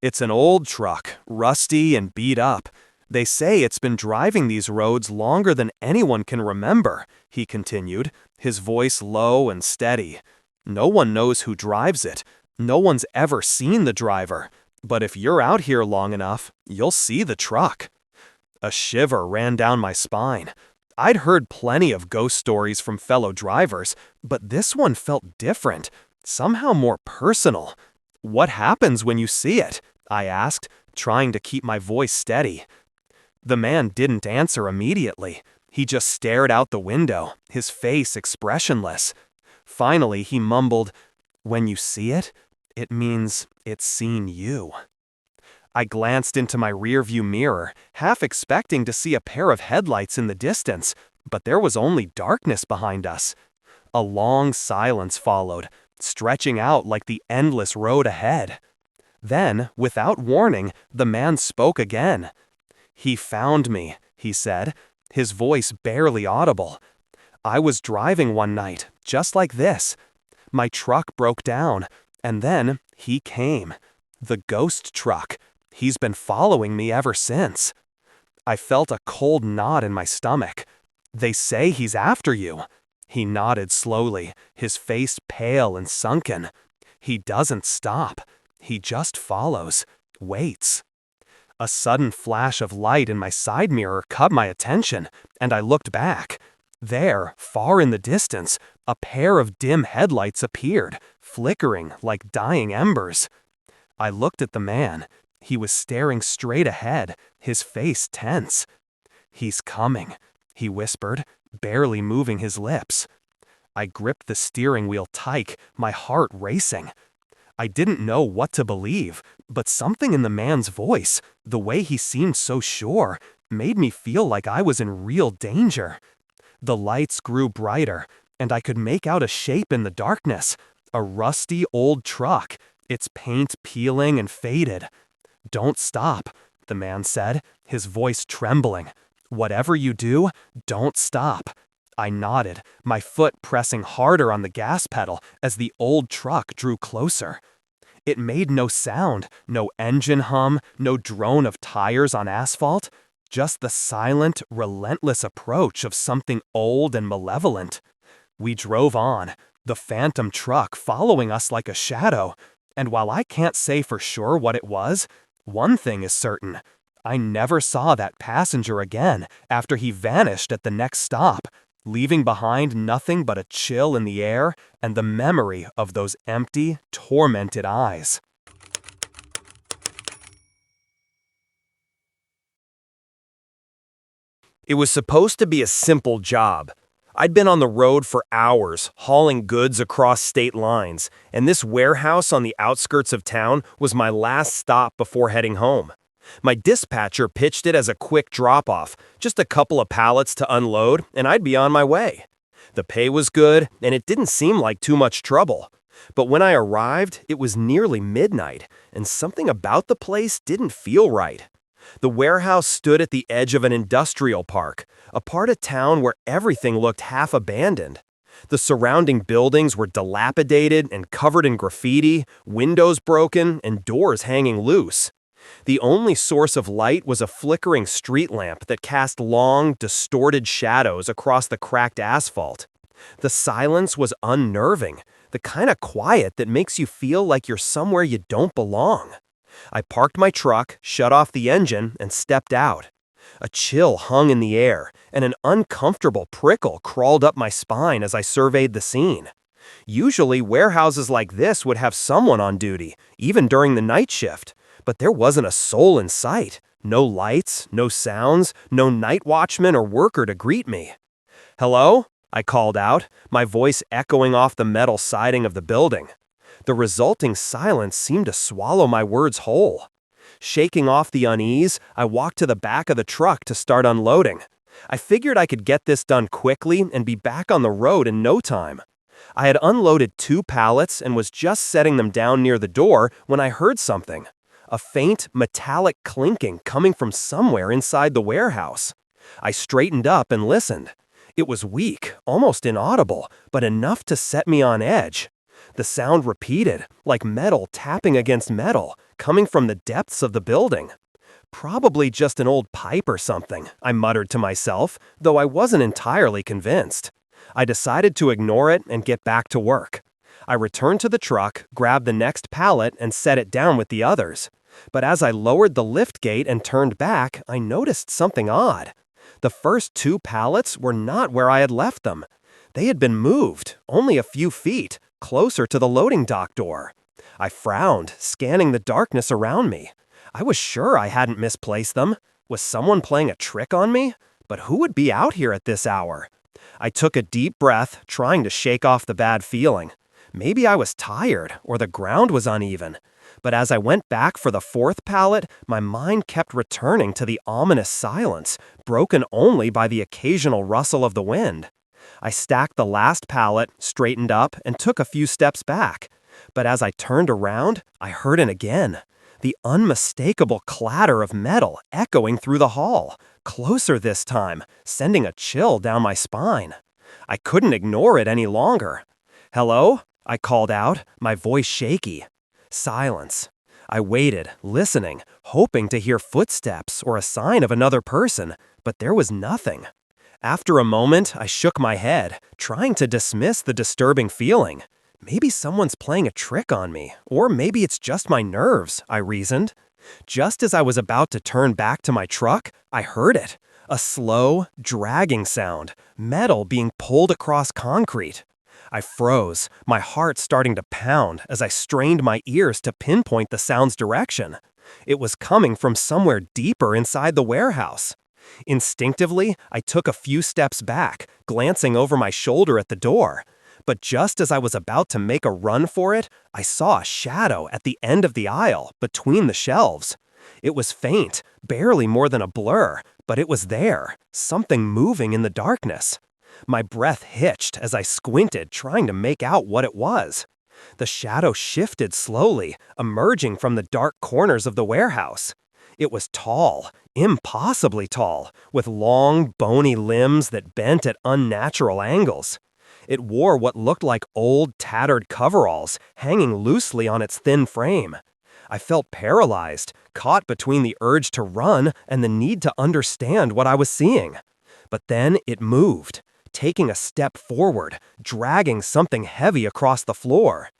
"It's an old truck, rusty and beat up. They say it's been driving these roads longer than anyone can remember," he continued, his voice low and steady. "No one knows who drives it. No one's ever seen the driver. But if you're out here long enough, you'll see the truck." A shiver ran down my spine. I'd heard plenty of ghost stories from fellow drivers, but this one felt different, somehow more personal. "What happens when you see it?" I asked, trying to keep my voice steady. The man didn't answer immediately. He just stared out the window, his face expressionless. Finally, he mumbled, "When you see it, it means it's seen you." I glanced into my rearview mirror, half expecting to see a pair of headlights in the distance, but there was only darkness behind us. A long silence followed, stretching out like the endless road ahead. Then, without warning, the man spoke again. "He found me," he said, his voice barely audible. "I was driving one night, just like this. My truck broke down, and then he came. The ghost truck. He's been following me ever since." I felt a cold knot in my stomach. "They say he's after you." He nodded slowly, his face pale and sunken. "He doesn't stop. He just follows, waits." A sudden flash of light in my side mirror caught my attention, and I looked back. There, far in the distance, a pair of dim headlights appeared, flickering like dying embers. I looked at the man. He was staring straight ahead, his face tense. "He's coming," he whispered, barely moving his lips. I gripped the steering wheel tight, my heart racing. I didn't know what to believe, but something in the man's voice, the way he seemed so sure, made me feel like I was in real danger. The lights grew brighter, and I could make out a shape in the darkness, a rusty old truck, its paint peeling and faded. "Don't stop," the man said, his voice trembling. "Whatever you do, don't stop." I nodded, my foot pressing harder on the gas pedal as the old truck drew closer. It made no sound, no engine hum, no drone of tires on asphalt. just the silent, relentless approach of something old and malevolent. We drove on, the phantom truck following us like a shadow, and while I can't say for sure what it was, one thing is certain. I never saw that passenger again after he vanished at the next stop, leaving behind nothing but a chill in the air and the memory of those empty, tormented eyes. It was supposed to be a simple job. I'd been on the road for hours, hauling goods across state lines, and this warehouse on the outskirts of town was my last stop before heading home. My dispatcher pitched it as a quick drop-off, just a couple of pallets to unload, and I'd be on my way. The pay was good, and it didn't seem like too much trouble. But when I arrived, it was nearly midnight, and something about the place didn't feel right. The warehouse stood at the edge of an industrial park, a part of town where everything looked half abandoned. The surrounding buildings were dilapidated and covered in graffiti, windows broken, and doors hanging loose. The only source of light was a flickering street lamp that cast long, distorted shadows across the cracked asphalt. The silence was unnerving, the kind of quiet that makes you feel like you're somewhere you don't belong. I parked my truck, shut off the engine, and stepped out. A chill hung in the air, and an uncomfortable prickle crawled up my spine as I surveyed the scene. Usually, warehouses like this would have someone on duty, even during the night shift, but there wasn't a soul in sight. No lights, no sounds, no night watchman or worker to greet me. "Hello?" I called out, my voice echoing off the metal siding of the building. The resulting silence seemed to swallow my words whole. Shaking off the unease, I walked to the back of the truck to start unloading. I figured I could get this done quickly and be back on the road in no time. I had unloaded 2 pallets and was just setting them down near the door when I heard something. A faint, metallic clinking coming from somewhere inside the warehouse. I straightened up and listened. It was weak, almost inaudible, but enough to set me on edge. The sound repeated, like metal tapping against metal, coming from the depths of the building. Probably just an old pipe or something, I muttered to myself, though I wasn't entirely convinced. I decided to ignore it and get back to work. I returned to the truck, grabbed the next pallet, and set it down with the others. But as I lowered the lift gate and turned back, I noticed something odd. The first 2 pallets were not where I had left them. They had been moved, only a few feet, closer to the loading dock door. I frowned, scanning the darkness around me. I was sure I hadn't misplaced them. Was someone playing a trick on me? But who would be out here at this hour? I took a deep breath, trying to shake off the bad feeling. Maybe I was tired, or the ground was uneven. But as I went back for the 4th pallet, my mind kept returning to the ominous silence, broken only by the occasional rustle of the wind. I stacked the last pallet, straightened up, and took a few steps back. But as I turned around, I heard it again. The unmistakable clatter of metal echoing through the hall, closer this time, sending a chill down my spine. I couldn't ignore it any longer. "Hello?" I called out, my voice shaky. Silence. I waited, listening, hoping to hear footsteps or a sign of another person, but there was nothing. After a moment, I shook my head, trying to dismiss the disturbing feeling. Maybe someone's playing a trick on me, or maybe it's just my nerves, I reasoned. Just as I was about to turn back to my truck, I heard it. A slow, dragging sound, metal being pulled across concrete. I froze, my heart starting to pound as I strained my ears to pinpoint the sound's direction. It was coming from somewhere deeper inside the warehouse. Instinctively, I took a few steps back, glancing over my shoulder at the door. But just as I was about to make a run for it, I saw a shadow at the end of the aisle, between the shelves. It was faint, barely more than a blur, but it was there, something moving in the darkness. My breath hitched as I squinted, trying to make out what it was. The shadow shifted slowly, emerging from the dark corners of the warehouse. It was tall, impossibly tall, with long, bony limbs that bent at unnatural angles. It wore what looked like old, tattered coveralls, hanging loosely on its thin frame. I felt paralyzed, caught between the urge to run and the need to understand what I was seeing. But then it moved, taking a step forward, dragging something heavy across the floor.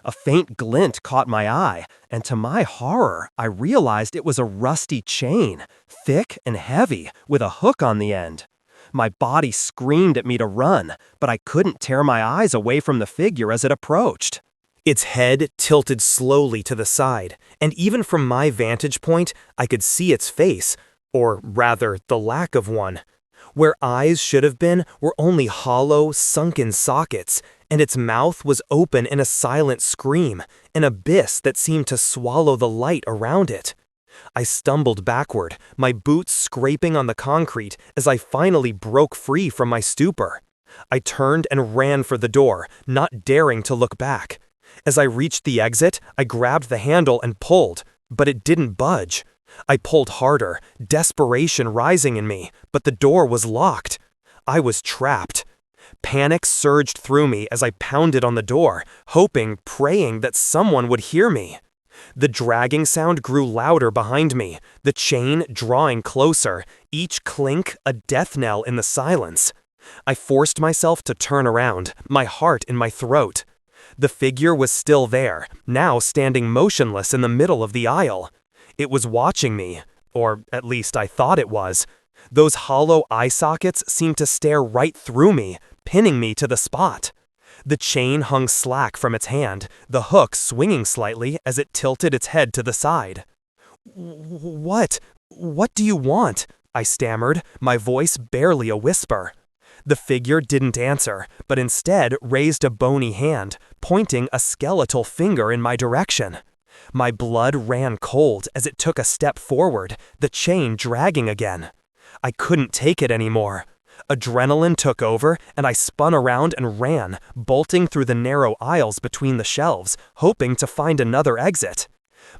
A faint glint caught my eye, and to my horror, I realized it was a rusty chain, thick and heavy, with a hook on the end. My body screamed at me to run, but I couldn't tear my eyes away from the figure as it approached. Its head tilted slowly to the side, and even from my vantage point, I could see its face, or rather, the lack of one. Where eyes should have been were only hollow, sunken sockets, and its mouth was open in a silent scream, an abyss that seemed to swallow the light around it. I stumbled backward, my boots scraping on the concrete as I finally broke free from my stupor. I turned and ran for the door, not daring to look back. As I reached the exit, I grabbed the handle and pulled, but it didn't budge. I pulled harder, desperation rising in me, but the door was locked. I was trapped. Panic surged through me as I pounded on the door, hoping, praying that someone would hear me. The dragging sound grew louder behind me, the chain drawing closer, each clink a death knell in the silence. I forced myself to turn around, my heart in my throat. The figure was still there, now standing motionless in the middle of the aisle. It was watching me, or at least I thought it was. Those hollow eye sockets seemed to stare right through me, pinning me to the spot. The chain hung slack from its hand, the hook swinging slightly as it tilted its head to the side. What do you want?" I stammered, my voice barely a whisper. The figure didn't answer, but instead raised a bony hand, pointing a skeletal finger in my direction. My blood ran cold as it took a step forward, the chain dragging again. I couldn't take it anymore. Adrenaline took over, and I spun around and ran, bolting through the narrow aisles between the shelves, hoping to find another exit.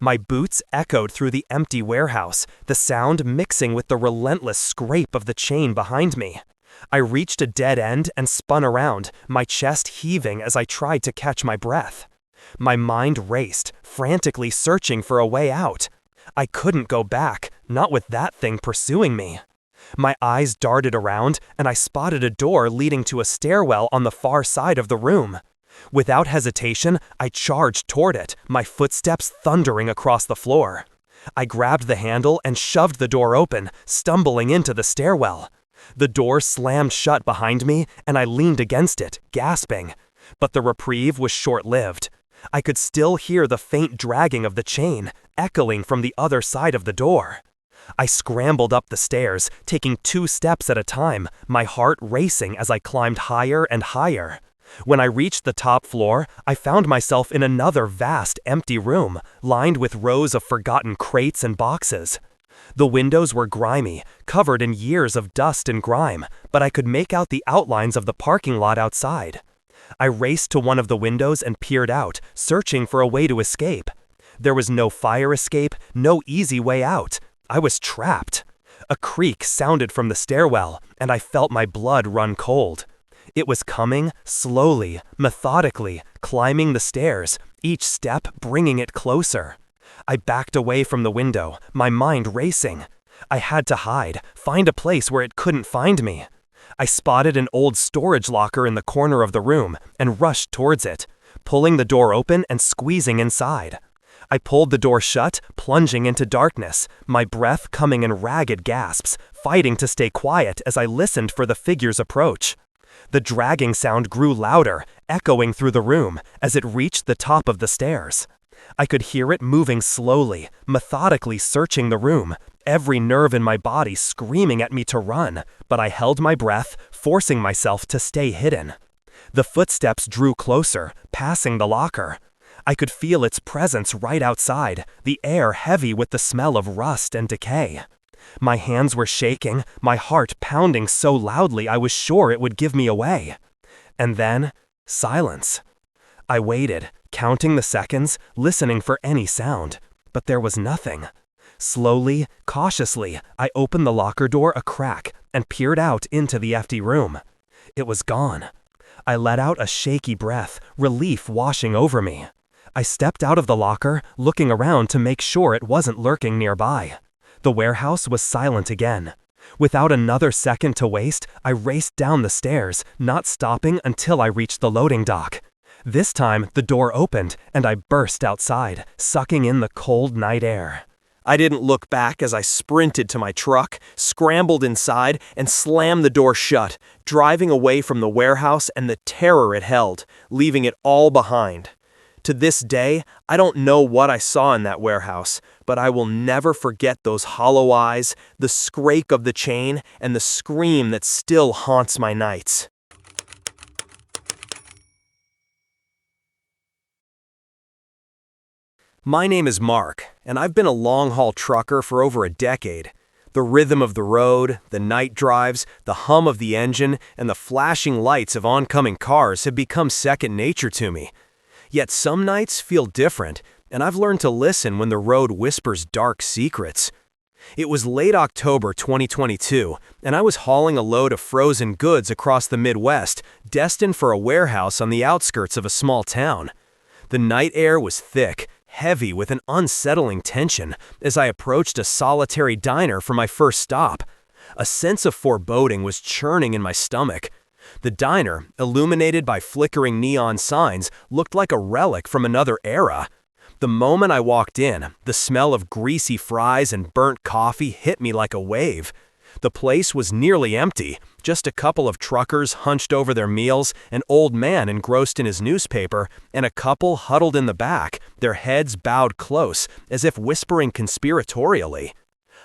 My boots echoed through the empty warehouse, the sound mixing with the relentless scrape of the chain behind me. I reached a dead end and spun around, my chest heaving as I tried to catch my breath. My mind raced, frantically searching for a way out. I couldn't go back, not with that thing pursuing me. My eyes darted around, and I spotted a door leading to a stairwell on the far side of the room. Without hesitation, I charged toward it, my footsteps thundering across the floor. I grabbed the handle and shoved the door open, stumbling into the stairwell. The door slammed shut behind me, and I leaned against it, gasping. But the reprieve was short-lived. I could still hear the faint dragging of the chain, echoing from the other side of the door. I scrambled up the stairs, taking 2 steps at a time, my heart racing as I climbed higher and higher. When I reached the top floor, I found myself in another vast, empty room, lined with rows of forgotten crates and boxes. The windows were grimy, covered in years of dust and grime, but I could make out the outlines of the parking lot outside. I raced to one of the windows and peered out, searching for a way to escape. There was no fire escape, no easy way out. I was trapped. A creak sounded from the stairwell, and I felt my blood run cold. It was coming, slowly, methodically, climbing the stairs, each step bringing it closer. I backed away from the window, my mind racing. I had to hide, find a place where it couldn't find me. I spotted an old storage locker in the corner of the room and rushed towards it, pulling the door open and squeezing inside. I pulled the door shut, plunging into darkness, my breath coming in ragged gasps, fighting to stay quiet as I listened for the figure's approach. The dragging sound grew louder, echoing through the room as it reached the top of the stairs. I could hear it moving slowly, methodically searching the room, every nerve in my body screaming at me to run, but I held my breath, forcing myself to stay hidden. The footsteps drew closer, passing the locker. I could feel its presence right outside, the air heavy with the smell of rust and decay. My hands were shaking, my heart pounding so loudly I was sure it would give me away. And then, silence. I waited, counting the seconds, listening for any sound, but there was nothing. Slowly, cautiously, I opened the locker door a crack and peered out into the empty room. It was gone. I let out a shaky breath, relief washing over me. I stepped out of the locker, looking around to make sure it wasn't lurking nearby. The warehouse was silent again. Without another second to waste, I raced down the stairs, not stopping until I reached the loading dock. This time, the door opened, and I burst outside, sucking in the cold night air. I didn't look back as I sprinted to my truck, scrambled inside, and slammed the door shut, driving away from the warehouse and the terror it held, leaving it all behind. To this day, I don't know what I saw in that warehouse, but I will never forget those hollow eyes, the scrape of the chain, and the scream that still haunts my nights. My name is Mark, and I've been a long-haul trucker for over a decade. The rhythm of the road, the night drives, the hum of the engine, and the flashing lights of oncoming cars have become second nature to me. Yet some nights feel different, and I've learned to listen when the road whispers dark secrets. It was late October 2022, and I was hauling a load of frozen goods across the Midwest, destined for a warehouse on the outskirts of a small town. The night air was thick, heavy with an unsettling tension as I approached a solitary diner for my first stop. A sense of foreboding was churning in my stomach. The diner, illuminated by flickering neon signs, looked like a relic from another era. The moment I walked in, the smell of greasy fries and burnt coffee hit me like a wave. The place was nearly empty, just a couple of truckers hunched over their meals, an old man engrossed in his newspaper, and a couple huddled in the back, their heads bowed close, as if whispering conspiratorially.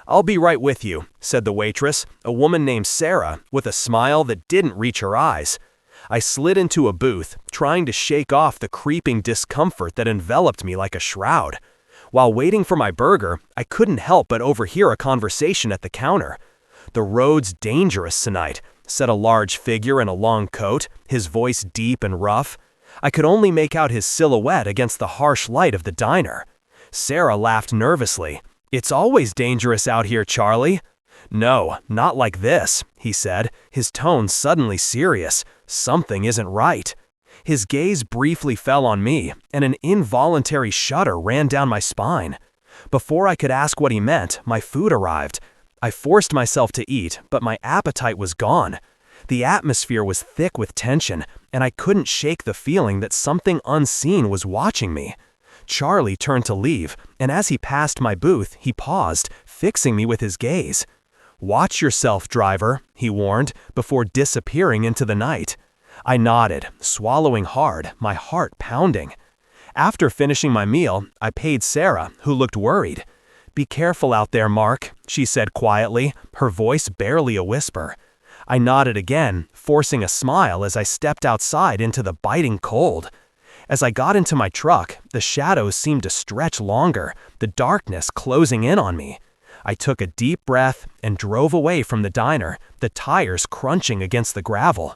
"I'll be right with you," said the waitress, a woman named Sarah, with a smile that didn't reach her eyes. I slid into a booth, trying to shake off the creeping discomfort that enveloped me like a shroud. While waiting for my burger, I couldn't help but overhear a conversation at the counter. "The road's dangerous tonight," said a large figure in a long coat, his voice deep and rough. I could only make out his silhouette against the harsh light of the diner. Sarah laughed nervously. "It's always dangerous out here, Charlie." "No, not like this," he said, his tone suddenly serious. "Something isn't right." His gaze briefly fell on me, and an involuntary shudder ran down my spine. Before I could ask what he meant, my food arrived. I forced myself to eat, but my appetite was gone. The atmosphere was thick with tension, and I couldn't shake the feeling that something unseen was watching me. Charlie turned to leave, and as he passed my booth, he paused, fixing me with his gaze. "Watch yourself, driver," he warned, before disappearing into the night. I nodded, swallowing hard, my heart pounding. After finishing my meal, I paid Sarah, who looked worried. "Be careful out there, Mark," she said quietly, her voice barely a whisper. I nodded again, forcing a smile as I stepped outside into the biting cold. As I got into my truck, the shadows seemed to stretch longer, the darkness closing in on me. I took a deep breath and drove away from the diner, the tires crunching against the gravel.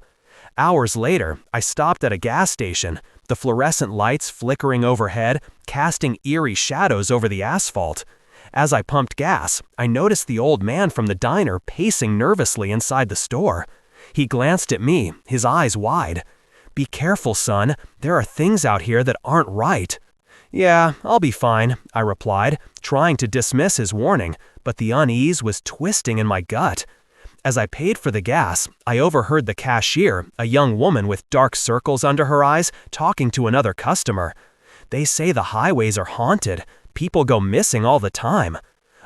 Hours later, I stopped at a gas station, the fluorescent lights flickering overhead, casting eerie shadows over the asphalt. As I pumped gas, I noticed the old man from the diner pacing nervously inside the store. He glanced at me, his eyes wide. "Be careful, son. There are things out here that aren't right." "Yeah, I'll be fine," I replied, trying to dismiss his warning, but the unease was twisting in my gut. As I paid for the gas, I overheard the cashier, a young woman with dark circles under her eyes, talking to another customer. "They say the highways are haunted. People go missing all the time."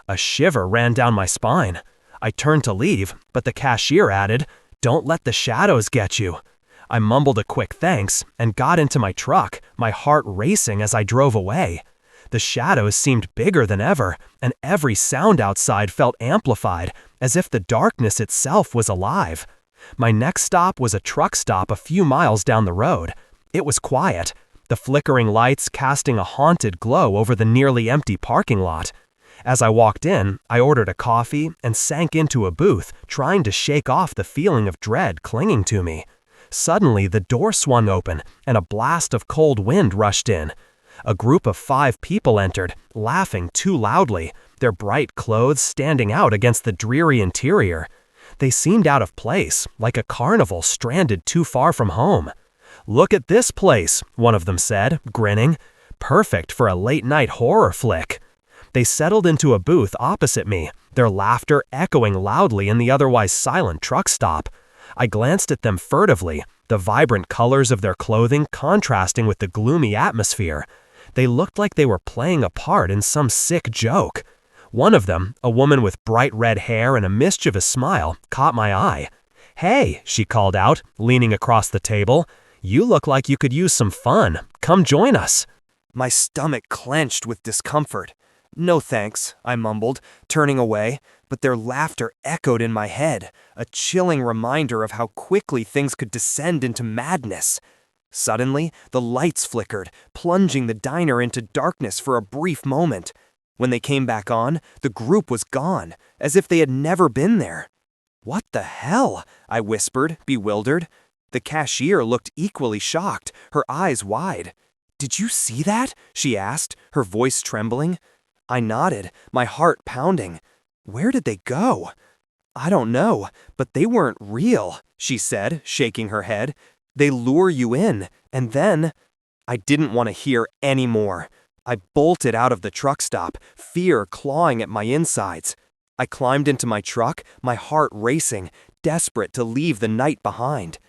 A shiver ran down my spine. I turned to leave, but the cashier added, "Don't let the shadows get you." I mumbled a quick thanks and got into my truck, my heart racing as I drove away. The shadows seemed bigger than ever, and every sound outside felt amplified, as if the darkness itself was alive. My next stop was a truck stop a few miles down the road. It was quiet, the flickering lights casting a haunted glow over the nearly empty parking lot. As I walked in, I ordered a coffee and sank into a booth, trying to shake off the feeling of dread clinging to me. Suddenly, the door swung open, and a blast of cold wind rushed in. A group of 5 people entered, laughing too loudly, their bright clothes standing out against the dreary interior. They seemed out of place, like a carnival stranded too far from home. "Look at this place," one of them said, grinning. perfect for a late-night horror flick. They settled into a booth opposite me, their laughter echoing loudly in the otherwise silent truck stop. I glanced at them furtively, the vibrant colors of their clothing contrasting with the gloomy atmosphere. They looked like they were playing a part in some sick joke. One of them, a woman with bright red hair and a mischievous smile, caught my eye. "Hey," she called out, leaning across the table. "You look like you could use some fun. Come join us." My stomach clenched with discomfort. "No thanks," I mumbled, turning away, but their laughter echoed in my head, a chilling reminder of how quickly things could descend into madness. Suddenly, the lights flickered, plunging the diner into darkness for a brief moment. When they came back on, the group was gone, as if they had never been there. "What the hell?" I whispered, bewildered. The cashier looked equally shocked, her eyes wide. "Did you see that?" she asked, her voice trembling. I nodded, my heart pounding. "Where did they go?" "I don't know, but they weren't real," she said, shaking her head. "They lure you in, and then—" I didn't want to hear any more. I bolted out of the truck stop, fear clawing at my insides. I climbed into my truck, my heart racing, desperate to leave the night behind.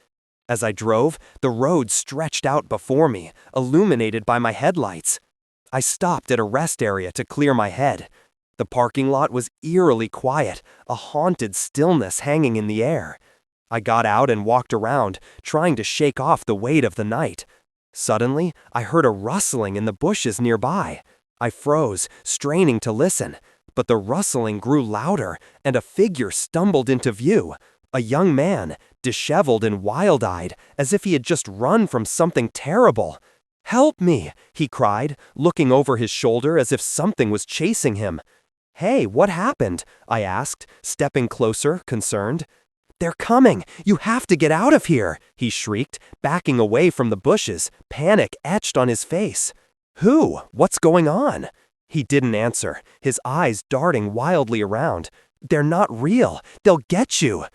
As I drove, the road stretched out before me, illuminated by my headlights. I stopped at a rest area to clear my head. The parking lot was eerily quiet, a haunted stillness hanging in the air. I got out and walked around, trying to shake off the weight of the night. Suddenly, I heard a rustling in the bushes nearby. I froze, straining to listen, but the rustling grew louder, and a figure stumbled into view. A young man, disheveled and wild-eyed, as if he had just run from something terrible. "Help me!" he cried, looking over his shoulder as if something was chasing him. "Hey, what happened?" I asked, stepping closer, concerned. "They're coming! You have to get out of here!" he shrieked, backing away from the bushes, panic etched on his face. "Who? What's going on?" He didn't answer, his eyes darting wildly around. "They're not real! They'll get you!"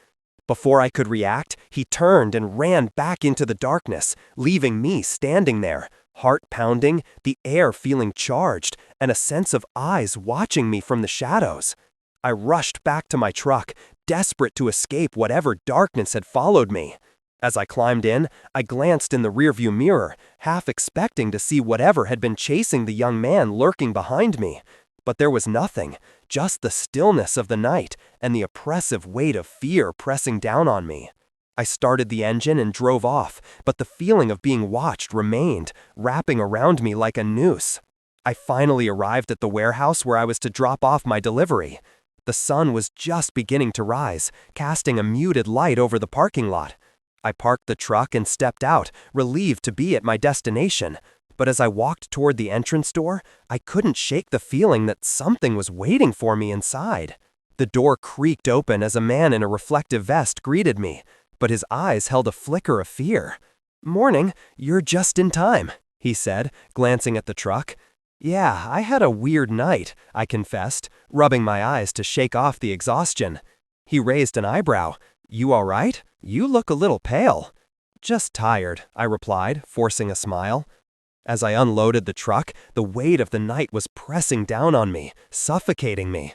Before I could react, he turned and ran back into the darkness, leaving me standing there, heart pounding, the air feeling charged, and a sense of eyes watching me from the shadows. I rushed back to my truck, desperate to escape whatever darkness had followed me. As I climbed in, I glanced in the rearview mirror, half expecting to see whatever had been chasing the young man lurking behind me. But there was nothing, just the stillness of the night and the oppressive weight of fear pressing down on me. I started the engine and drove off, but the feeling of being watched remained, wrapping around me like a noose. I finally arrived at the warehouse where I was to drop off my delivery. The sun was just beginning to rise, casting a muted light over the parking lot. I parked the truck and stepped out, relieved to be at my destination. But as I walked toward the entrance door, I couldn't shake the feeling that something was waiting for me inside. The door creaked open as a man in a reflective vest greeted me, but his eyes held a flicker of fear. "Morning, you're just in time," he said, glancing at the truck. "Yeah, I had a weird night," I confessed, rubbing my eyes to shake off the exhaustion. He raised an eyebrow. "You all right? You look a little pale." "Just tired," I replied, forcing a smile. As I unloaded the truck, the weight of the night was pressing down on me, suffocating me.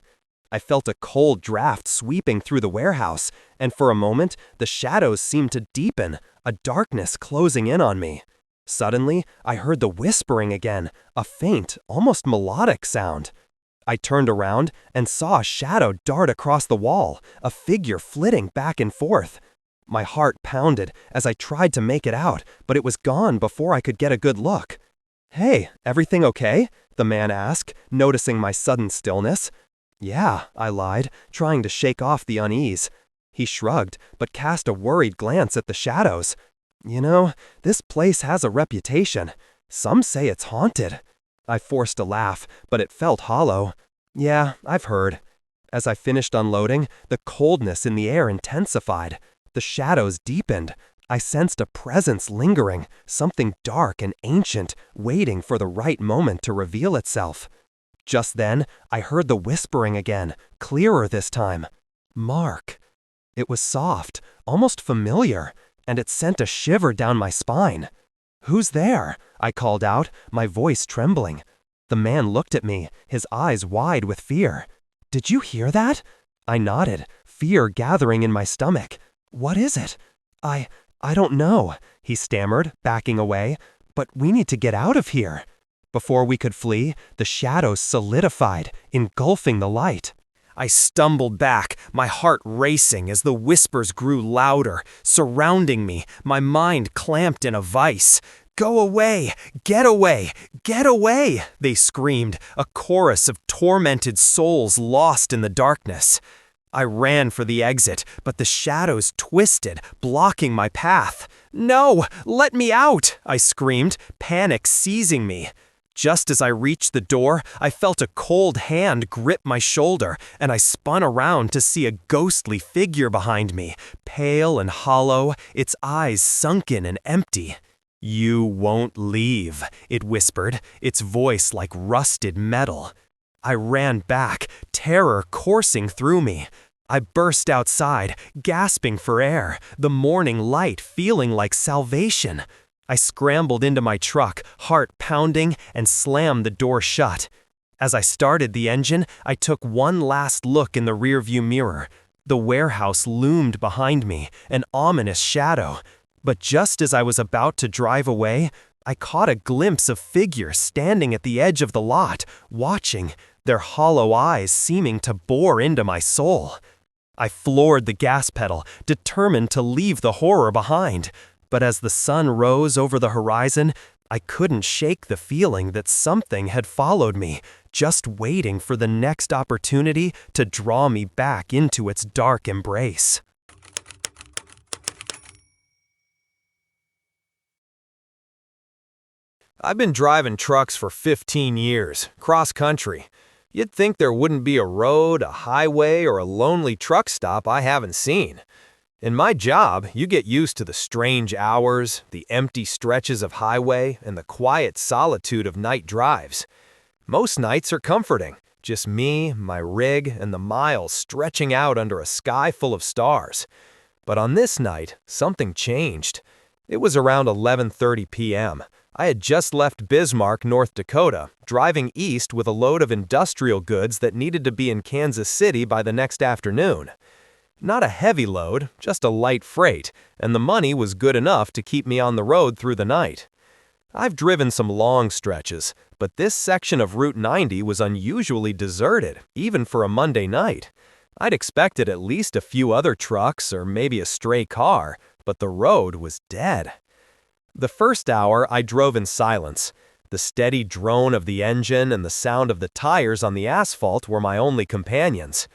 I felt a cold draft sweeping through the warehouse, and for a moment, the shadows seemed to deepen, a darkness closing in on me. Suddenly, I heard the whispering again, a faint, almost melodic sound. I turned around and saw a shadow dart across the wall, a figure flitting back and forth. My heart pounded as I tried to make it out, but it was gone before I could get a good look. "Hey, everything okay?" the man asked, noticing my sudden stillness. "Yeah," I lied, trying to shake off the unease. He shrugged, but cast a worried glance at the shadows. "You know, this place has a reputation. Some say it's haunted." I forced a laugh, but it felt hollow. "Yeah, I've heard." As I finished unloading, the coldness in the air intensified. The shadows deepened. I sensed a presence lingering, something dark and ancient, waiting for the right moment to reveal itself. Just then, I heard the whispering again, clearer this time. "Mark." It was soft, almost familiar, and it sent a shiver down my spine. "Who's there?" I called out, my voice trembling. The man looked at me, his eyes wide with fear. "Did you hear that?" I nodded, fear gathering in my stomach. "What is it?" I don't know," he stammered, backing away. "But we need to get out of here." Before we could flee, the shadows solidified, engulfing the light. I stumbled back, my heart racing as the whispers grew louder, surrounding me, my mind clamped in a vice. "Go away! Get away! Get away!" they screamed, a chorus of tormented souls lost in the darkness. I ran for the exit, but the shadows twisted, blocking my path. "No! Let me out!" I screamed, panic seizing me. Just as I reached the door, I felt a cold hand grip my shoulder, and I spun around to see a ghostly figure behind me, pale and hollow, its eyes sunken and empty. "You won't leave," it whispered, its voice like rusted metal. I ran back, terror coursing through me. I burst outside, gasping for air, the morning light feeling like salvation. I scrambled into my truck, heart pounding, and slammed the door shut. As I started the engine, I took one last look in the rearview mirror. The warehouse loomed behind me, an ominous shadow. But just as I was about to drive away, I caught a glimpse of figures standing at the edge of the lot, watching, their hollow eyes seeming to bore into my soul. I floored the gas pedal, determined to leave the horror behind. But as the sun rose over the horizon, I couldn't shake the feeling that something had followed me, just waiting for the next opportunity to draw me back into its dark embrace. I've been driving trucks for 15 years, cross-country. You'd think there wouldn't be a road, a highway, or a lonely truck stop I haven't seen. In my job, you get used to the strange hours, the empty stretches of highway, and the quiet solitude of night drives. Most nights are comforting, just me, my rig, and the miles stretching out under a sky full of stars. But on this night, something changed. It was around 11:30 p.m. I had just left Bismarck, North Dakota, driving east with a load of industrial goods that needed to be in Kansas City by the next afternoon. Not a heavy load, just a light freight, and the money was good enough to keep me on the road through the night. I've driven some long stretches, but this section of Route 90 was unusually deserted, even for a Monday night. I'd expected at least a few other trucks or maybe a stray car, but the road was dead. The first hour I drove in silence. The steady drone of the engine and the sound of the tires on the asphalt were my only companions.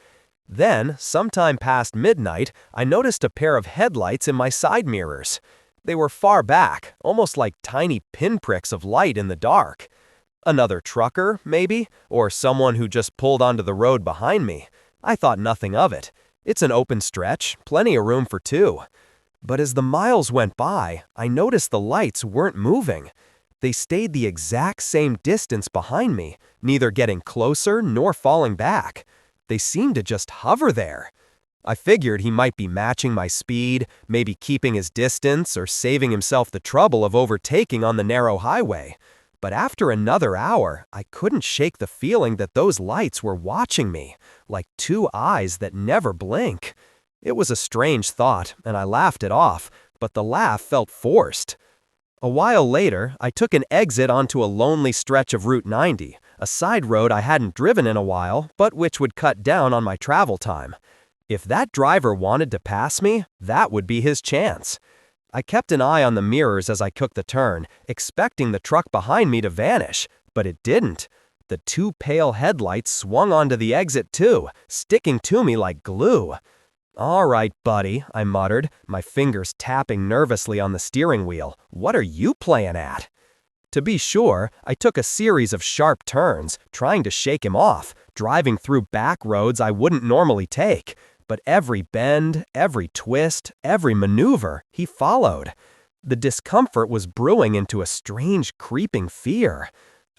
Then, sometime past midnight, I noticed a pair of headlights in my side mirrors. They were far back, almost like tiny pinpricks of light in the dark. Another trucker, maybe, or someone who just pulled onto the road behind me. I thought nothing of it. It's an open stretch, plenty of room for two. But as the miles went by, I noticed the lights weren't moving. They stayed the exact same distance behind me, neither getting closer nor falling back. They seemed to just hover there. I figured he might be matching my speed, maybe keeping his distance or saving himself the trouble of overtaking on the narrow highway. But after another hour, I couldn't shake the feeling that those lights were watching me, like two eyes that never blink. It was a strange thought, and I laughed it off, but the laugh felt forced. A while later, I took an exit onto a lonely stretch of Route 90, a side road I hadn't driven in a while, but which would cut down on my travel time. If that driver wanted to pass me, that would be his chance. I kept an eye on the mirrors as I took the turn, expecting the truck behind me to vanish, but it didn't. The two pale headlights swung onto the exit too, sticking to me like glue. "All right, buddy," I muttered, my fingers tapping nervously on the steering wheel. "What are you playing at?" To be sure, I took a series of sharp turns, trying to shake him off, driving through back roads I wouldn't normally take. But every bend, every twist, every maneuver, he followed. The discomfort was brewing into a strange, creeping fear.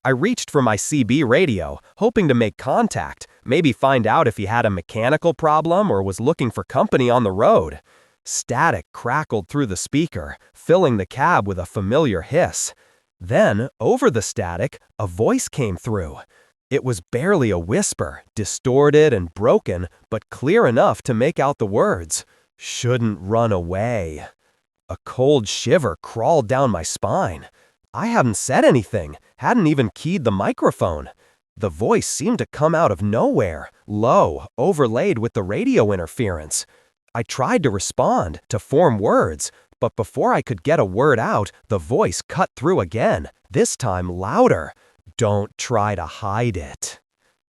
I reached for my CB radio, hoping to make contact, maybe find out if he had a mechanical problem or was looking for company on the road. Static crackled through the speaker, filling the cab with a familiar hiss. Then, over the static, a voice came through. It was barely a whisper, distorted and broken, but clear enough to make out the words, "Shouldn't run away." A cold shiver crawled down my spine. I hadn't said anything, hadn't even keyed the microphone. The voice seemed to come out of nowhere, low, overlaid with the radio interference. I tried to respond, to form words, but before I could get a word out, the voice cut through again, this time louder. "Don't try to hide it."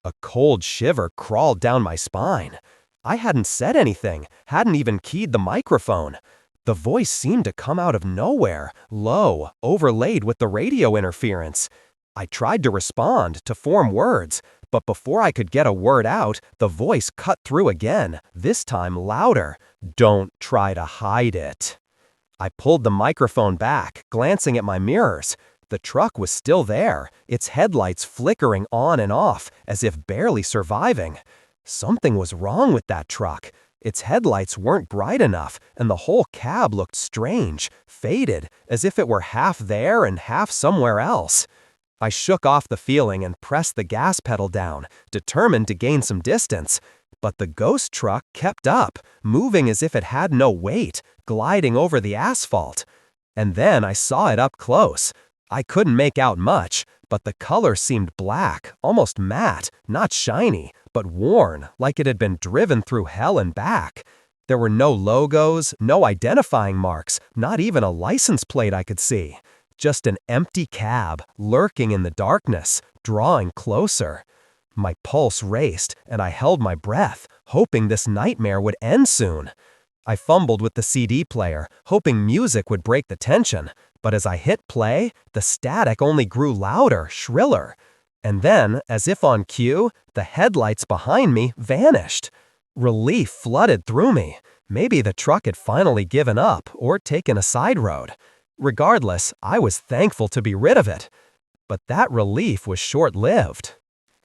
A cold shiver crawled down my spine. I hadn't said anything, hadn't even keyed the microphone. The voice seemed to come out of nowhere, low, overlaid with the radio interference. I tried to respond, to form words, but before I could get a word out, the voice cut through again, this time louder. "Don't try to hide it." I pulled the microphone back, glancing at my mirrors. The truck was still there, its headlights flickering on and off, as if barely surviving. Something was wrong with that truck. Its headlights weren't bright enough, and the whole cab looked strange, faded, as if it were half there and half somewhere else. I shook off the feeling and pressed the gas pedal down, determined to gain some distance. But the ghost truck kept up, moving as if it had no weight, gliding over the asphalt. And then I saw it up close. I couldn't make out much, but the color seemed black, almost matte, not shiny, but worn, like it had been driven through hell and back. There were no logos, no identifying marks, not even a license plate I could see. Just an empty cab, lurking in the darkness, drawing closer. My pulse raced, and I held my breath, hoping this nightmare would end soon. I fumbled with the CD player, hoping music would break the tension, but as I hit play, the static only grew louder, shriller. And then, as if on cue, the headlights behind me vanished. Relief flooded through me. Maybe the truck had finally given up or taken a side road. Regardless, I was thankful to be rid of it. But that relief was short-lived.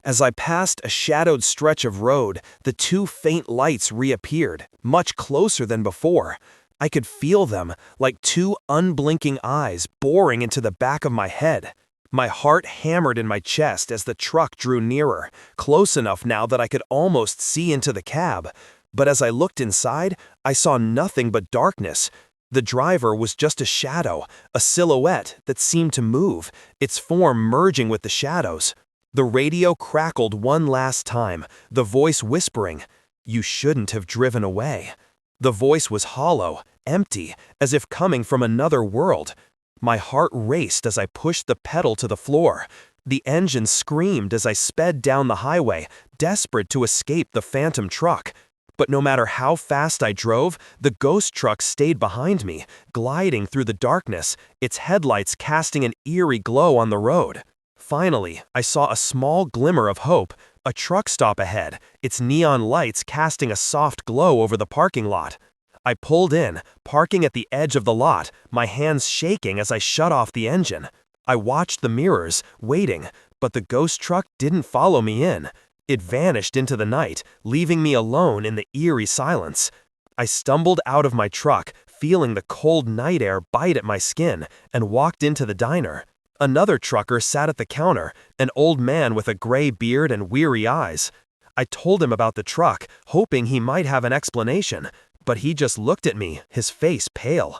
As I passed a shadowed stretch of road, the two faint lights reappeared, much closer than before. I could feel them, like two unblinking eyes boring into the back of my head. My heart hammered in my chest as the truck drew nearer, close enough now that I could almost see into the cab. But as I looked inside, I saw nothing but darkness. The driver was just a shadow, a silhouette that seemed to move, its form merging with the shadows. The radio crackled one last time, the voice whispering, "You shouldn't have driven away." The voice was hollow, empty, as if coming from another world. My heart raced as I pushed the pedal to the floor. The engine screamed as I sped down the highway, desperate to escape the phantom truck. But no matter how fast I drove, the ghost truck stayed behind me, gliding through the darkness, its headlights casting an eerie glow on the road. Finally, I saw a small glimmer of hope, a truck stop ahead, its neon lights casting a soft glow over the parking lot. I pulled in, parking at the edge of the lot, my hands shaking as I shut off the engine. I watched the mirrors, waiting, but the ghost truck didn't follow me in. It vanished into the night, leaving me alone in the eerie silence. I stumbled out of my truck, feeling the cold night air bite at my skin, and walked into the diner. Another trucker sat at the counter, an old man with a gray beard and weary eyes. I told him about the truck, hoping he might have an explanation, but he just looked at me, his face pale.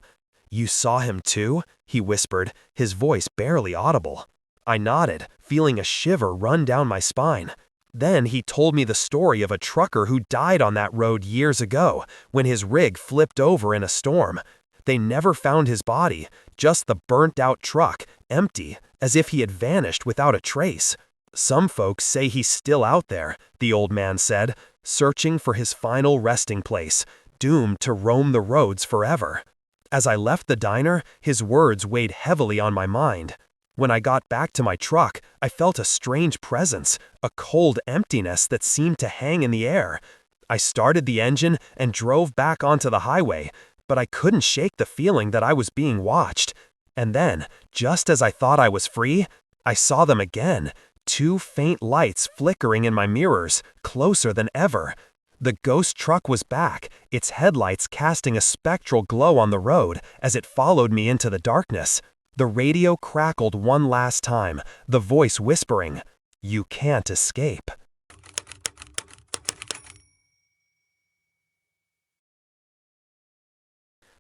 "You saw him too?" he whispered, his voice barely audible. I nodded, feeling a shiver run down my spine. Then he told me the story of a trucker who died on that road years ago, when his rig flipped over in a storm. They never found his body, just the burnt-out truck, empty, as if he had vanished without a trace. "Some folks say he's still out there," the old man said, searching for his final resting place, doomed to roam the roads forever. As I left the diner, his words weighed heavily on my mind. When I got back to my truck, I felt a strange presence, a cold emptiness that seemed to hang in the air. I started the engine and drove back onto the highway, but I couldn't shake the feeling that I was being watched. And then, just as I thought I was free, I saw them again, two faint lights flickering in my mirrors, closer than ever. The ghost truck was back, its headlights casting a spectral glow on the road as it followed me into the darkness. The radio crackled one last time, the voice whispering, "You can't escape."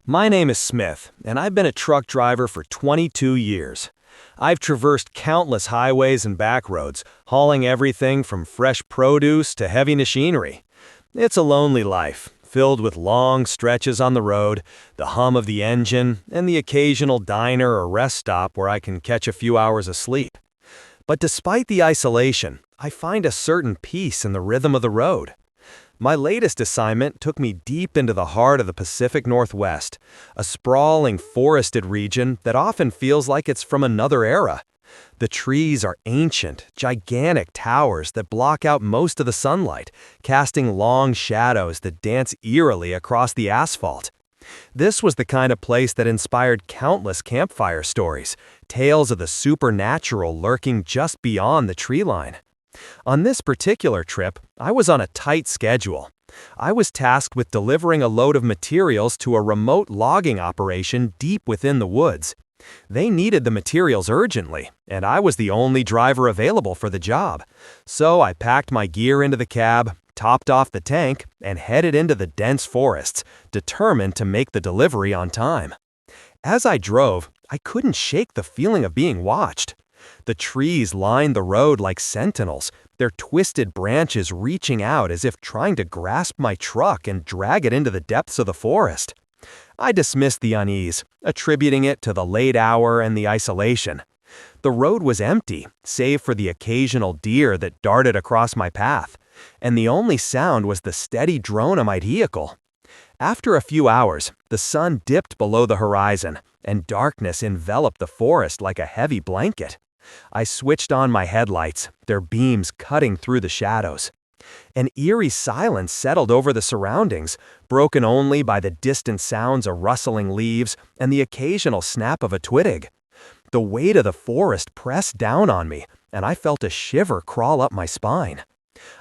My name is Smith, and I've been a truck driver for 22 years. I've traversed countless highways and back roads, hauling everything from fresh produce to heavy machinery. It's a lonely life, filled with long stretches on the road, the hum of the engine, and the occasional diner or rest stop where I can catch a few hours of sleep. But despite the isolation, I find a certain peace in the rhythm of the road. My latest assignment took me deep into the heart of the Pacific Northwest, a sprawling forested region that often feels like it's from another era. The trees are ancient, gigantic towers that block out most of the sunlight, casting long shadows that dance eerily across the asphalt. This was the kind of place that inspired countless campfire stories, tales of the supernatural lurking just beyond the tree line. On this particular trip, I was on a tight schedule. I was tasked with delivering a load of materials to a remote logging operation deep within the woods. They needed the materials urgently, and I was the only driver available for the job. So I packed my gear into the cab, topped off the tank, and headed into the dense forests, determined to make the delivery on time. As I drove, I couldn't shake the feeling of being watched. The trees lined the road like sentinels, their twisted branches reaching out as if trying to grasp my truck and drag it into the depths of the forest. I dismissed the unease, attributing it to the late hour and the isolation. The road was empty, save for the occasional deer that darted across my path, and the only sound was the steady drone of my vehicle. After a few hours, the sun dipped below the horizon, and darkness enveloped the forest like a heavy blanket. I switched on my headlights, their beams cutting through the shadows. An eerie silence settled over the surroundings, broken only by the distant sounds of rustling leaves and the occasional snap of a twig. The weight of the forest pressed down on me, and I felt a shiver crawl up my spine.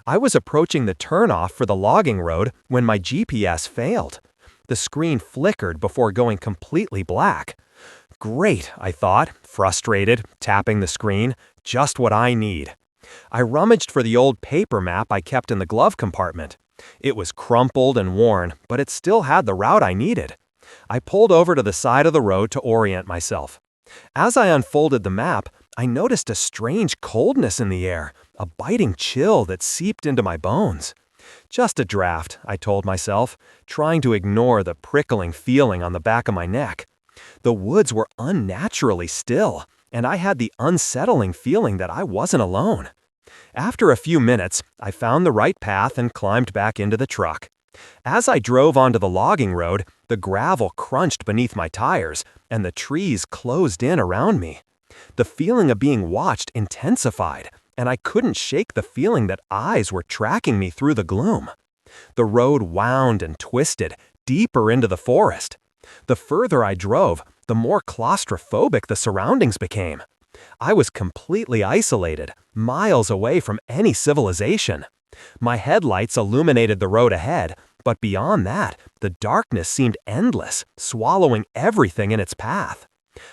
I was approaching the turnoff for the logging road when my GPS failed. The screen flickered before going completely black. Great, I thought, frustrated, tapping the screen. Just what I need. I rummaged for the old paper map I kept in the glove compartment. It was crumpled and worn, but it still had the route I needed. I pulled over to the side of the road to orient myself. As I unfolded the map, I noticed a strange coldness in the air, a biting chill that seeped into my bones. Just a draft, I told myself, trying to ignore the prickling feeling on the back of my neck. The woods were unnaturally still, and I had the unsettling feeling that I wasn't alone. After a few minutes, I found the right path and climbed back into the truck. As I drove onto the logging road, the gravel crunched beneath my tires, and the trees closed in around me. The feeling of being watched intensified, and I couldn't shake the feeling that eyes were tracking me through the gloom. The road wound and twisted, deeper into the forest. The further I drove, the more claustrophobic the surroundings became. I was completely isolated, miles away from any civilization. My headlights illuminated the road ahead, but beyond that, the darkness seemed endless, swallowing everything in its path.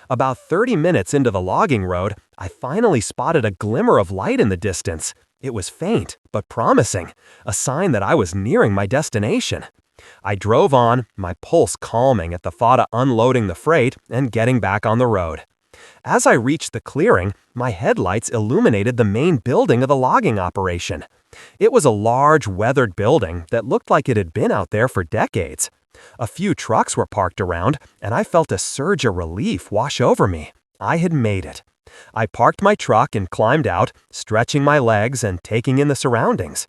About 30 minutes into the logging road, I finally spotted a glimmer of light in the distance. It was faint, but promising, a sign that I was nearing my destination. I drove on, my pulse calming at the thought of unloading the freight and getting back on the road. As I reached the clearing, my headlights illuminated the main building of the logging operation. It was a large, weathered building that looked like it had been out there for decades. A few trucks were parked around, and I felt a surge of relief wash over me. I had made it. I parked my truck and climbed out, stretching my legs and taking in the surroundings.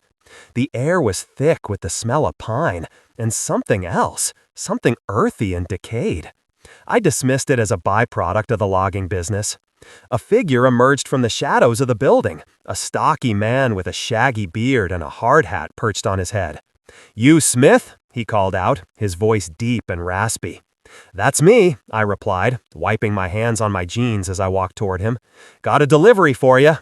The air was thick with the smell of pine, and something else, something earthy and decayed. I dismissed it as a byproduct of the logging business. A figure emerged from the shadows of the building, a stocky man with a shaggy beard and a hard hat perched on his head. "You Smith?" he called out, his voice deep and raspy. "That's me," I replied, wiping my hands on my jeans as I walked toward him. "Got a delivery for you."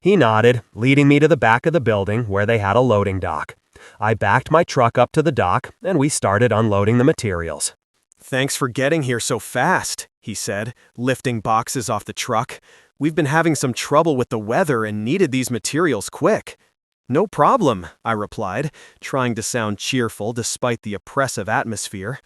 He nodded, leading me to the back of the building where they had a loading dock. I backed my truck up to the dock, and we started unloading the materials. "Thanks for getting here so fast," he said, lifting boxes off the truck. "We've been having some trouble with the weather and needed these materials quick." "No problem," I replied, trying to sound cheerful despite the oppressive atmosphere.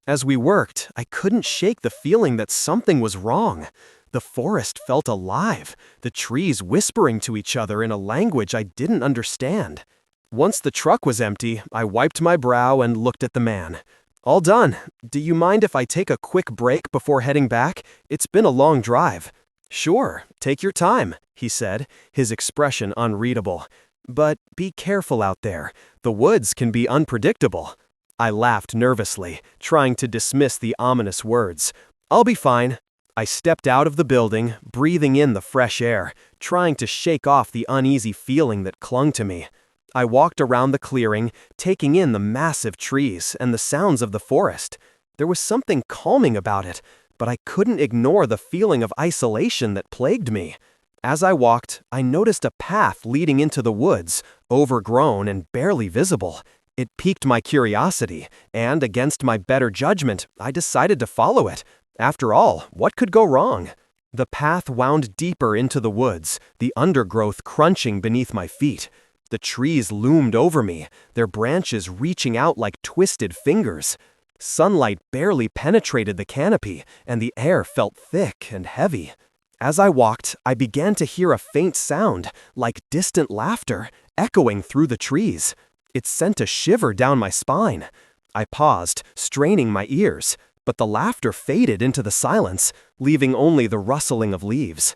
As we worked, I couldn't shake the feeling that something was wrong. The forest felt alive, the trees whispering to each other in a language I didn't understand. Once the truck was empty, I wiped my brow and looked at the man. "All done. Do you mind if I take a quick break before heading back? It's been a long drive." "Sure, take your time," he said, his expression unreadable. "But be careful out there. The woods can be unpredictable." I laughed nervously, trying to dismiss the ominous words. "I'll be fine." I stepped out of the building, breathing in the fresh air, trying to shake off the uneasy feeling that clung to me. I walked around the clearing, taking in the massive trees and the sounds of the forest. There was something calming about it, but I couldn't ignore the feeling of isolation that plagued me. As I walked, I noticed a path leading into the woods, overgrown and barely visible. It piqued my curiosity, and against my better judgment, I decided to follow it. After all, what could go wrong? The path wound deeper into the woods, the undergrowth crunching beneath my feet. The trees loomed over me, their branches reaching out like twisted fingers. Sunlight barely penetrated the canopy, and the air felt thick and heavy. As I walked, I began to hear a faint sound, like distant laughter, echoing through the trees. It sent a shiver down my spine. I paused, straining my ears, but the laughter faded into the silence, leaving only the rustling of leaves.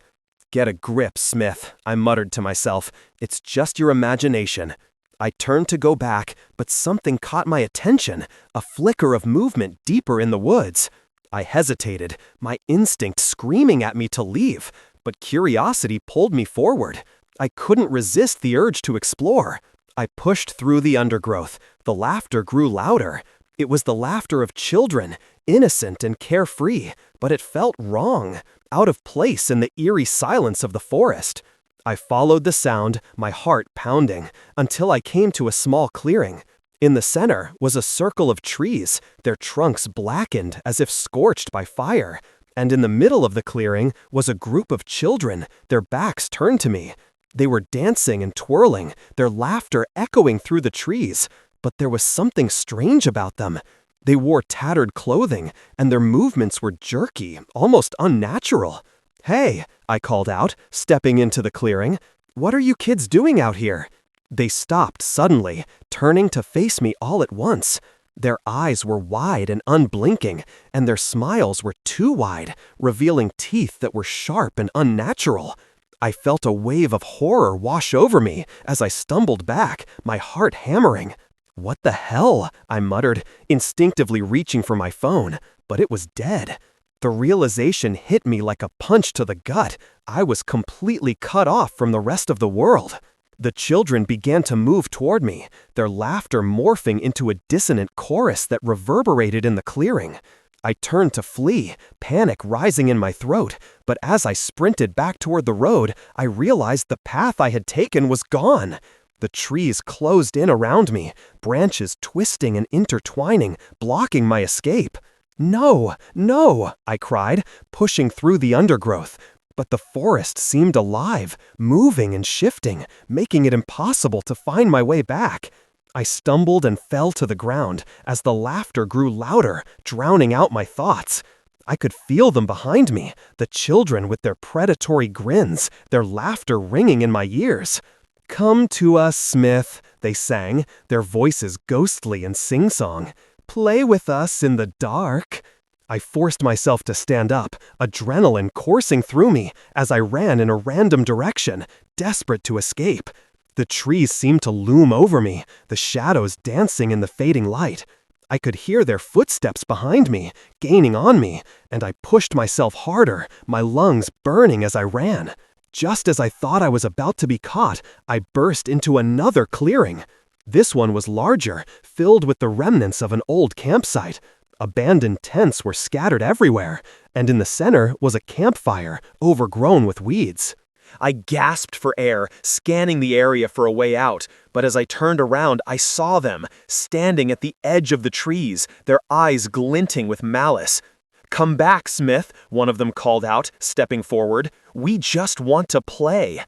"Get a grip, Smith," I muttered to myself. "It's just your imagination." I turned to go back, but something caught my attention, a flicker of movement deeper in the woods. I hesitated, my instinct screaming at me to leave, but curiosity pulled me forward. I couldn't resist the urge to explore. I pushed through the undergrowth. The laughter grew louder. It was the laughter of children, innocent and carefree, but it felt wrong, out of place in the eerie silence of the forest. I followed the sound, my heart pounding, until I came to a small clearing. In the center was a circle of trees, their trunks blackened as if scorched by fire. And in the middle of the clearing was a group of children, their backs turned to me. They were dancing and twirling, their laughter echoing through the trees, but there was something strange about them. They wore tattered clothing, and their movements were jerky, almost unnatural. "Hey," I called out, stepping into the clearing. "What are you kids doing out here?" They stopped suddenly, turning to face me all at once. Their eyes were wide and unblinking, and their smiles were too wide, revealing teeth that were sharp and unnatural. I felt a wave of horror wash over me as I stumbled back, my heart hammering. "What the hell?" I muttered, instinctively reaching for my phone, but it was dead. The realization hit me like a punch to the gut. I was completely cut off from the rest of the world. The children began to move toward me, their laughter morphing into a dissonant chorus that reverberated in the clearing. I turned to flee, panic rising in my throat, but as I sprinted back toward the road, I realized the path I had taken was gone. The trees closed in around me, branches twisting and intertwining, blocking my escape. "No, no," I cried, pushing through the undergrowth. But the forest seemed alive, moving and shifting, making it impossible to find my way back. I stumbled and fell to the ground as the laughter grew louder, drowning out my thoughts. I could feel them behind me, the children with their predatory grins, their laughter ringing in my ears. "Come to us, Smith," they sang, their voices ghostly and sing-song. "Play with us in the dark." I forced myself to stand up, adrenaline coursing through me as I ran in a random direction, desperate to escape. The trees seemed to loom over me, the shadows dancing in the fading light. I could hear their footsteps behind me, gaining on me, and I pushed myself harder, my lungs burning as I ran. Just as I thought I was about to be caught, I burst into another clearing. This one was larger, filled with the remnants of an old campsite. Abandoned tents were scattered everywhere, and in the center was a campfire, overgrown with weeds. I gasped for air, scanning the area for a way out, but as I turned around, I saw them, standing at the edge of the trees, their eyes glinting with malice. "Come back, Smith," one of them called out, stepping forward. "We just want to play."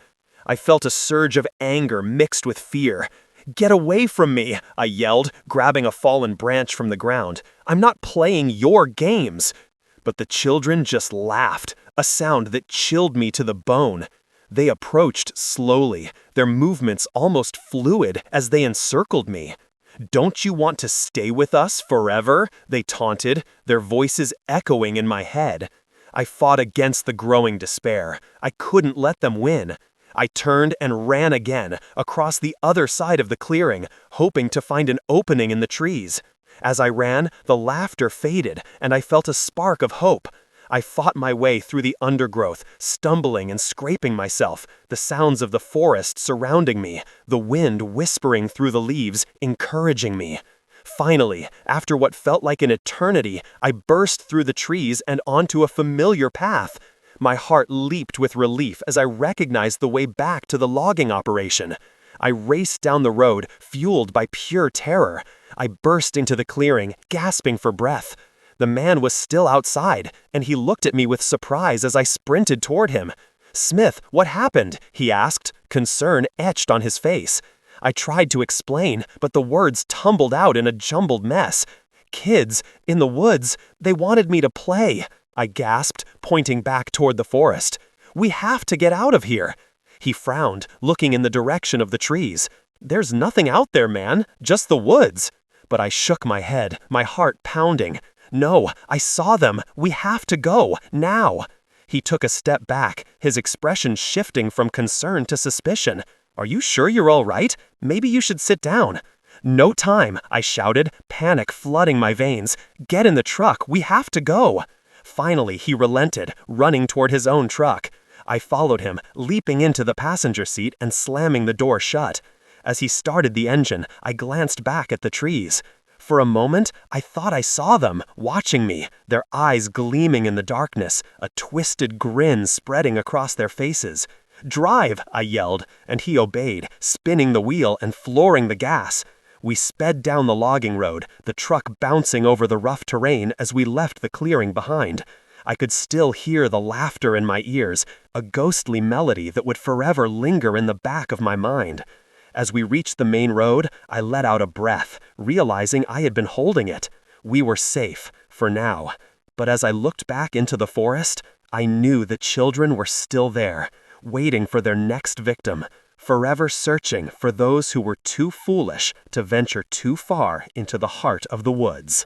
I felt a surge of anger mixed with fear. "Get away from me," I yelled, grabbing a fallen branch from the ground. "I'm not playing your games." But the children just laughed, a sound that chilled me to the bone. They approached slowly, their movements almost fluid as they encircled me. "Don't you want to stay with us forever?" they taunted, their voices echoing in my head. I fought against the growing despair. I couldn't let them win. I turned and ran again, across the other side of the clearing, hoping to find an opening in the trees. As I ran, the laughter faded, and I felt a spark of hope. I fought my way through the undergrowth, stumbling and scraping myself, the sounds of the forest surrounding me, the wind whispering through the leaves, encouraging me. Finally, after what felt like an eternity, I burst through the trees and onto a familiar path. My heart leaped with relief as I recognized the way back to the logging operation. I raced down the road, fueled by pure terror. I burst into the clearing, gasping for breath. The man was still outside, and he looked at me with surprise as I sprinted toward him. "Smith, what happened?" he asked, concern etched on his face. I tried to explain, but the words tumbled out in a jumbled mess. "Kids, in the woods, they wanted me to play," I gasped, pointing back toward the forest. "We have to get out of here." He frowned, looking in the direction of the trees. "There's nothing out there, man, just the woods." But I shook my head, my heart pounding. "No, I saw them. We have to go, now." He took a step back, his expression shifting from concern to suspicion. "Are you sure you're all right? Maybe you should sit down." "No time," I shouted, panic flooding my veins. "Get in the truck, we have to go." Finally, he relented, running toward his own truck. I followed him, leaping into the passenger seat and slamming the door shut. As he started the engine, I glanced back at the trees. For a moment, I thought I saw them, watching me, their eyes gleaming in the darkness, a twisted grin spreading across their faces. "Drive," I yelled, and he obeyed, spinning the wheel and flooring the gas. We sped down the logging road, the truck bouncing over the rough terrain as we left the clearing behind. I could still hear the laughter in my ears, a ghostly melody that would forever linger in the back of my mind. As we reached the main road, I let out a breath, realizing I had been holding it. We were safe, for now. But as I looked back into the forest, I knew the children were still there, waiting for their next victim, forever searching for those who were too foolish to venture too far into the heart of the woods.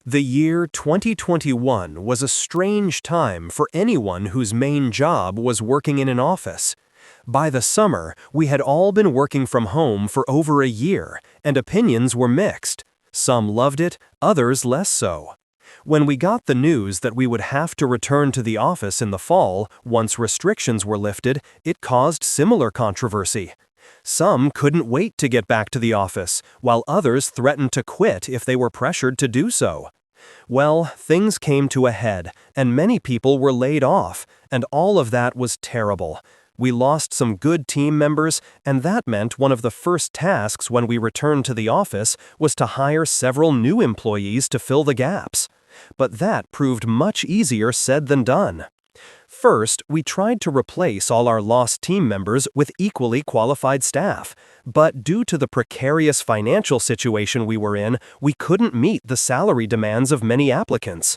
The year 2021 was a strange time for anyone whose main job was working in an office. By the summer, we had all been working from home for over a year, and opinions were mixed. Some loved it, others less so. When we got the news that we would have to return to the office in the fall, once restrictions were lifted, it caused similar controversy. Some couldn't wait to get back to the office, while others threatened to quit if they were pressured to do so. Well, things came to a head, and many people were laid off, and all of that was terrible. We lost some good team members, and that meant one of the first tasks when we returned to the office was to hire several new employees to fill the gaps. But that proved much easier said than done. First, we tried to replace all our lost team members with equally qualified staff, but due to the precarious financial situation we were in, we couldn't meet the salary demands of many applicants.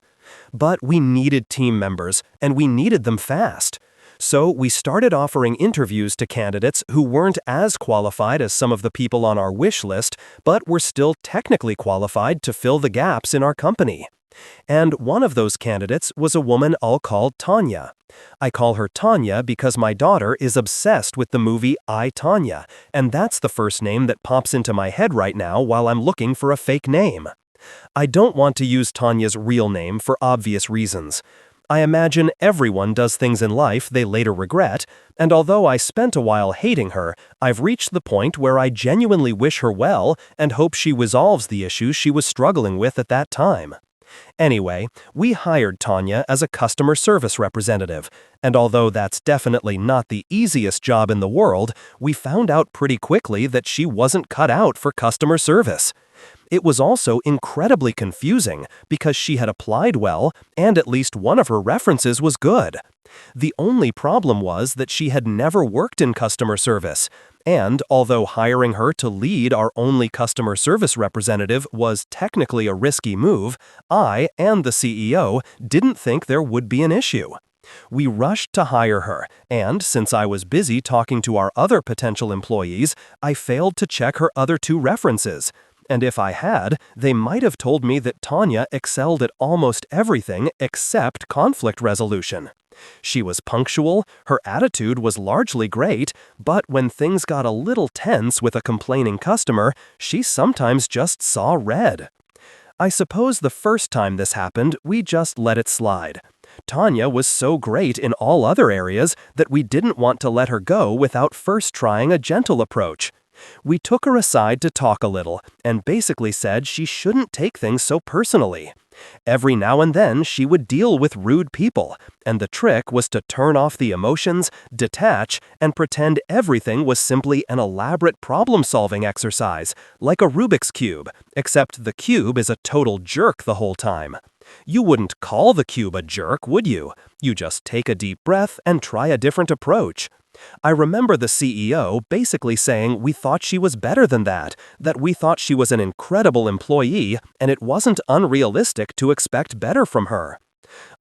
But we needed team members, and we needed them fast. So we started offering interviews to candidates who weren't as qualified as some of the people on our wish list, but were still technically qualified to fill the gaps in our company. And one of those candidates was a woman I'll call Tanya. I call her Tanya because my daughter is obsessed with the movie I, Tanya, and that's the first name that pops into my head right now while I'm looking for a fake name. I don't want to use Tanya's real name for obvious reasons. I imagine everyone does things in life they later regret, and although I spent a while hating her, I've reached the point where I genuinely wish her well and hope she resolves the issues she was struggling with at that time. Anyway, we hired Tanya as a customer service representative, and although that's definitely not the easiest job in the world, we found out pretty quickly that she wasn't cut out for customer service. It was also incredibly confusing because she had applied well and at least one of her references was good. The only problem was that she had never worked in customer service, and although hiring her to lead our only customer service representative was technically a risky move, I and the CEO didn't think there would be an issue. We rushed to hire her, and since I was busy talking to our other potential employees, I failed to check her other two references. And if I had, they might have told me that Tanya excelled at almost everything except conflict resolution. She was punctual, her attitude was largely great, but when things got a little tense with a complaining customer, she sometimes just saw red. I suppose the first time this happened, we just let it slide. Tanya was so great in all other areas that we didn't want to let her go without first trying a gentle approach. We took her aside to talk a little and basically said she shouldn't take things so personally. Every now and then she would deal with rude people, and the trick was to turn off the emotions, detach, and pretend everything was simply an elaborate problem-solving exercise, like a Rubik's Cube, except the cube is a total jerk the whole time. You wouldn't call the cube a jerk, would you? You just take a deep breath and try a different approach. I remember the CEO basically saying we thought she was better than that we thought she was an incredible employee, and it wasn't unrealistic to expect better from her.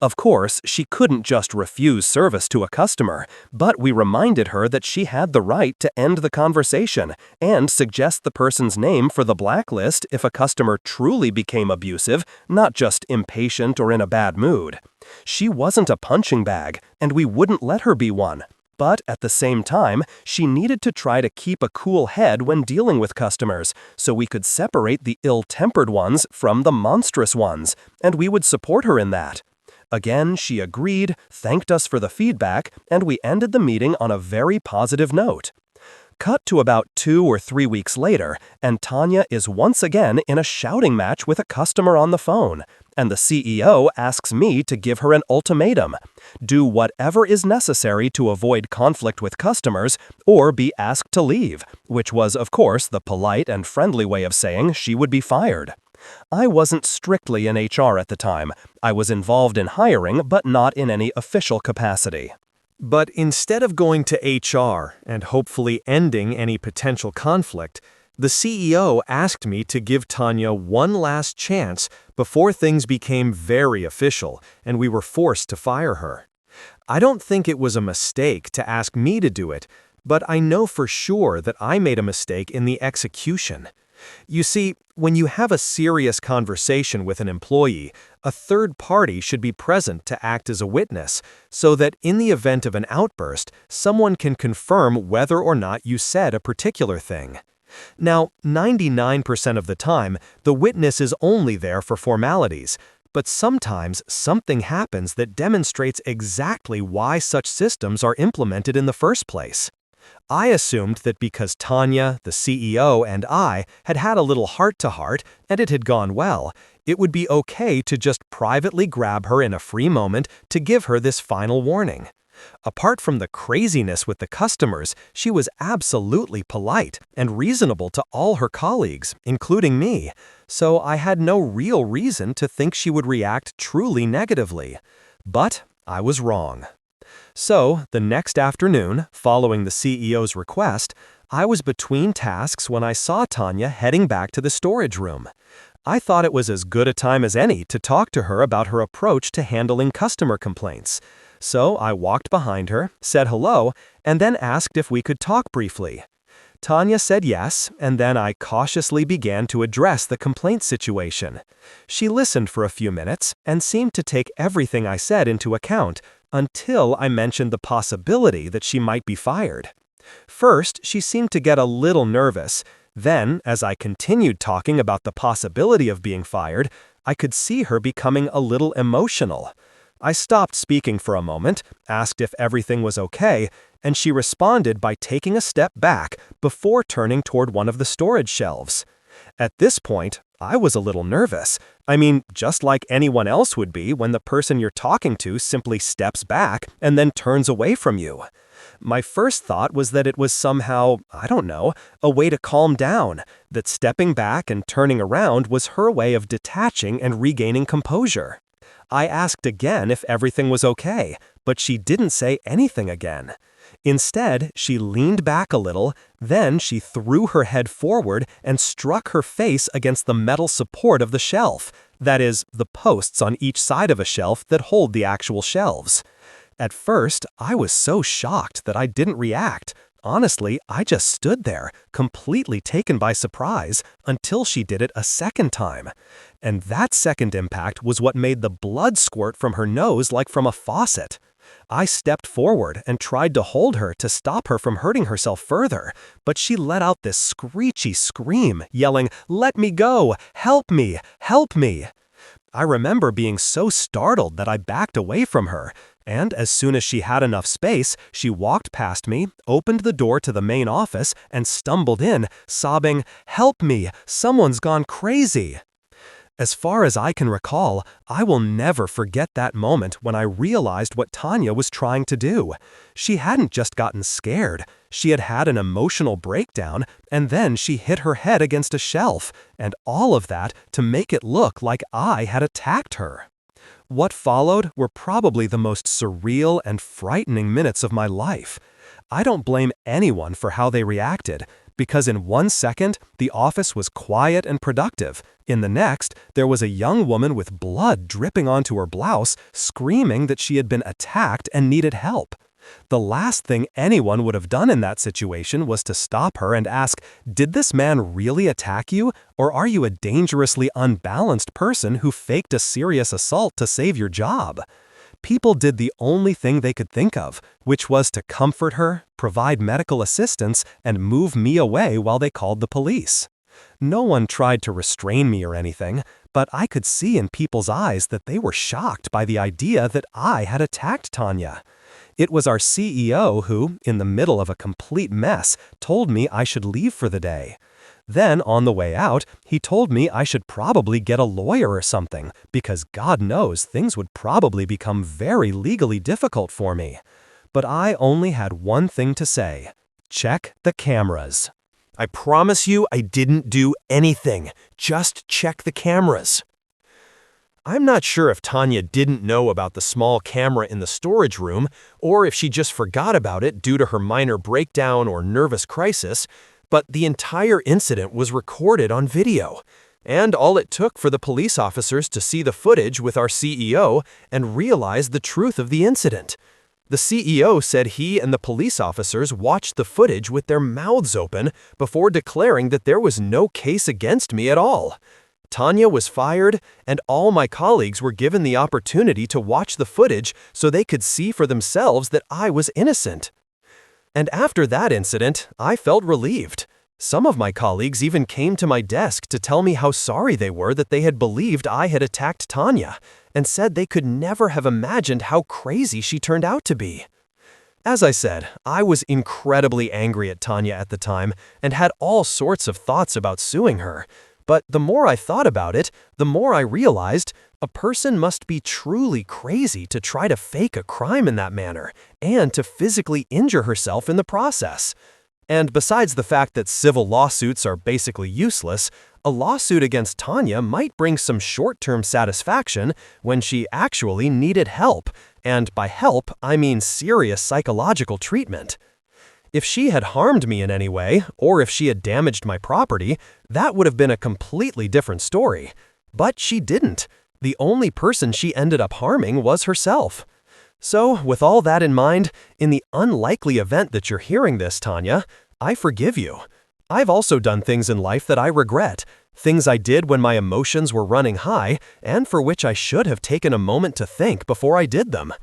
Of course, she couldn't just refuse service to a customer, but we reminded her that she had the right to end the conversation and suggest the person's name for the blacklist if a customer truly became abusive, not just impatient or in a bad mood. She wasn't a punching bag, and we wouldn't let her be one. But at the same time, she needed to try to keep a cool head when dealing with customers, so we could separate the ill-tempered ones from the monstrous ones, and we would support her in that. Again, she agreed, thanked us for the feedback, and we ended the meeting on a very positive note. Cut to about 2 or 3 weeks later, and Tanya is once again in a shouting match with a customer on the phone, and the CEO asks me to give her an ultimatum: do whatever is necessary to avoid conflict with customers or be asked to leave, which was, of course, the polite and friendly way of saying she would be fired. I wasn't strictly in HR at the time. I was involved in hiring, but not in any official capacity. But instead of going to HR and hopefully ending any potential conflict, the CEO asked me to give Tanya one last chance before things became very official and we were forced to fire her. I don't think it was a mistake to ask me to do it, but I know for sure that I made a mistake in the execution. You see, when you have a serious conversation with an employee, a third party should be present to act as a witness, so that in the event of an outburst, someone can confirm whether or not you said a particular thing. Now, 99% of the time, the witness is only there for formalities, but sometimes something happens that demonstrates exactly why such systems are implemented in the first place. I assumed that because Tanya, the CEO, and I had had a little heart-to-heart and it had gone well, it would be okay to just privately grab her in a free moment to give her this final warning. Apart from the craziness with the customers, she was absolutely polite and reasonable to all her colleagues, including me, so I had no real reason to think she would react truly negatively. But I was wrong. So, the next afternoon, following the CEO's request, I was between tasks when I saw Tanya heading back to the storage room. I thought it was as good a time as any to talk to her about her approach to handling customer complaints. So I walked behind her, said hello, and then asked if we could talk briefly. Tanya said yes, and then I cautiously began to address the complaint situation. She listened for a few minutes and seemed to take everything I said into account, until I mentioned the possibility that she might be fired. First, she seemed to get a little nervous. Then, as I continued talking about the possibility of being fired, I could see her becoming a little emotional. I stopped speaking for a moment, asked if everything was okay, and she responded by taking a step back before turning toward one of the storage shelves. At this point, I was a little nervous. I mean, just like anyone else would be when the person you're talking to simply steps back and then turns away from you. My first thought was that it was somehow, I don't know, a way to calm down, that stepping back and turning around was her way of detaching and regaining composure. I asked again if everything was okay, but she didn't say anything again. Instead, she leaned back a little, then she threw her head forward and struck her face against the metal support of the shelf, that is, the posts on each side of a shelf that hold the actual shelves. At first, I was so shocked that I didn't react. Honestly, I just stood there, completely taken by surprise, until she did it a second time. And that second impact was what made the blood squirt from her nose like from a faucet. I stepped forward and tried to hold her to stop her from hurting herself further, but she let out this screechy scream, yelling, "Let me go! Help me! Help me!" I remember being so startled that I backed away from her, and as soon as she had enough space, she walked past me, opened the door to the main office, and stumbled in, sobbing, "Help me! Someone's gone crazy!" As far as I can recall, I will never forget that moment when I realized what Tanya was trying to do. She hadn't just gotten scared. She had had an emotional breakdown, and then she hit her head against a shelf, and all of that to make it look like I had attacked her. What followed were probably the most surreal and frightening minutes of my life. I don't blame anyone for how they reacted, because in 1 second, the office was quiet and productive. In the next, there was a young woman with blood dripping onto her blouse, screaming that she had been attacked and needed help. The last thing anyone would have done in that situation was to stop her and ask, "Did this man really attack you, or are you a dangerously unbalanced person who faked a serious assault to save your job?" People did the only thing they could think of, which was to comfort her, provide medical assistance, and move me away while they called the police. No one tried to restrain me or anything, but I could see in people's eyes that they were shocked by the idea that I had attacked Tanya. It was our CEO who, in the middle of a complete mess, told me I should leave for the day. Then, on the way out, he told me I should probably get a lawyer or something, because God knows things would probably become very legally difficult for me. But I only had one thing to say: check the cameras. I promise you I didn't do anything. Just check the cameras. I'm not sure if Tanya didn't know about the small camera in the storage room, or if she just forgot about it due to her minor breakdown or nervous crisis, but the entire incident was recorded on video. And all it took for the police officers to see the footage with our CEO and realize the truth of the incident. The CEO said he and the police officers watched the footage with their mouths open before declaring that there was no case against me at all. Tanya was fired, and all my colleagues were given the opportunity to watch the footage so they could see for themselves that I was innocent. And after that incident, I felt relieved. Some of my colleagues even came to my desk to tell me how sorry they were that they had believed I had attacked Tanya, and said they could never have imagined how crazy she turned out to be. As I said, I was incredibly angry at Tanya at the time and had all sorts of thoughts about suing her. But the more I thought about it, the more I realized a person must be truly crazy to try to fake a crime in that manner and to physically injure herself in the process. And besides the fact that civil lawsuits are basically useless, a lawsuit against Tanya might bring some short-term satisfaction when she actually needed help, and by help, I mean serious psychological treatment. If she had harmed me in any way, or if she had damaged my property, that would have been a completely different story. But she didn't. The only person she ended up harming was herself. So, with all that in mind, in the unlikely event that you're hearing this, Tanya, I forgive you. I've also done things in life that I regret, things I did when my emotions were running high, and for which I should have taken a moment to think before I did them.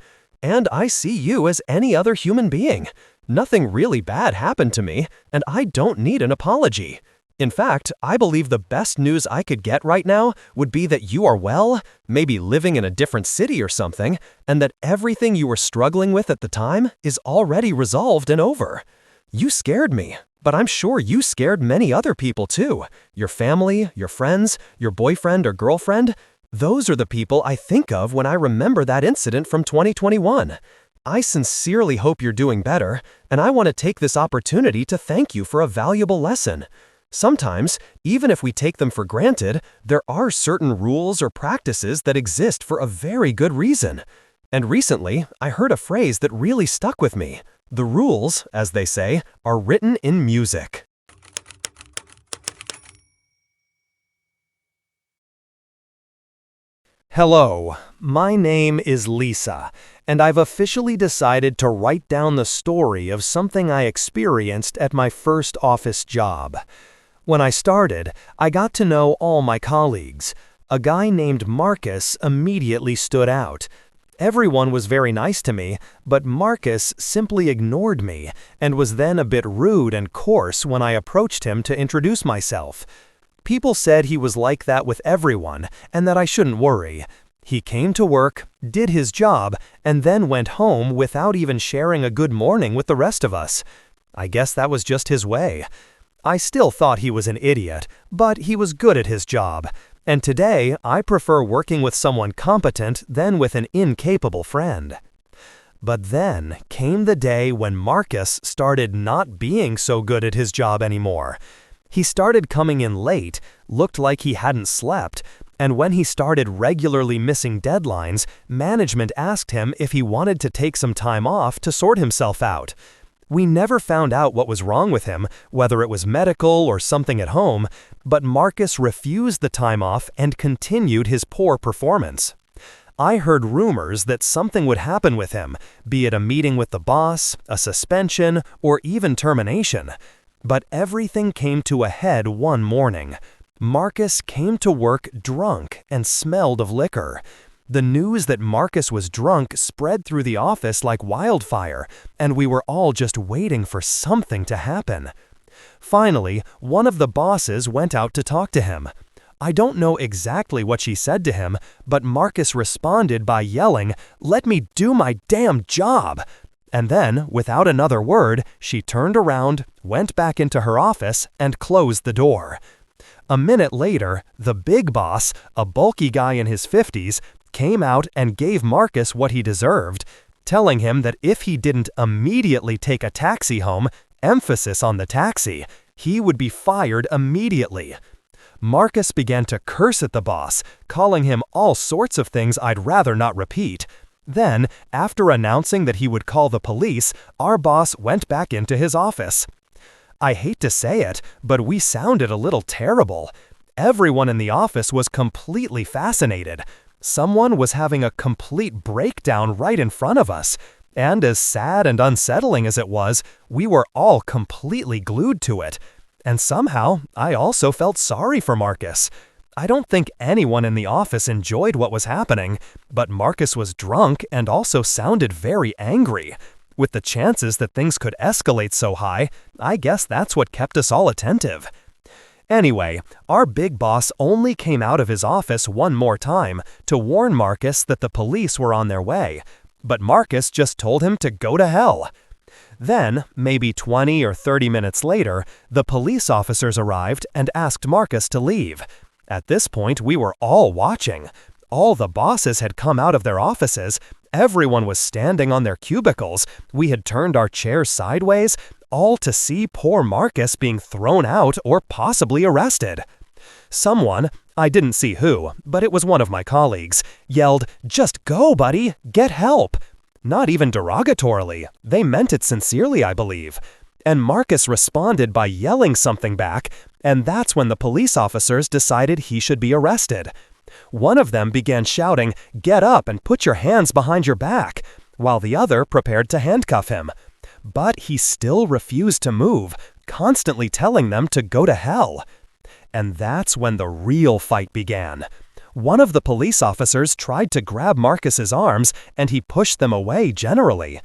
And I see you as any other human being. Nothing really bad happened to me, and I don't need an apology. In fact, I believe the best news I could get right now would be that you are well, maybe living in a different city or something, and that everything you were struggling with at the time is already resolved and over. You scared me. But I'm sure you scared many other people too. Your family, your friends, your boyfriend or girlfriend. Those are the people I think of when I remember that incident from 2021. I sincerely hope you're doing better, and I want to take this opportunity to thank you for a valuable lesson. Sometimes, even if we take them for granted, there are certain rules or practices that exist for a very good reason. And recently, I heard a phrase that really stuck with me. The rules, as they say, are written in music. Hello, my name is Lisa, and I've officially decided to write down the story of something I experienced at my first office job. When I started, I got to know all my colleagues. A guy named Marcus immediately stood out. Everyone was very nice to me, but Marcus simply ignored me and was then a bit rude and coarse when I approached him to introduce myself. People said he was like that with everyone and that I shouldn't worry. He came to work, did his job, and then went home without even sharing a good morning with the rest of us. I guess that was just his way. I still thought he was an idiot, but he was good at his job. And today, I prefer working with someone competent than with an incapable friend. But then came the day when Marcus started not being so good at his job anymore. He started coming in late, looked like he hadn't slept, and when he started regularly missing deadlines, management asked him if he wanted to take some time off to sort himself out. We never found out what was wrong with him, whether it was medical or something at home, but Marcus refused the time off and continued his poor performance. I heard rumors that something would happen with him, be it a meeting with the boss, a suspension, or even termination. But everything came to a head one morning. Marcus came to work drunk and smelled of liquor. The news that Marcus was drunk spread through the office like wildfire, and we were all just waiting for something to happen. Finally, one of the bosses went out to talk to him. I don't know exactly what she said to him, but Marcus responded by yelling, "Let me do my damn job!" And then, without another word, she turned around, went back into her office, and closed the door. A minute later, the big boss, a bulky guy in his 50s, came out and gave Marcus what he deserved, telling him that if he didn't immediately take a taxi home, emphasis on the taxi, he would be fired immediately. Marcus began to curse at the boss, calling him all sorts of things I'd rather not repeat. Then, after announcing that he would call the police, our boss went back into his office. I hate to say it, but we sounded a little terrible. Everyone in the office was completely fascinated. Someone was having a complete breakdown right in front of us. And as sad and unsettling as it was, we were all completely glued to it. And somehow, I also felt sorry for Marcus. I don't think anyone in the office enjoyed what was happening, but Marcus was drunk and also sounded very angry. With the chances that things could escalate so high, I guess that's what kept us all attentive. Anyway, our big boss only came out of his office one more time to warn Marcus that the police were on their way, but Marcus just told him to go to hell. Then, maybe 20 or 30 minutes later, the police officers arrived and asked Marcus to leave. At this point, we were all watching. All the bosses had come out of their offices. Everyone was standing on their cubicles. We had turned our chairs sideways, all to see poor Marcus being thrown out or possibly arrested. Someone, I didn't see who, but it was one of my colleagues, yelled, "Just go, buddy! Get help!" Not even derogatorily. They meant it sincerely, I believe. And Marcus responded by yelling something back, and that's when the police officers decided he should be arrested. One of them began shouting, "Get up and put your hands behind your back," while the other prepared to handcuff him. But he still refused to move, constantly telling them to go to hell. And that's when the real fight began. One of the police officers tried to grab Marcus's arms, and he pushed them away generally.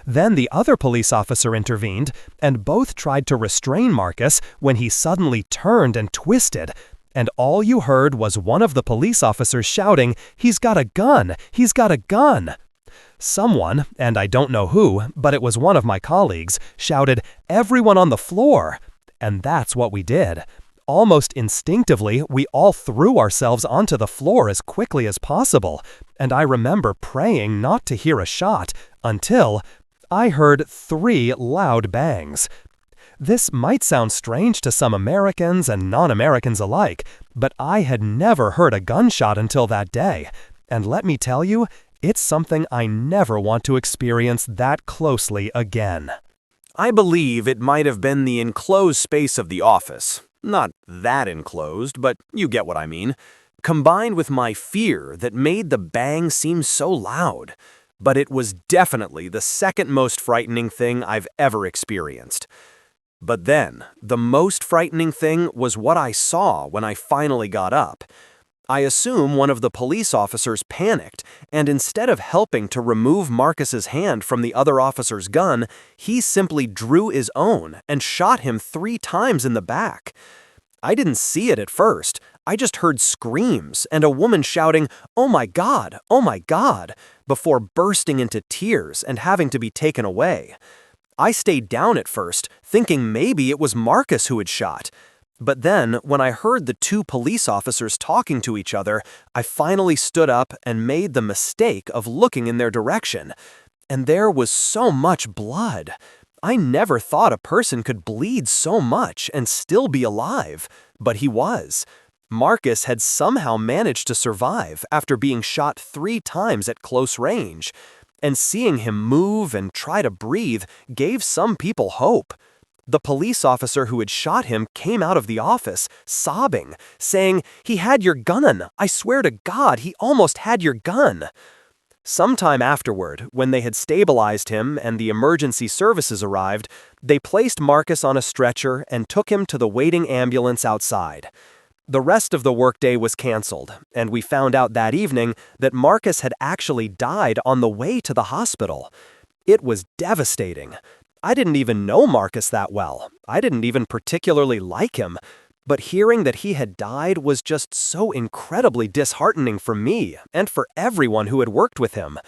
Then the other police officer intervened, and both tried to restrain Marcus when he suddenly turned and twisted, and all you heard was one of the police officers shouting, "He's got a gun! He's got a gun!" Someone, and I don't know who, but it was one of my colleagues, shouted, "Everyone on the floor!" And that's what we did. Almost instinctively, we all threw ourselves onto the floor as quickly as possible, and I remember praying not to hear a shot until I heard 3 loud bangs. This might sound strange to some Americans and non-Americans alike, but I had never heard a gunshot until that day, and let me tell you, it's something I never want to experience that closely again. I believe it might have been the enclosed space of the office. Not that enclosed, but you get what I mean. Combined with my fear that made the bang seem so loud. But it was definitely the second most frightening thing I've ever experienced. But then, the most frightening thing was what I saw when I finally got up. I assume one of the police officers panicked, and instead of helping to remove Marcus's hand from the other officer's gun, he simply drew his own and shot him 3 times in the back. I didn't see it at first. I just heard screams and a woman shouting, "Oh my God, oh my God," before bursting into tears and having to be taken away. I stayed down at first, thinking maybe it was Marcus who had shot. But then, when I heard the 2 police officers talking to each other, I finally stood up and made the mistake of looking in their direction. And there was so much blood. I never thought a person could bleed so much and still be alive, but he was. Marcus had somehow managed to survive after being shot 3 times at close range. And seeing him move and try to breathe gave some people hope. The police officer who had shot him came out of the office, sobbing, saying, "He had your gun. I swear to God, he almost had your gun." Sometime afterward, when they had stabilized him and the emergency services arrived, they placed Marcus on a stretcher and took him to the waiting ambulance outside. The rest of the workday was canceled, and we found out that evening that Marcus had actually died on the way to the hospital. It was devastating. I didn't even know Marcus that well. I didn't even particularly like him. But hearing that he had died was just so incredibly disheartening for me and for everyone who had worked with him.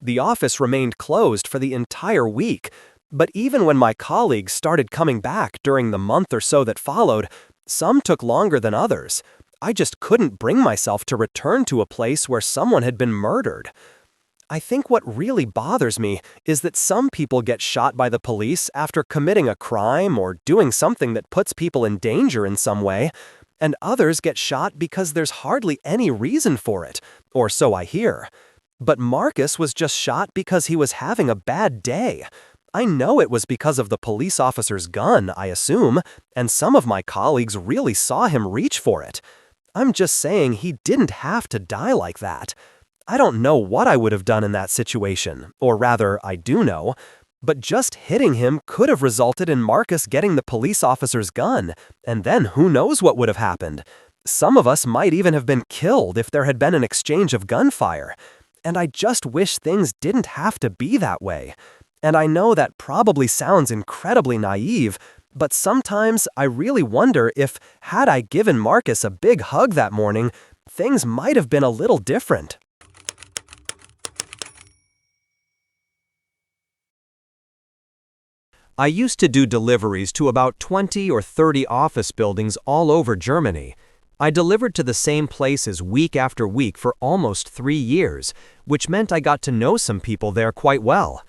The office remained closed for the entire week. But even when my colleagues started coming back during the month or so that followed, some took longer than others. I just couldn't bring myself to return to a place where someone had been murdered. I think what really bothers me is that some people get shot by the police after committing a crime or doing something that puts people in danger in some way, and others get shot because there's hardly any reason for it, or so I hear. But Marcus was just shot because he was having a bad day. I know it was because of the police officer's gun, I assume, and some of my colleagues really saw him reach for it. I'm just saying he didn't have to die like that. I don't know what I would have done in that situation, or rather, I do know, but just hitting him could have resulted in Marcus getting the police officer's gun, and then who knows what would have happened. Some of us might even have been killed if there had been an exchange of gunfire. And I just wish things didn't have to be that way. And I know that probably sounds incredibly naive, but sometimes I really wonder if, had I given Marcus a big hug that morning, things might have been a little different. I used to do deliveries to about 20 or 30 office buildings all over Germany. I delivered to the same places week after week for almost 3 years, which meant I got to know some people there quite well.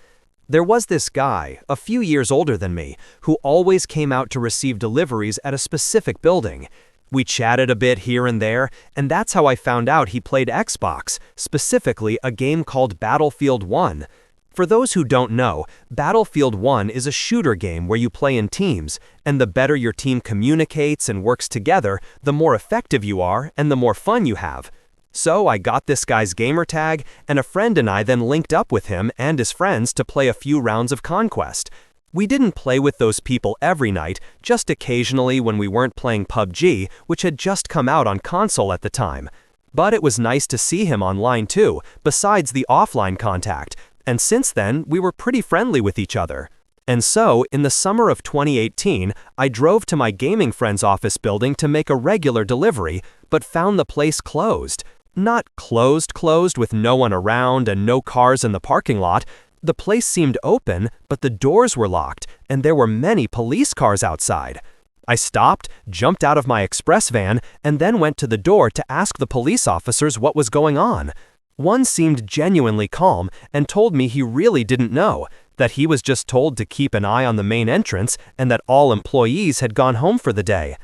There was this guy, a few years older than me, who always came out to receive deliveries at a specific building. We chatted a bit here and there, and that's how I found out he played Xbox, specifically a game called Battlefield 1. For those who don't know, Battlefield 1 is a shooter game where you play in teams, and the better your team communicates and works together, the more effective you are and the more fun you have. So I got this guy's gamer tag, and a friend and I then linked up with him and his friends to play a few rounds of Conquest. We didn't play with those people every night, just occasionally when we weren't playing PUBG, which had just come out on console at the time. But it was nice to see him online too, besides the offline contact. And since then, we were pretty friendly with each other. And so, in the summer of 2018, I drove to my gaming friend's office building to make a regular delivery, but found the place closed. Not closed with no one around and no cars in the parking lot. The place seemed open, but the doors were locked, and there were many police cars outside. I stopped, jumped out of my express van, and then went to the door to ask the police officers what was going on. One seemed genuinely calm and told me he really didn't know, that he was just told to keep an eye on the main entrance and that all employees had gone home for the day.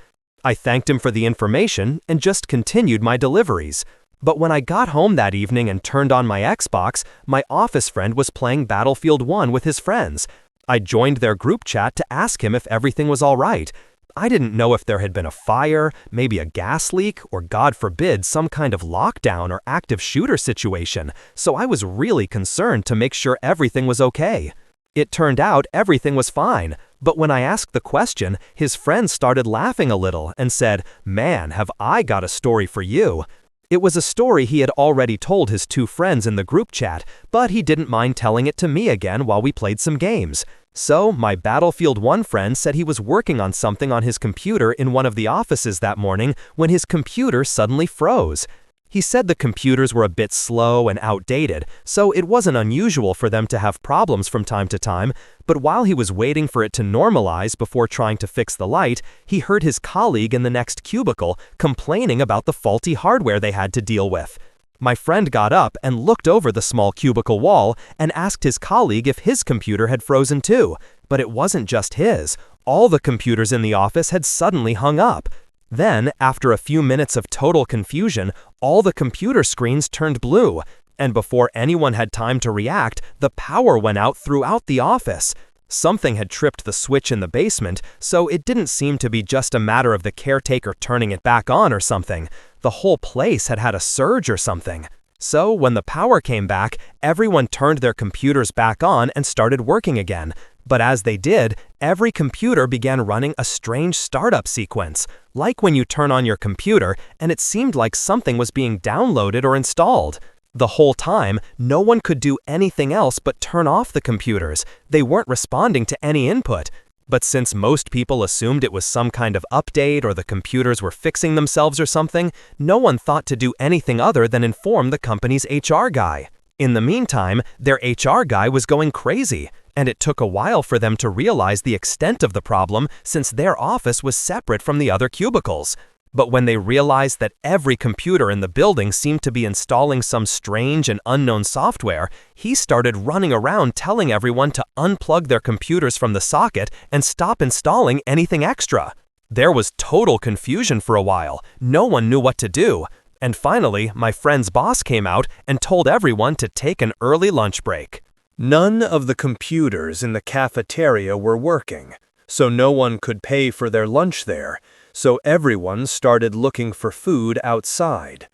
I thanked him for the information and just continued my deliveries. But when I got home that evening and turned on my Xbox, my office friend was playing Battlefield 1 with his friends. I joined their group chat to ask him if everything was all right. I didn't know if there had been a fire, maybe a gas leak, or God forbid, some kind of lockdown or active shooter situation, so I was really concerned to make sure everything was okay. It turned out everything was fine, but when I asked the question, his friends started laughing a little and said, "Man, have I got a story for you." It was a story he had already told his two friends in the group chat, but he didn't mind telling it to me again while we played some games. So, my Battlefield 1 friend said he was working on something on his computer in one of the offices that morning when his computer suddenly froze. He said the computers were a bit slow and outdated, so it wasn't unusual for them to have problems from time to time, but while he was waiting for it to normalize before trying to fix the light, he heard his colleague in the next cubicle complaining about the faulty hardware they had to deal with. My friend got up and looked over the small cubicle wall and asked his colleague if his computer had frozen too, but it wasn't just his. All the computers in the office had suddenly hung up. Then, after a few minutes of total confusion, all the computer screens turned blue, and before anyone had time to react, the power went out throughout the office. Something had tripped the switch in the basement, so it didn't seem to be just a matter of the caretaker turning it back on or something. The whole place had had a surge or something. So, when the power came back, everyone turned their computers back on and started working again. But as they did, every computer began running a strange startup sequence, like when you turn on your computer and it seemed like something was being downloaded or installed. The whole time, no one could do anything else but turn off the computers. They weren't responding to any input. But since most people assumed it was some kind of update or the computers were fixing themselves or something, no one thought to do anything other than inform the company's HR guy. In the meantime, their HR guy was going crazy, and it took a while for them to realize the extent of the problem since their office was separate from the other cubicles. But when they realized that every computer in the building seemed to be installing some strange and unknown software, he started running around telling everyone to unplug their computers from the socket and stop installing anything extra. There was total confusion for a while. No one knew what to do. And finally, my friend's boss came out and told everyone to take an early lunch break. None of the computers in the cafeteria were working, so no one could pay for their lunch there, so everyone started looking for food outside.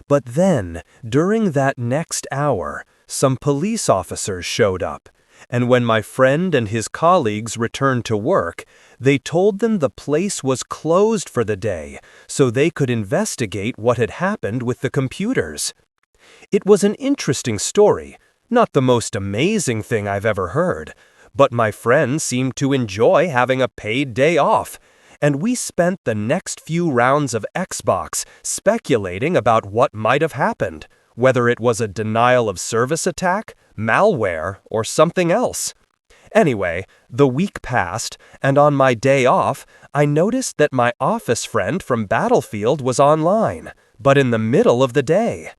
But then, during that next hour, some police officers showed up, and when my friend and his colleagues returned to work, they told them the place was closed for the day so they could investigate what had happened with the computers. It was an interesting story, not the most amazing thing I've ever heard, but my friend seemed to enjoy having a paid day off, and we spent the next few rounds of Xbox speculating about what might have happened, whether it was a denial of service attack, malware, or something else. Anyway, the week passed, and on my day off, I noticed that my office friend from Battlefield was online, but in the middle of the day.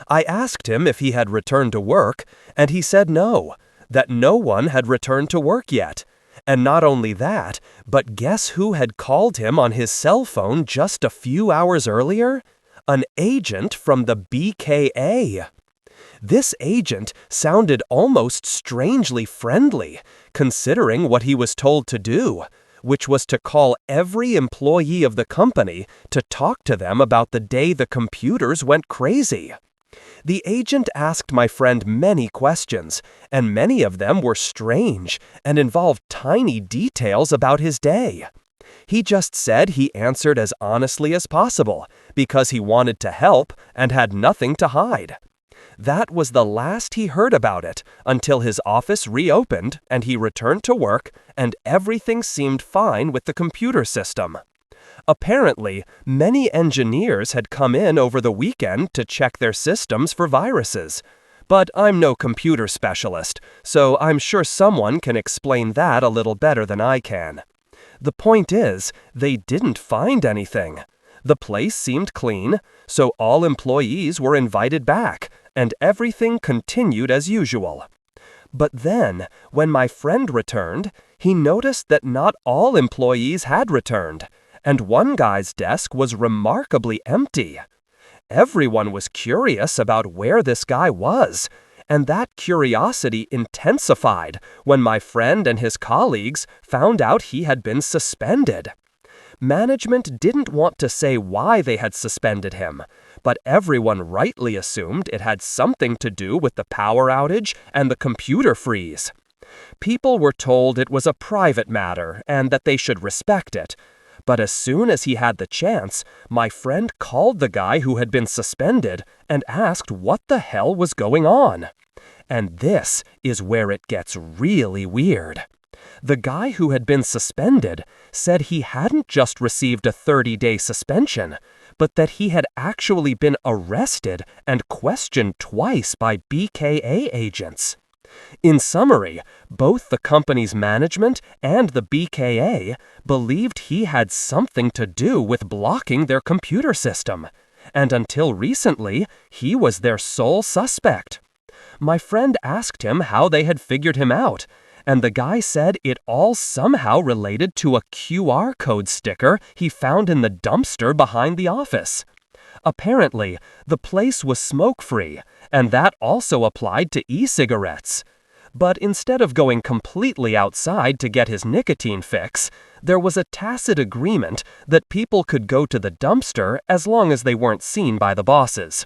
I asked him if he had returned to work, and he said no, that no one had returned to work yet. And not only that, but guess who had called him on his cell phone just a few hours earlier? An agent from the BKA. This agent sounded almost strangely friendly, considering what he was told to do, which was to call every employee of the company to talk to them about the day the computers went crazy. The agent asked my friend many questions, and many of them were strange and involved tiny details about his day. He just said he answered as honestly as possible because he wanted to help and had nothing to hide. That was the last he heard about it until his office reopened and he returned to work and everything seemed fine with the computer system. Apparently, many engineers had come in over the weekend to check their systems for viruses. But I'm no computer specialist, so I'm sure someone can explain that a little better than I can. The point is, they didn't find anything. The place seemed clean, so all employees were invited back, and everything continued as usual. But then, when my friend returned, he noticed that not all employees had returned, and one guy's desk was remarkably empty. Everyone was curious about where this guy was, and that curiosity intensified when my friend and his colleagues found out he had been suspended. Management didn't want to say why they had suspended him, but everyone rightly assumed it had something to do with the power outage and the computer freeze. People were told it was a private matter and that they should respect it. But as soon as he had the chance, my friend called the guy who had been suspended and asked what the hell was going on. And this is where it gets really weird. The guy who had been suspended said he hadn't just received a 30-day suspension, but that he had actually been arrested and questioned twice by BKA agents. In summary, both the company's management and the BKA believed he had something to do with blocking their computer system, and until recently, he was their sole suspect. My friend asked him how they had figured him out, and the guy said it all somehow related to a QR code sticker he found in the dumpster behind the office. Apparently, the place was smoke-free, and that also applied to e-cigarettes. But instead of going completely outside to get his nicotine fix, there was a tacit agreement that people could go to the dumpster as long as they weren't seen by the bosses.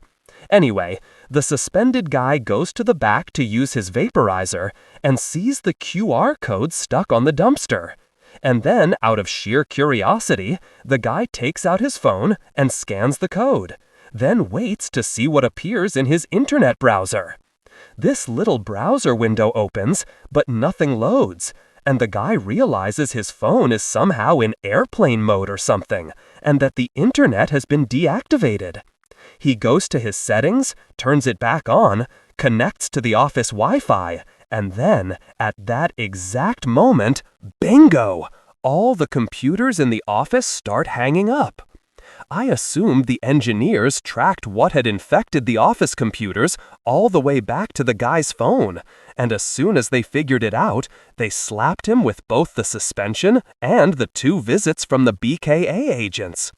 Anyway, the suspended guy goes to the back to use his vaporizer and sees the QR code stuck on the dumpster. And then, out of sheer curiosity, the guy takes out his phone and scans the code, then waits to see what appears in his internet browser. This little browser window opens, but nothing loads, and the guy realizes his phone is somehow in airplane mode or something, and that the internet has been deactivated. He goes to his settings, turns it back on, connects to the office Wi-Fi, and then, at that exact moment, bingo! All the computers in the office start hanging up. I assumed the engineers tracked what had infected the office computers all the way back to the guy's phone, and as soon as they figured it out, they slapped him with both the suspension and the 2 visits from the BKA agents.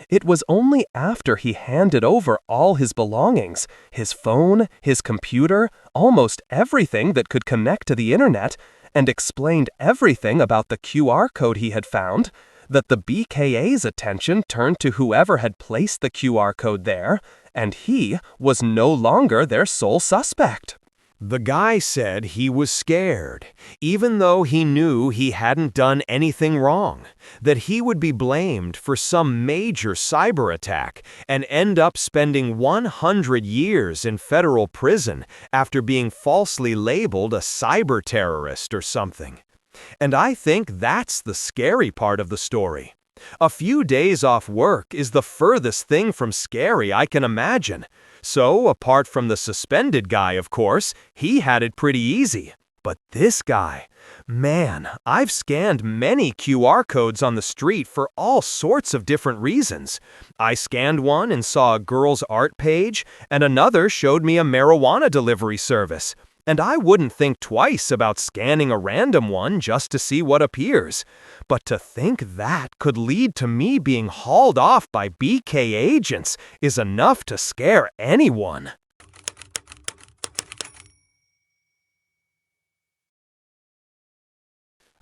It was only after he handed over all his belongings, his phone, his computer, almost everything that could connect to the internet, and explained everything about the QR code he had found, that the BKA's attention turned to whoever had placed the QR code there, and he was no longer their sole suspect. The guy said he was scared, even though he knew he hadn't done anything wrong, that he would be blamed for some major cyber attack and end up spending 100 years in federal prison after being falsely labeled a cyber terrorist or something. And I think that's the scary part of the story. A few days off work is the furthest thing from scary I can imagine. So, apart from the suspended guy, of course, he had it pretty easy. But this guy, man, I've scanned many QR codes on the street for all sorts of different reasons. I scanned one and saw a girl's art page, and another showed me a marijuana delivery service. And I wouldn't think twice about scanning a random one just to see what appears. But to think that could lead to me being hauled off by BK agents is enough to scare anyone.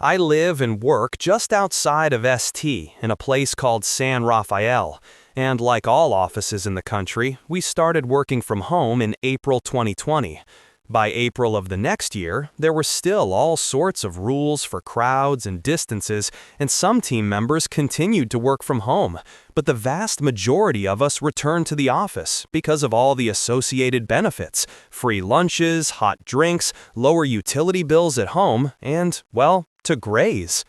I live and work just outside of St. in a place called San Rafael, and like all offices in the country, we started working from home in April 2020. By April of the next year, there were still all sorts of rules for crowds and distances, and some team members continued to work from home, but the vast majority of us returned to the office because of all the associated benefits: free lunches, hot drinks, lower utility bills at home, and, well, to graze.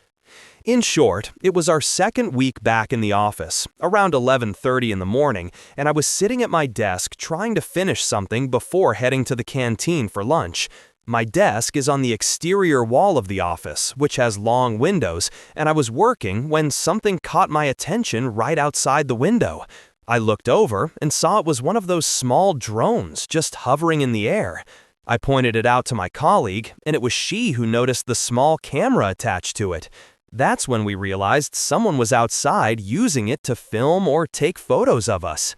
In short, it was our second week back in the office, around 11:30 in the morning, and I was sitting at my desk trying to finish something before heading to the canteen for lunch. My desk is on the exterior wall of the office, which has long windows, and I was working when something caught my attention right outside the window. I looked over and saw it was one of those small drones just hovering in the air. I pointed it out to my colleague, and it was she who noticed the small camera attached to it. That's when we realized someone was outside using it to film or take photos of us.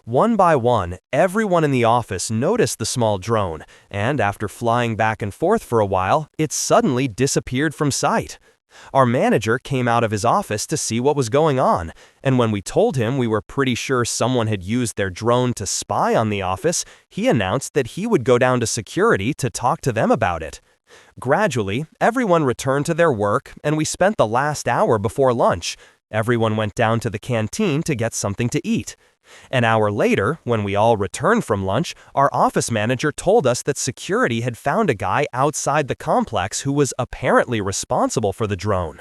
One by one, everyone in the office noticed the small drone, and after flying back and forth for a while, it suddenly disappeared from sight. Our manager came out of his office to see what was going on, and when we told him we were pretty sure someone had used their drone to spy on the office, he announced that he would go down to security to talk to them about it. Gradually, everyone returned to their work, and we spent the last hour before lunch. Everyone went down to the canteen to get something to eat. An hour later, when we all returned from lunch, our office manager told us that security had found a guy outside the complex who was apparently responsible for the drone.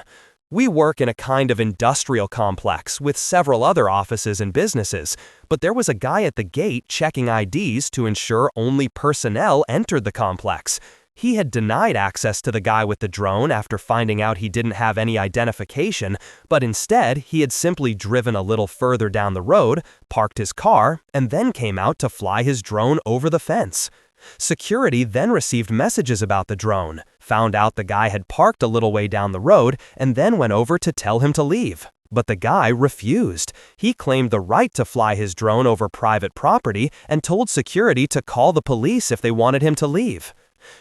We work in a kind of industrial complex with several other offices and businesses, but there was a guy at the gate checking IDs to ensure only personnel entered the complex. He had denied access to the guy with the drone after finding out he didn't have any identification, but instead he had simply driven a little further down the road, parked his car, and then came out to fly his drone over the fence. Security then received messages about the drone, found out the guy had parked a little way down the road, and then went over to tell him to leave. But the guy refused. He claimed the right to fly his drone over private property and told security to call the police if they wanted him to leave.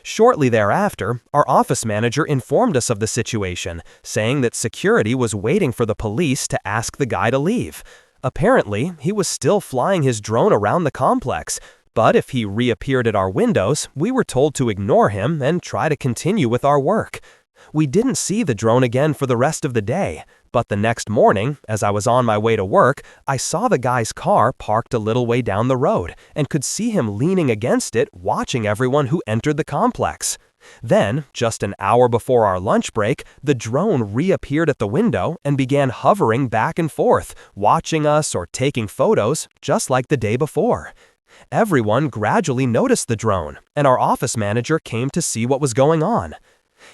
Shortly thereafter, our office manager informed us of the situation, saying that security was waiting for the police to ask the guy to leave. Apparently, he was still flying his drone around the complex, but if he reappeared at our windows, we were told to ignore him and try to continue with our work. We didn't see the drone again for the rest of the day, but the next morning, as I was on my way to work, I saw the guy's car parked a little way down the road and could see him leaning against it, watching everyone who entered the complex. Then, just an hour before our lunch break, the drone reappeared at the window and began hovering back and forth, watching us or taking photos, just like the day before. Everyone gradually noticed the drone, and our office manager came to see what was going on.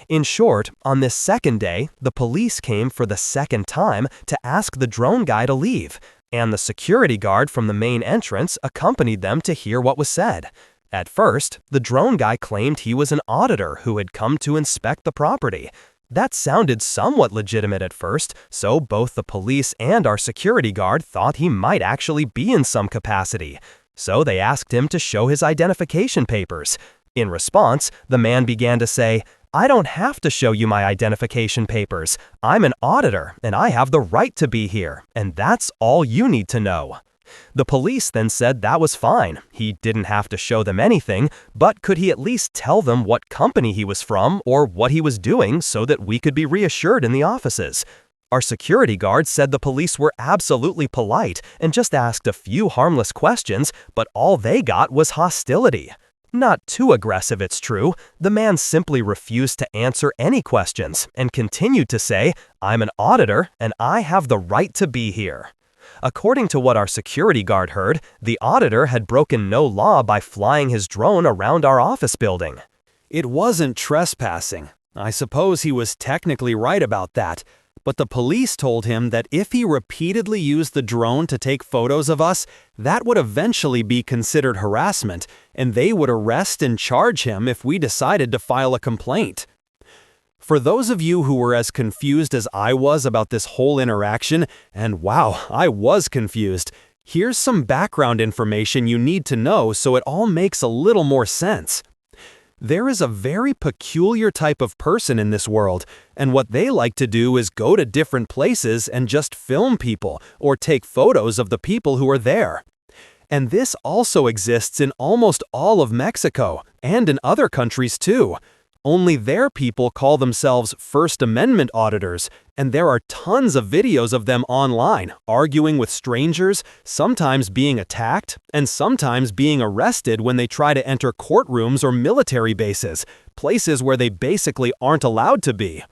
In short, on this second day, the police came for the second time to ask the drone guy to leave, and the security guard from the main entrance accompanied them to hear what was said. At first, the drone guy claimed he was an auditor who had come to inspect the property. That sounded somewhat legitimate at first, so both the police and our security guard thought he might actually be in some capacity. So they asked him to show his identification papers. In response, the man began to say, "I don't have to show you my identification papers. I'm an auditor, and I have the right to be here, and that's all you need to know." The police then said that was fine. He didn't have to show them anything, but could he at least tell them what company he was from or what he was doing so that we could be reassured in the offices? Our security guard said the police were absolutely polite and just asked a few harmless questions, but all they got was hostility. Not too aggressive, it's true. The man simply refused to answer any questions and continued to say, "I'm an auditor and I have the right to be here." According to what our security guard heard, the auditor had broken no law by flying his drone around our office building. It wasn't trespassing. I suppose he was technically right about that. But the police told him that if he repeatedly used the drone to take photos of us, that would eventually be considered harassment, and they would arrest and charge him if we decided to file a complaint. For those of you who were as confused as I was about this whole interaction, and wow, I was confused, here's some background information you need to know so it all makes a little more sense. There is a very peculiar type of person in this world, and what they like to do is go to different places and just film people or take photos of the people who are there. And this also exists in almost all of Mexico, and in other countries too. Only their people call themselves First Amendment auditors, and there are tons of videos of them online, arguing with strangers, sometimes being attacked, and sometimes being arrested when they try to enter courtrooms or military bases, places where they basically aren't allowed to be.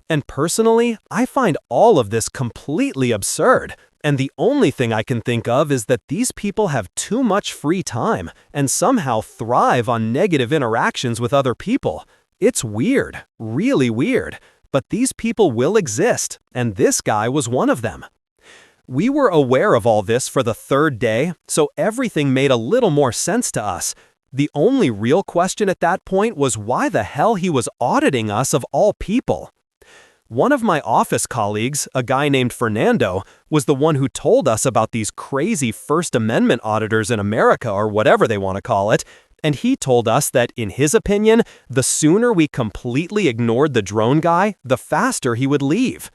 And personally, I find all of this completely absurd. And the only thing I can think of is that these people have too much free time and somehow thrive on negative interactions with other people. It's weird, really weird, but these people will exist, and this guy was one of them. We were aware of all this for the third day, so everything made a little more sense to us. The only real question at that point was why the hell he was auditing us of all people. One of my office colleagues, a guy named Fernando, was the one who told us about these crazy First Amendment auditors in America, or whatever they want to call it, and he told us that, in his opinion, the sooner we completely ignored the drone guy, the faster he would leave.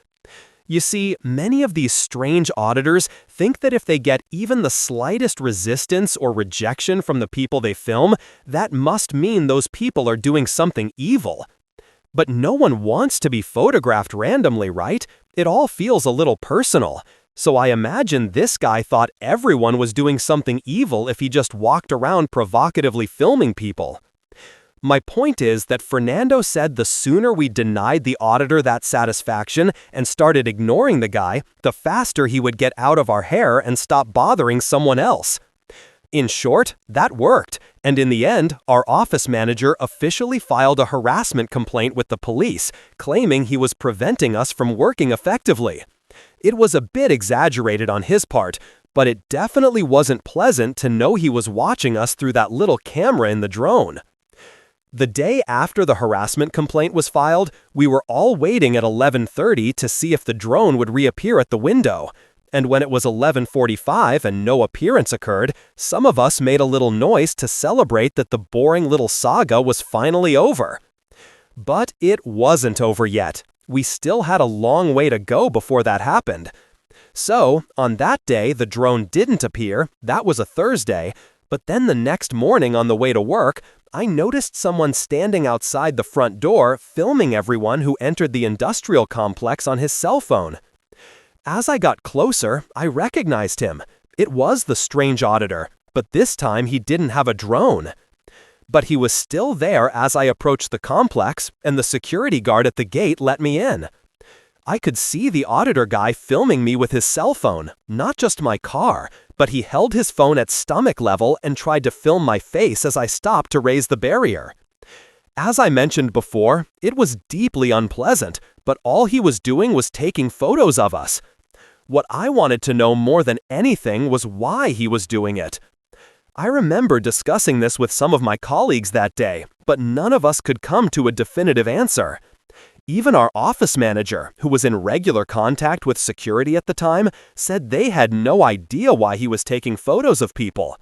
You see, many of these strange auditors think that if they get even the slightest resistance or rejection from the people they film, that must mean those people are doing something evil. But no one wants to be photographed randomly, right? It all feels a little personal. So I imagine this guy thought everyone was doing something evil if he just walked around provocatively filming people. My point is that Fernando said the sooner we denied the auditor that satisfaction and started ignoring the guy, the faster he would get out of our hair and stop bothering someone else. In short, that worked, and in the end, our office manager officially filed a harassment complaint with the police, claiming he was preventing us from working effectively. It was a bit exaggerated on his part, but it definitely wasn't pleasant to know he was watching us through that little camera in the drone. The day after the harassment complaint was filed, we were all waiting at 11:30 to see if the drone would reappear at the window. And when it was 11:45 and no appearance occurred, some of us made a little noise to celebrate that the boring little saga was finally over. But it wasn't over yet. We still had a long way to go before that happened. So, on that day, the drone didn't appear. That was a Thursday. But then the next morning on the way to work, I noticed someone standing outside the front door filming everyone who entered the industrial complex on his cell phone. As I got closer, I recognized him. It was the strange auditor, but this time he didn't have a drone. But he was still there as I approached the complex, and the security guard at the gate let me in. I could see the auditor guy filming me with his cell phone, not just my car, but he held his phone at stomach level and tried to film my face as I stopped to raise the barrier. As I mentioned before, it was deeply unpleasant, but all he was doing was taking photos of us. What I wanted to know more than anything was why he was doing it. I remember discussing this with some of my colleagues that day, but none of us could come to a definitive answer. Even our office manager, who was in regular contact with security at the time, said they had no idea why he was taking photos of people.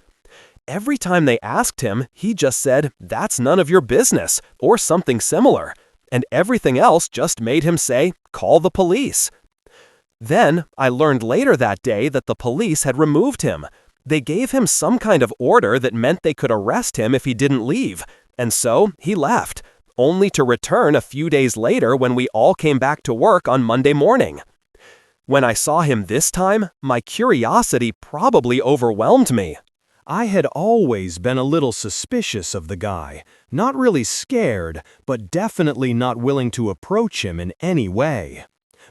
Every time they asked him, he just said, "That's none of your business," or something similar. And everything else just made him say, "Call the police." Then, I learned later that day that the police had removed him. They gave him some kind of order that meant they could arrest him if he didn't leave. And so, he left, only to return a few days later when we all came back to work on Monday morning. When I saw him this time, my curiosity probably overwhelmed me. I had always been a little suspicious of the guy, not really scared, but definitely not willing to approach him in any way.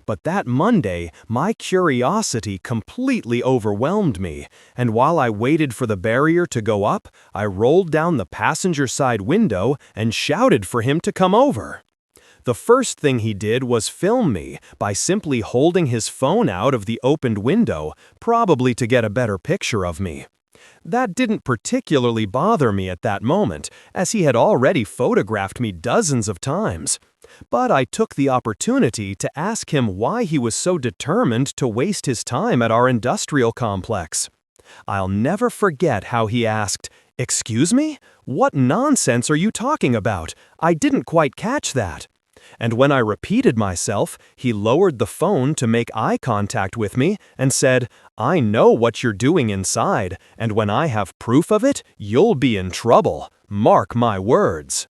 But that Monday, my curiosity completely overwhelmed me, and while I waited for the barrier to go up, I rolled down the passenger side window and shouted for him to come over. The first thing he did was film me by simply holding his phone out of the opened window, probably to get a better picture of me. That didn't particularly bother me at that moment, as he had already photographed me dozens of times. But I took the opportunity to ask him why he was so determined to waste his time at our industrial complex. I'll never forget how he asked, "Excuse me? What nonsense are you talking about? I didn't quite catch that." And when I repeated myself, he lowered the phone to make eye contact with me and said, "I know what you're doing inside, and when I have proof of it, you'll be in trouble. Mark my words."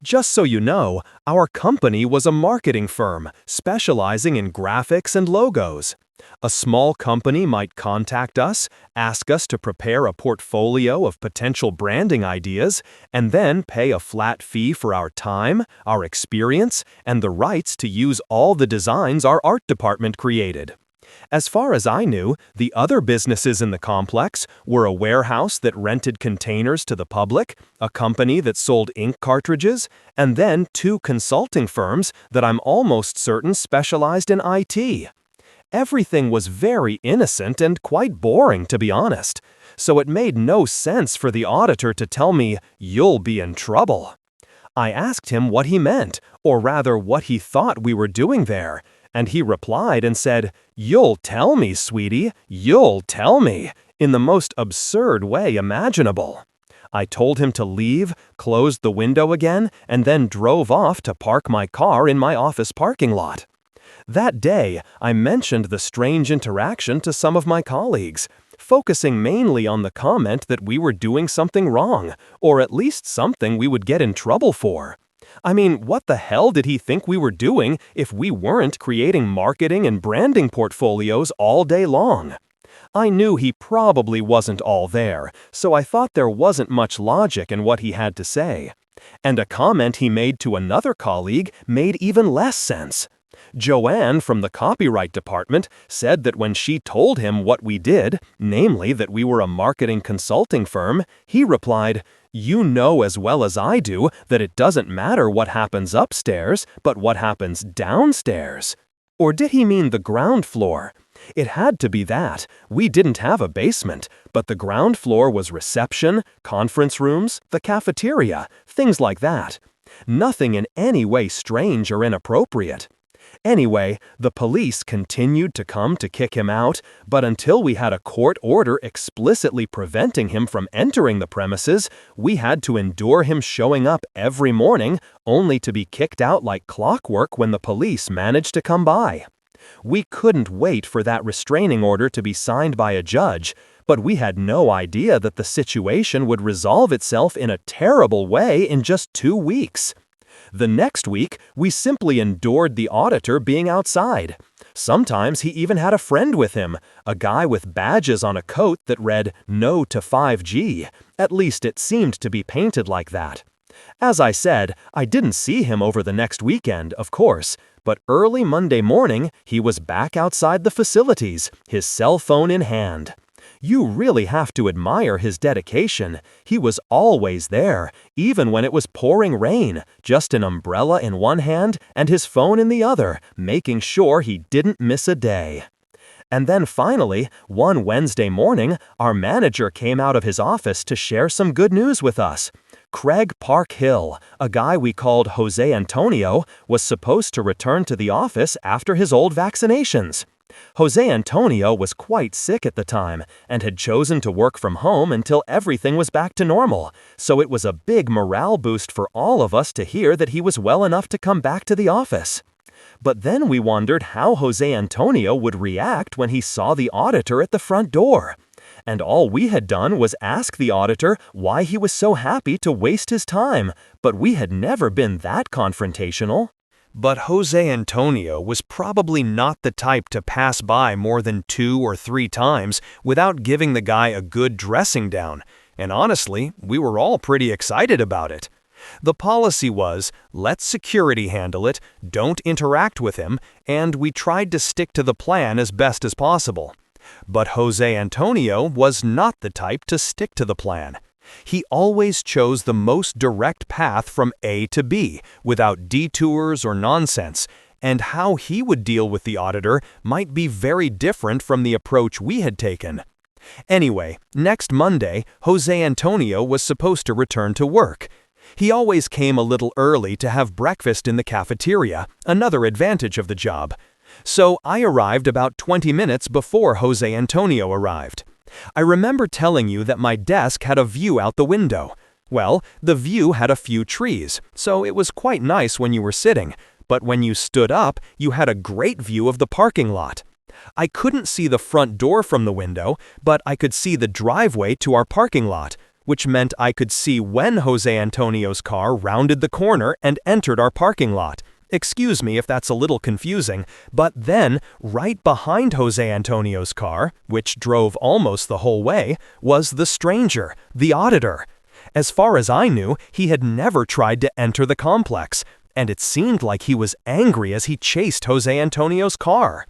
Just so you know, our company was a marketing firm specializing in graphics and logos. A small company might contact us, ask us to prepare a portfolio of potential branding ideas, and then pay a flat fee for our time, our experience, and the rights to use all the designs our art department created. As far as I knew, the other businesses in the complex were a warehouse that rented containers to the public, a company that sold ink cartridges, and then 2 consulting firms that I'm almost certain specialized in IT. Everything was very innocent and quite boring, to be honest, so it made no sense for the auditor to tell me, "You'll be in trouble." I asked him what he meant, or rather what he thought we were doing there, and he replied and said, "You'll tell me, sweetie, you'll tell me," in the most absurd way imaginable. I told him to leave, closed the window again, and then drove off to park my car in my office parking lot. That day, I mentioned the strange interaction to some of my colleagues, focusing mainly on the comment that we were doing something wrong, or at least something we would get in trouble for. I mean, what the hell did he think we were doing if we weren't creating marketing and branding portfolios all day long? I knew he probably wasn't all there, so I thought there wasn't much logic in what he had to say. And a comment he made to another colleague made even less sense. Joanne from the copyright department said that when she told him what we did, namely that we were a marketing consulting firm, he replied, "You know as well as I do that it doesn't matter what happens upstairs, but what happens downstairs." Or did he mean the ground floor? It had to be that. We didn't have a basement, but the ground floor was reception, conference rooms, the cafeteria, things like that. Nothing in any way strange or inappropriate. Anyway, the police continued to come to kick him out, but until we had a court order explicitly preventing him from entering the premises, we had to endure him showing up every morning, only to be kicked out like clockwork when the police managed to come by. We couldn't wait for that restraining order to be signed by a judge, but we had no idea that the situation would resolve itself in a terrible way in just 2 weeks. The next week, we simply endured the auditor being outside. Sometimes he even had a friend with him, a guy with badges on a coat that read "No to 5G." At least it seemed to be painted like that. As I said, I didn't see him over the next weekend, of course, but early Monday morning, he was back outside the facilities, his cell phone in hand. You really have to admire his dedication. He was always there, even when it was pouring rain, just an umbrella in one hand and his phone in the other, making sure he didn't miss a day. And then finally, one Wednesday morning, our manager came out of his office to share some good news with us. Craig Parkhill, a guy we called Jose Antonio, was supposed to return to the office after his old vaccinations. Jose Antonio was quite sick at the time and had chosen to work from home until everything was back to normal, so it was a big morale boost for all of us to hear that he was well enough to come back to the office. But then we wondered how Jose Antonio would react when he saw the auditor at the front door. And all we had done was ask the auditor why he was so happy to waste his time, but we had never been that confrontational. But Jose Antonio was probably not the type to pass by more than 2 or 3 times without giving the guy a good dressing down, and honestly, we were all pretty excited about it. The policy was, let security handle it, don't interact with him, and we tried to stick to the plan as best as possible. But Jose Antonio was not the type to stick to the plan. He always chose the most direct path from A to B, without detours or nonsense, and how he would deal with the auditor might be very different from the approach we had taken. Anyway, next Monday, Jose Antonio was supposed to return to work. He always came a little early to have breakfast in the cafeteria, another advantage of the job. So I arrived about 20 minutes before Jose Antonio arrived. I remember telling you that my desk had a view out the window. Well, the view had a few trees, so it was quite nice when you were sitting, but when you stood up, you had a great view of the parking lot. I couldn't see the front door from the window, but I could see the driveway to our parking lot, which meant I could see when Jose Antonio's car rounded the corner and entered our parking lot, Excuse me if that's a little confusing, but then, right behind Jose Antonio's car, which drove almost the whole way, was the stranger, the auditor. As far as I knew, he had never tried to enter the complex, and it seemed like he was angry as he chased Jose Antonio's car.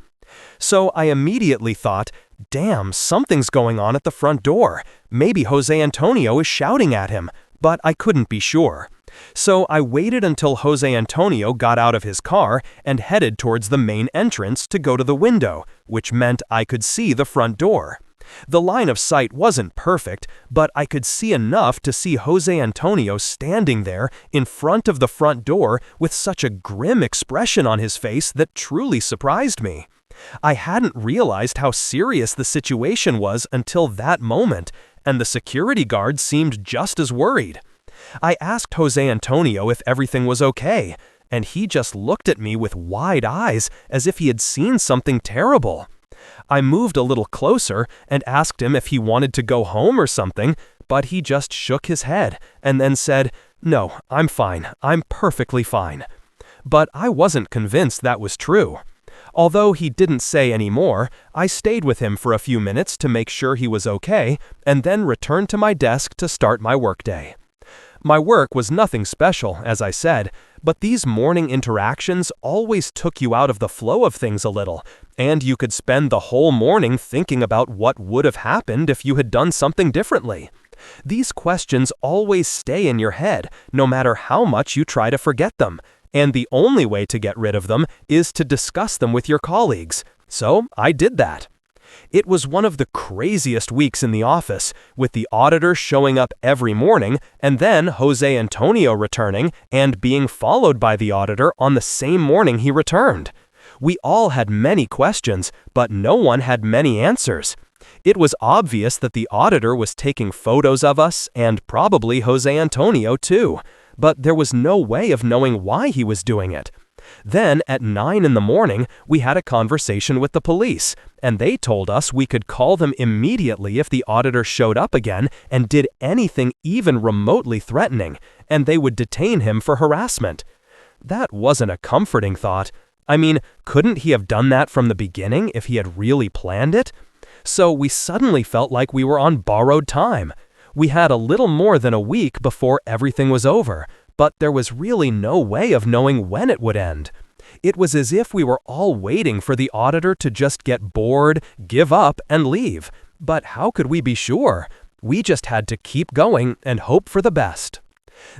So I immediately thought, damn, something's going on at the front door. Maybe Jose Antonio is shouting at him, but I couldn't be sure. So I waited until Jose Antonio got out of his car and headed towards the main entrance to go to the window, which meant I could see the front door. The line of sight wasn't perfect, but I could see enough to see Jose Antonio standing there in front of the front door with such a grim expression on his face that truly surprised me. I hadn't realized how serious the situation was until that moment, and the security guard seemed just as worried. I asked Jose Antonio if everything was okay, and he just looked at me with wide eyes as if he had seen something terrible. I moved a little closer and asked him if he wanted to go home or something, but he just shook his head and then said, "No, I'm fine. I'm perfectly fine." But I wasn't convinced that was true. Although he didn't say any more, I stayed with him for a few minutes to make sure he was okay, and then returned to my desk to start my workday. My work was nothing special, as I said, but these morning interactions always took you out of the flow of things a little, and you could spend the whole morning thinking about what would have happened if you had done something differently. These questions always stay in your head, no matter how much you try to forget them, and the only way to get rid of them is to discuss them with your colleagues. So I did that. It was one of the craziest weeks in the office, with the auditor showing up every morning, and then Jose Antonio returning and being followed by the auditor on the same morning he returned. We all had many questions, but no one had many answers. It was obvious that the auditor was taking photos of us, and probably Jose Antonio too, but there was no way of knowing why he was doing it. Then, at 9 in the morning, we had a conversation with the police, and they told us we could call them immediately if the auditor showed up again and did anything even remotely threatening, and they would detain him for harassment. That wasn't a comforting thought. I mean, couldn't he have done that from the beginning if he had really planned it? So we suddenly felt like we were on borrowed time. We had a little more than a week before everything was over, but there was really no way of knowing when it would end. It was as if we were all waiting for the auditor to just get bored, give up, and leave. But how could we be sure? We just had to keep going and hope for the best.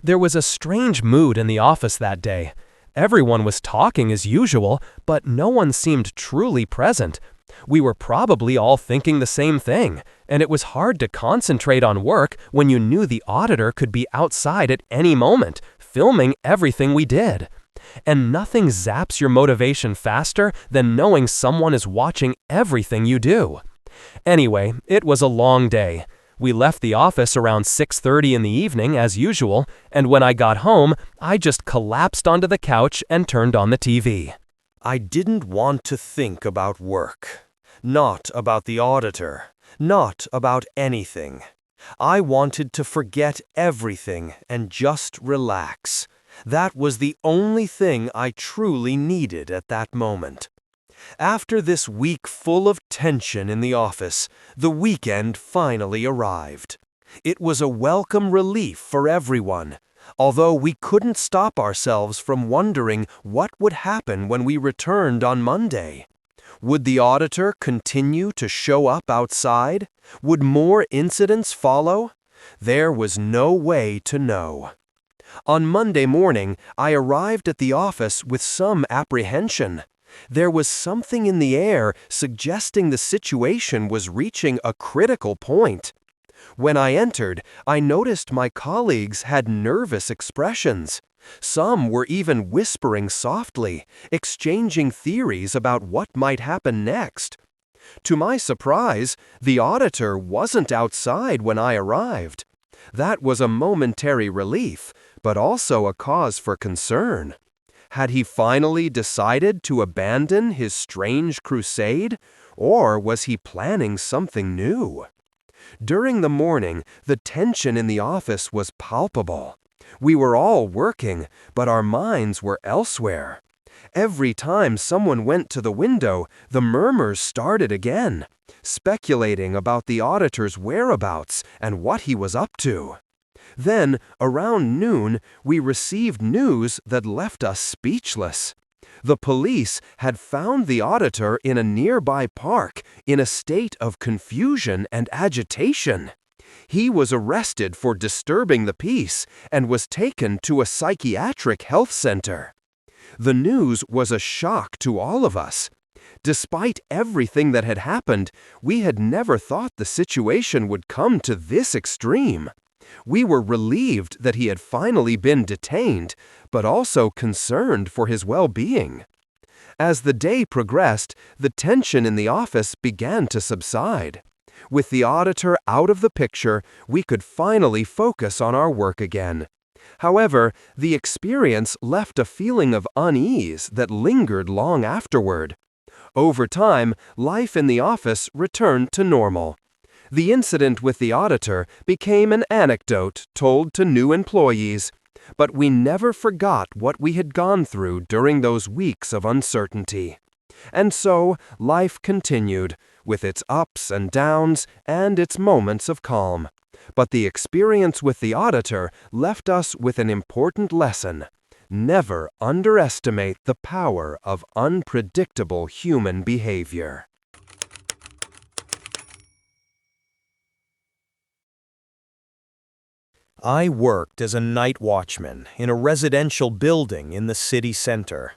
There was a strange mood in the office that day. Everyone was talking as usual, but no one seemed truly present. We were probably all thinking the same thing, and it was hard to concentrate on work when you knew the auditor could be outside at any moment, filming everything we did. And nothing zaps your motivation faster than knowing someone is watching everything you do. Anyway, it was a long day. We left the office around 6:30 in the evening as usual, and when I got home, I just collapsed onto the couch and turned on the TV. I didn't want to think about work. Not about the auditor. Not about anything. I wanted to forget everything and just relax. That was the only thing I truly needed at that moment. After this week full of tension in the office, the weekend finally arrived. It was a welcome relief for everyone, although we couldn't stop ourselves from wondering what would happen when we returned on Monday. Would the auditor continue to show up outside? Would more incidents follow? There was no way to know. On Monday morning, I arrived at the office with some apprehension. There was something in the air suggesting the situation was reaching a critical point. When I entered, I noticed my colleagues had nervous expressions. Some were even whispering softly, exchanging theories about what might happen next. To my surprise, the auditor wasn't outside when I arrived. That was a momentary relief, but also a cause for concern. Had he finally decided to abandon his strange crusade, or was he planning something new? During the morning, the tension in the office was palpable. We were all working, but our minds were elsewhere. Every time someone went to the window, the murmurs started again, speculating about the auditor's whereabouts and what he was up to. Then, around noon, we received news that left us speechless. The police had found the auditor in a nearby park in a state of confusion and agitation. He was arrested for disturbing the peace and was taken to a psychiatric health center. The news was a shock to all of us. Despite everything that had happened, we had never thought the situation would come to this extreme. We were relieved that he had finally been detained, but also concerned for his well-being. As the day progressed, the tension in the office began to subside. With the auditor out of the picture, we could finally focus on our work again. However, the experience left a feeling of unease that lingered long afterward. Over time, life in the office returned to normal. The incident with the auditor became an anecdote told to new employees, but we never forgot what we had gone through during those weeks of uncertainty. And so, life continued, with its ups and downs and its moments of calm. But the experience with the auditor left us with an important lesson. Never underestimate the power of unpredictable human behavior. I worked as a night watchman in a residential building in the city center.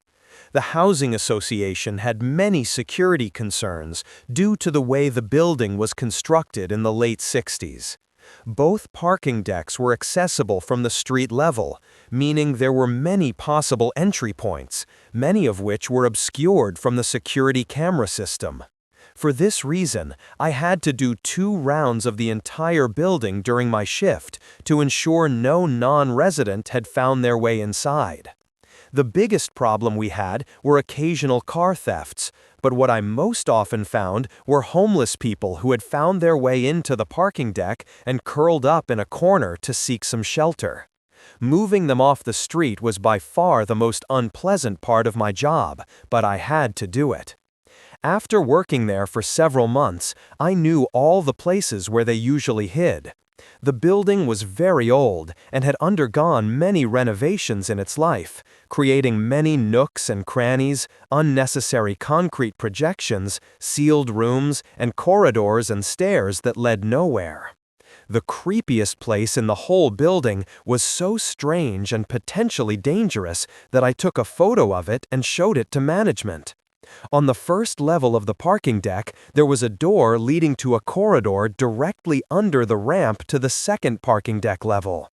The housing association had many security concerns due to the way the building was constructed in the late 60s. Both parking decks were accessible from the street level, meaning there were many possible entry points, many of which were obscured from the security camera system. For this reason, I had to do 2 rounds of the entire building during my shift to ensure no non-resident had found their way inside. The biggest problem we had were occasional car thefts, but what I most often found were homeless people who had found their way into the parking deck and curled up in a corner to seek some shelter. Moving them off the street was by far the most unpleasant part of my job, but I had to do it. After working there for several months, I knew all the places where they usually hid. The building was very old and had undergone many renovations in its life, creating many nooks and crannies, unnecessary concrete projections, sealed rooms, and corridors and stairs that led nowhere. The creepiest place in the whole building was so strange and potentially dangerous that I took a photo of it and showed it to management. On the first level of the parking deck, there was a door leading to a corridor directly under the ramp to the second parking deck level.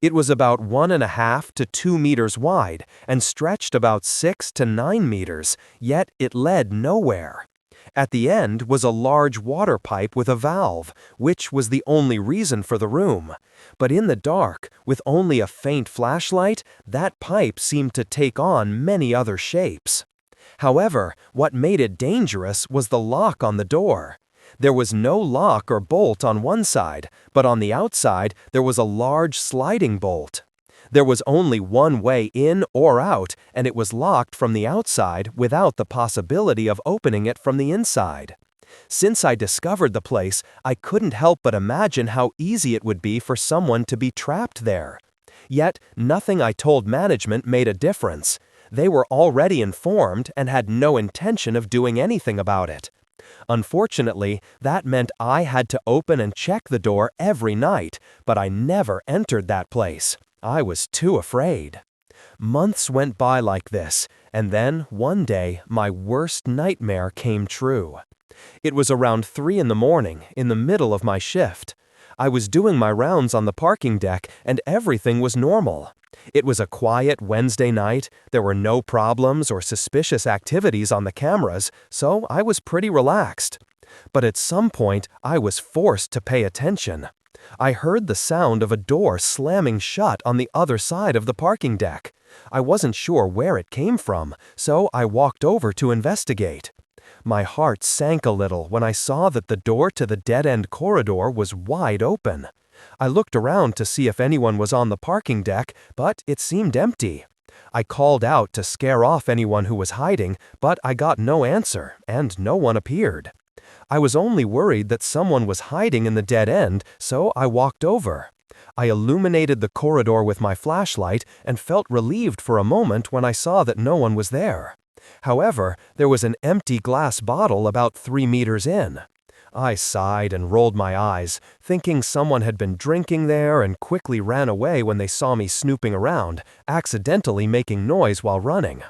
It was about 1.5 to 2 meters wide and stretched about 6 to 9 meters, yet it led nowhere. At the end was a large water pipe with a valve, which was the only reason for the room. But in the dark, with only a faint flashlight, that pipe seemed to take on many other shapes. However, what made it dangerous was the lock on the door. There was no lock or bolt on one side, but on the outside there was a large sliding bolt. There was only one way in or out, and it was locked from the outside without the possibility of opening it from the inside. Since I discovered the place, I couldn't help but imagine how easy it would be for someone to be trapped there. Yet, nothing I told management made a difference. They were already informed and had no intention of doing anything about it. Unfortunately, that meant I had to open and check the door every night, but I never entered that place. I was too afraid. Months went by like this, and then, one day, my worst nightmare came true. It was around 3 in the morning, in the middle of my shift. I was doing my rounds on the parking deck, and everything was normal. It was a quiet Wednesday night, there were no problems or suspicious activities on the cameras, so I was pretty relaxed. But at some point, I was forced to pay attention. I heard the sound of a door slamming shut on the other side of the parking deck. I wasn't sure where it came from, so I walked over to investigate. My heart sank a little when I saw that the door to the dead-end corridor was wide open. I looked around to see if anyone was on the parking deck, but it seemed empty. I called out to scare off anyone who was hiding, but I got no answer, and no one appeared. I was only worried that someone was hiding in the dead end, so I walked over. I illuminated the corridor with my flashlight and felt relieved for a moment when I saw that no one was there. However, there was an empty glass bottle about 3 meters in. I sighed and rolled my eyes, thinking someone had been drinking there and quickly ran away when they saw me snooping around, accidentally making noise while running.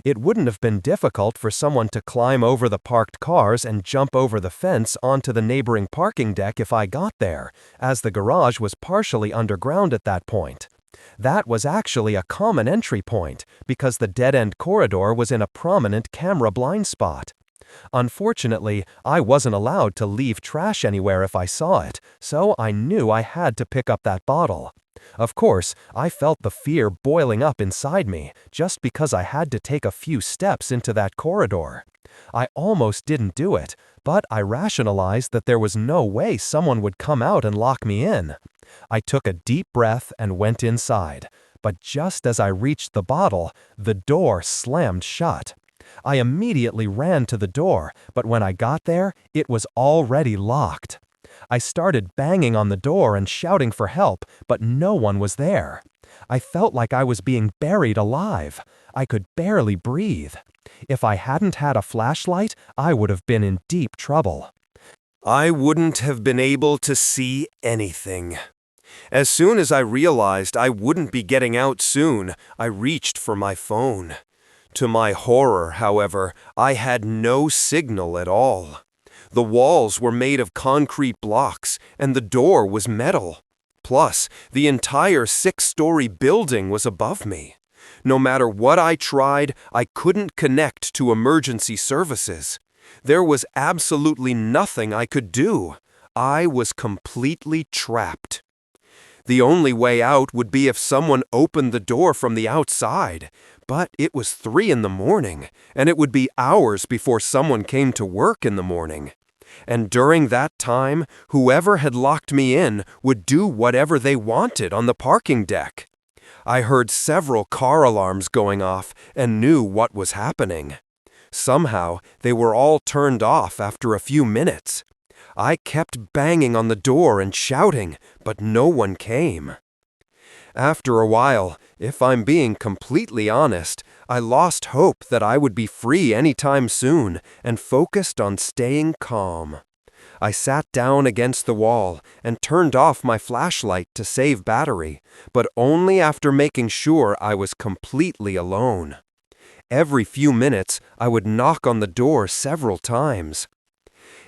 It wouldn't have been difficult for someone to climb over the parked cars and jump over the fence onto the neighboring parking deck if I got there, as the garage was partially underground at that point. That was actually a common entry point, because the dead-end corridor was in a prominent camera blind spot. Unfortunately, I wasn't allowed to leave trash anywhere if I saw it, so I knew I had to pick up that bottle. Of course, I felt the fear boiling up inside me, just because I had to take a few steps into that corridor. I almost didn't do it, but I rationalized that there was no way someone would come out and lock me in. I took a deep breath and went inside, but just as I reached the bottle, the door slammed shut. I immediately ran to the door, but when I got there, it was already locked. I started banging on the door and shouting for help, but no one was there. I felt like I was being buried alive. I could barely breathe. If I hadn't had a flashlight, I would have been in deep trouble. I wouldn't have been able to see anything. As soon as I realized I wouldn't be getting out soon, I reached for my phone. To my horror, however, I had no signal at all. The walls were made of concrete blocks, and the door was metal. Plus, the entire 6-story building was above me. No matter what I tried, I couldn't connect to emergency services. There was absolutely nothing I could do. I was completely trapped. The only way out would be if someone opened the door from the outside. But it was 3 in the morning, and it would be hours before someone came to work in the morning. And during that time, whoever had locked me in would do whatever they wanted on the parking deck. I heard several car alarms going off and knew what was happening. Somehow, they were all turned off after a few minutes. I kept banging on the door and shouting, but no one came. After a while, if I'm being completely honest, I lost hope that I would be free anytime soon and focused on staying calm. I sat down against the wall and turned off my flashlight to save battery, but only after making sure I was completely alone. Every few minutes, I would knock on the door several times.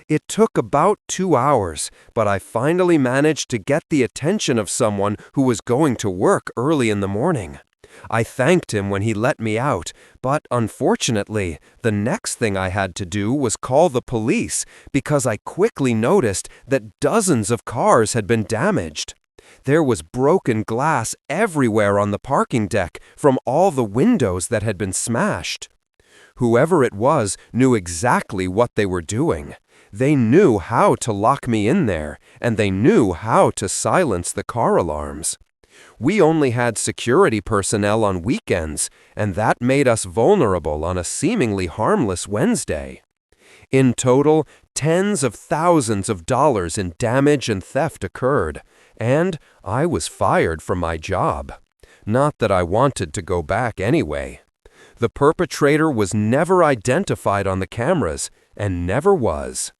It took about 2 hours, but I finally managed to get the attention of someone who was going to work early in the morning. I thanked him when he let me out, but unfortunately, the next thing I had to do was call the police because I quickly noticed that dozens of cars had been damaged. There was broken glass everywhere on the parking deck from all the windows that had been smashed. Whoever it was knew exactly what they were doing. They knew how to lock me in there, and they knew how to silence the car alarms. We only had security personnel on weekends, and that made us vulnerable on a seemingly harmless Wednesday. In total, tens of thousands of dollars in damage and theft occurred, and I was fired from my job. Not that I wanted to go back anyway. The perpetrator was never identified on the cameras, and never was.